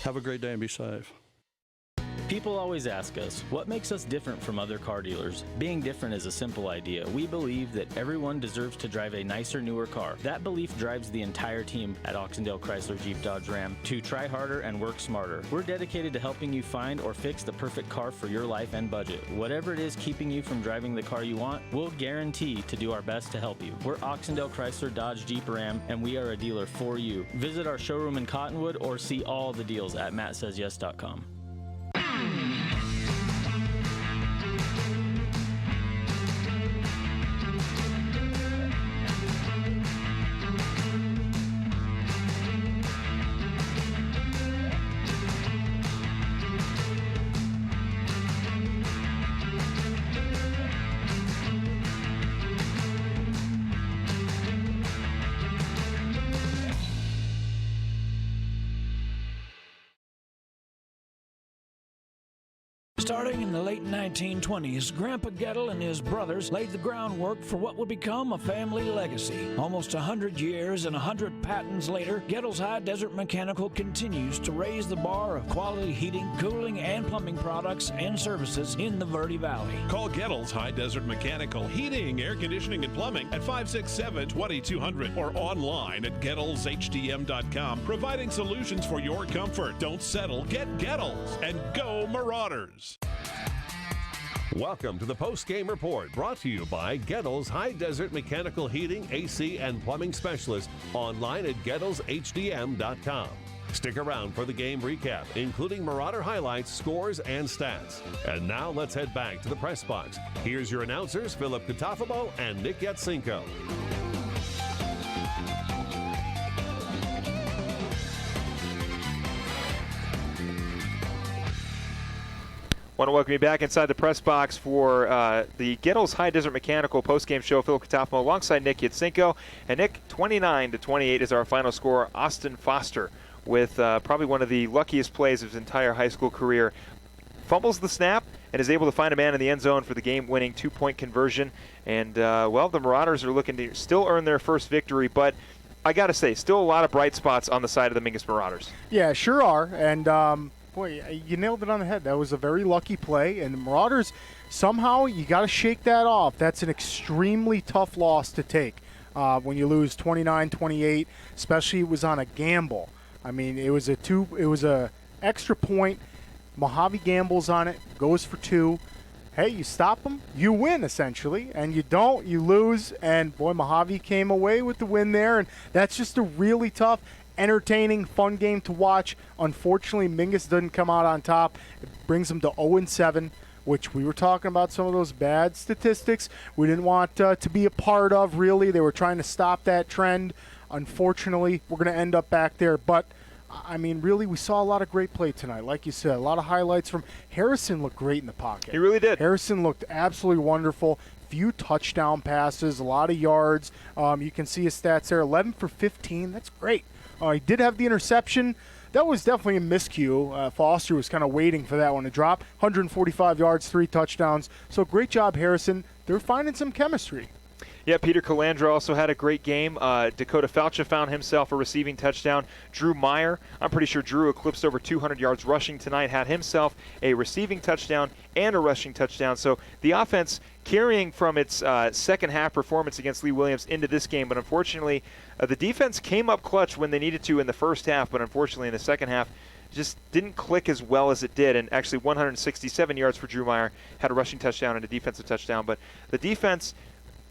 Have a great day and be safe. People always ask us, what makes us different from other car dealers? Being different is a simple idea. We believe that everyone deserves to drive a nicer, newer car. That belief drives the entire team at Oxendale Chrysler Jeep Dodge Ram to try harder and work smarter. We're dedicated to helping you find or fix the perfect car for your life and budget. Whatever it is keeping you from driving the car you want, we'll guarantee to do our best to help you. We're Oxendale Chrysler Dodge Jeep Ram, and we are a dealer for you. Visit our showroom in Cottonwood or see all the deals at mattsays.yes.com. Starting in the late 1920s, Grandpa Gettle and his brothers laid the groundwork for what would become a family legacy. Almost 100 years and 100 patents later, Gettle's High Desert Mechanical continues to raise the bar of quality heating, cooling, and plumbing products and services in the Verde Valley. Call Gettle's High Desert Mechanical Heating, Air Conditioning, and Plumbing at 567-2200 or online at GettlesHDM.com, providing solutions for your comfort. Don't settle, get Gettles, and go Marauders. Welcome to the Postgame Report, brought to you by Gettle's High Desert Mechanical Heating, AC, and Plumbing Specialist, online at GettlesHDM.com. Stick around for the game recap, including Marauder highlights, scores, and stats. And now let's head back to the press box. Here's your announcers, Philip Katafabo and Nick Yatsenko. Want to welcome you back inside the press box for the Gettles High Desert Mechanical postgame show. Phil Katafamo alongside Nick Yatsenko. And Nick, 29-28 is our final score. Austin Foster with probably one of the luckiest plays of his entire high school career. Fumbles the snap and is able to find a man in the end zone for the game-winning two-point conversion. And, well, the Marauders are looking to still earn their first victory, but I got to say, still a lot of bright spots on the side of the Mingus Marauders. Yeah, sure are. And, boy, you nailed it on the head. That was a very lucky play. And the Marauders, somehow, you got to shake that off. That's an extremely tough loss to take when you lose 29-28, especially it was on a gamble. I mean, it was a extra point. Mohave gambles on it, goes for two. Hey, you stop them, you win, essentially. And you don't, you lose. And, boy, Mohave came away with the win there. And that's just a really tough, entertaining, fun game to watch. Unfortunately, Mingus doesn't come out on top. It brings them to 0-7, which we were talking about some of those bad statistics we didn't want to be a part of, really. They were trying to stop that trend. Unfortunately, we're going to end up back there. But, I mean, really, we saw a lot of great play tonight. Like you said, a lot of highlights from Harrison. Looked great in the pocket. He really did. Harrison looked absolutely wonderful. Few touchdown passes, a lot of yards. You can see his stats there, 11 for 15. That's great. He did have the interception that was definitely a miscue. Foster was kind of waiting for that one to drop. 145 yards, 3 touchdowns. So great job, Harrison. They're finding some chemistry. Yeah, Peter Calandra also had a great game. Dakota Faucha found himself a receiving touchdown. Drew Meyer, I'm pretty sure Drew eclipsed over 200 yards rushing tonight, had himself a receiving touchdown and a rushing touchdown. So the offense carrying from its second half performance against Lee Williams into this game, but unfortunately the defense came up clutch when they needed to in the first half, but unfortunately in the second half just didn't click as well as it did. And actually 167 yards for Drew Meyer, had a rushing touchdown and a defensive touchdown. But the defense,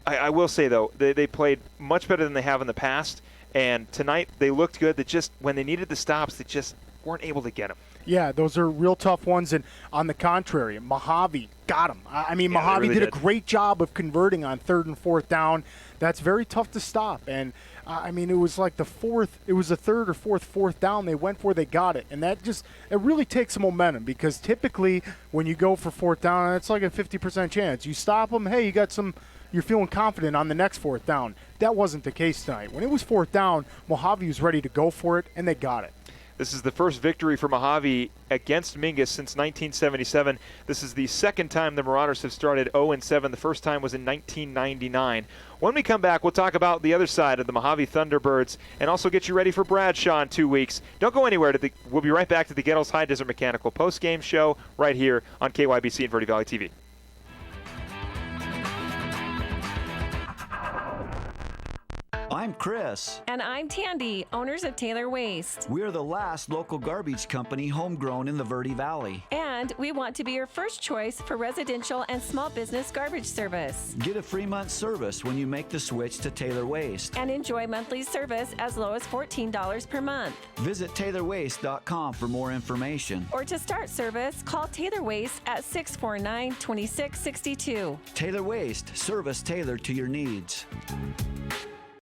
I will say, though, they played much better than they have in the past. And tonight they looked good. They just, when they needed the stops, they just weren't able to get them. Yeah, those are real tough ones. And on the contrary, Mohave got them. I mean, Mohave really did a great job of converting on 3rd and 4th down. That's very tough to stop. And, I mean, it was like the 3rd or 4th down they went for, they got it. And that just, it really takes some momentum, because typically when you go for 4th down, it's like a 50% chance. You stop them, hey, you're feeling confident on the next 4th down. That wasn't the case tonight. When it was 4th down, Mohave was ready to go for it, and they got it. This is the first victory for Mohave against Mingus since 1977. This is the second time the Marauders have started 0-7. The first time was in 1999. When we come back, we'll talk about the other side of the Mohave Thunderbirds and also get you ready for Bradshaw in 2 weeks. Don't go anywhere. We'll be right back to the Gettles High Desert Mechanical post-game show right here on KYBC and Verde Valley TV. I'm Chris. And I'm Tandy, owners of Taylor Waste. We're the last local garbage company homegrown in the Verde Valley. And we want to be your first choice for residential and small business garbage service. Get a free month service when you make the switch to Taylor Waste. And enjoy monthly service as low as $14 per month. Visit TaylorWaste.com for more information. Or to start service, call Taylor Waste at 649-2662. Taylor Waste, service tailored to your needs.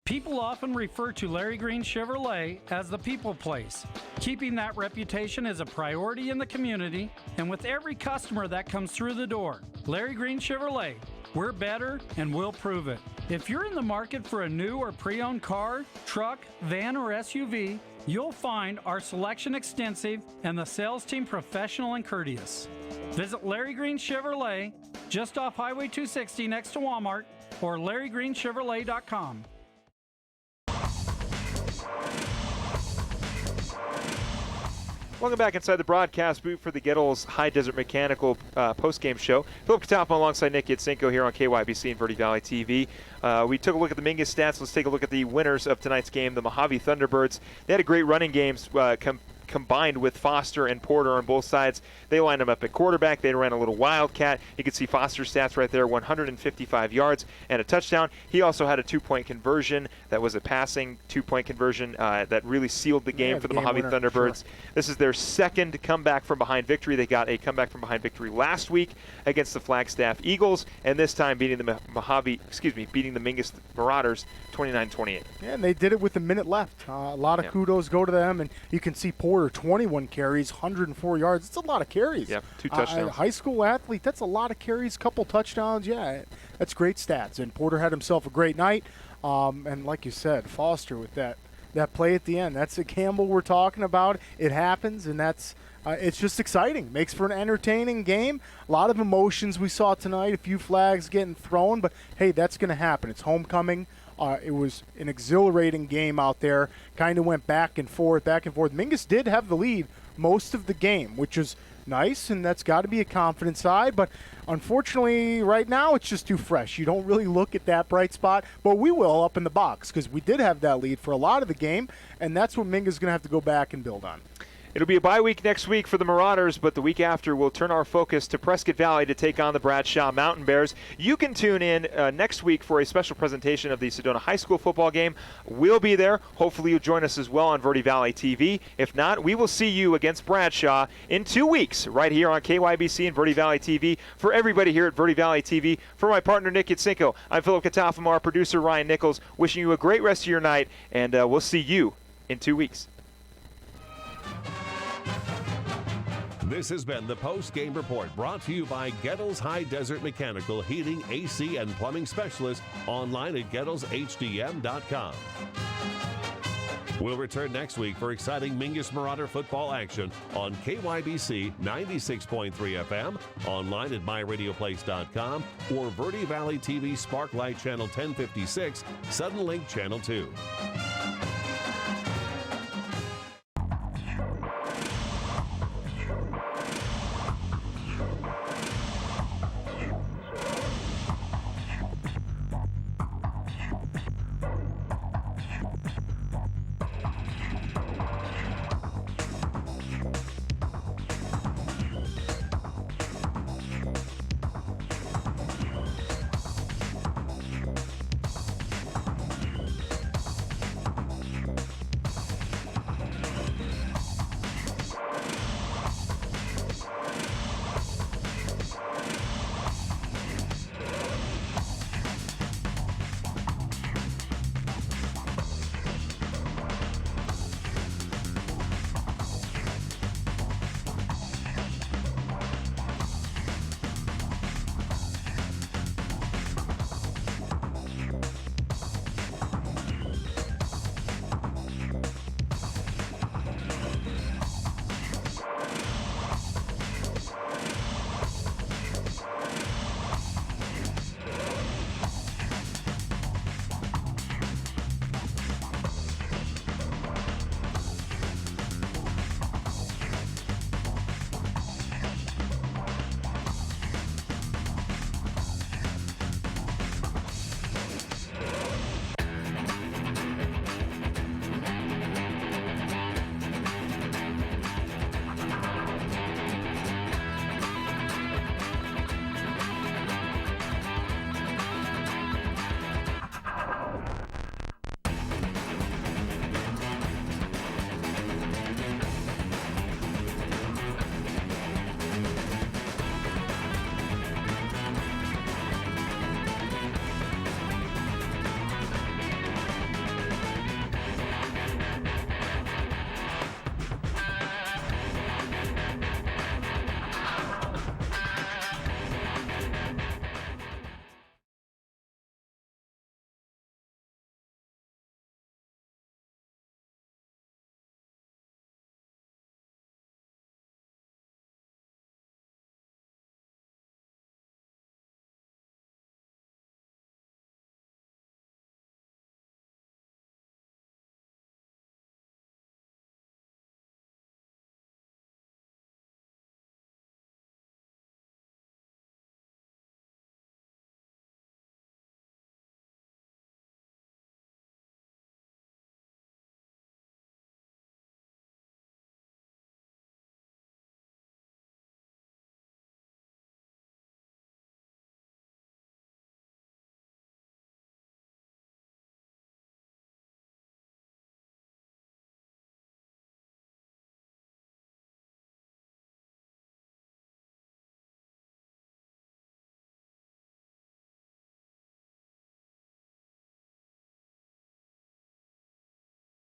People often refer to Larry Green Chevrolet as the people place. Keeping that reputation is a priority in the community and with every customer that comes through the door. Larry Green Chevrolet, we're better and we'll prove it. If you're in the market for a new or pre-owned car, truck, van, or SUV, you'll find our selection extensive and the sales team professional and courteous. Visit Larry Green Chevrolet just off Highway 260 next to Walmart or LarryGreenChevrolet.com. Welcome back inside the broadcast booth for the Gettles High Desert Mechanical post-game show. Philip Katafma alongside Nick Yatsenko here on KYBC and Verde Valley TV. We took a look at the Mingus stats. Let's take a look at the winners of tonight's game, the Mohave Thunderbirds. They had a great running games combined with Foster and Porter on both sides. They lined them up at quarterback. They ran a little wildcat. You can see Foster's stats right there, 155 yards and a touchdown. He also had a 2-point conversion. That was a passing 2-point conversion that really sealed the game for the Mohave Thunderbirds. Sure. This is their second comeback from behind victory. They got a comeback from behind victory last week against the Flagstaff Eagles, and this time beating the Mingus Marauders 29-28. Yeah, and they did it with a minute left. A lot of kudos go to them, and you can see Porter, 21 carries, 104 yards. It's a lot of carries. Yeah, 2 touchdowns. A high school athlete, that's a lot of carries, couple touchdowns. Yeah, that's great stats. And Porter had himself a great night. And like you said, Foster with that play at the end. That's a gamble we're talking about. It happens, and that's it's just exciting. Makes for an entertaining game. A lot of emotions we saw tonight, a few flags getting thrown, but hey, that's going to happen. It's homecoming. It was an exhilarating game out there. Kind of went back and forth. Mingus did have the lead most of the game, which is nice, and that's got to be a confident side. But unfortunately, right now, it's just too fresh. You don't really look at that bright spot, but we will up in the box because we did have that lead for a lot of the game, and that's what Mingus is going to have to go back and build on. It'll be a bye week next week for the Marauders, but the week after we'll turn our focus to Prescott Valley to take on the Bradshaw Mountain Bears. You can tune in next week for a special presentation of the Sedona High School football game. We'll be there. Hopefully you'll join us as well on Verde Valley TV. If not, we will see you against Bradshaw in 2 weeks right here on KYBC and Verde Valley TV. For everybody here at Verde Valley TV, for my partner Nick Yatsenko, I'm Philip Katafma, our producer Ryan Nichols, wishing you a great rest of your night, and we'll see you in 2 weeks. This has been the post-game report brought to you by Gettles High Desert Mechanical Heating, AC, and Plumbing Specialist online at GettlesHDM.com. We'll return next week for exciting Mingus Marauder football action on KYBC 96.3 FM, online at myradioplace.com, or Verde Valley TV Sparklight Channel 1056, Sudden Link Channel 2.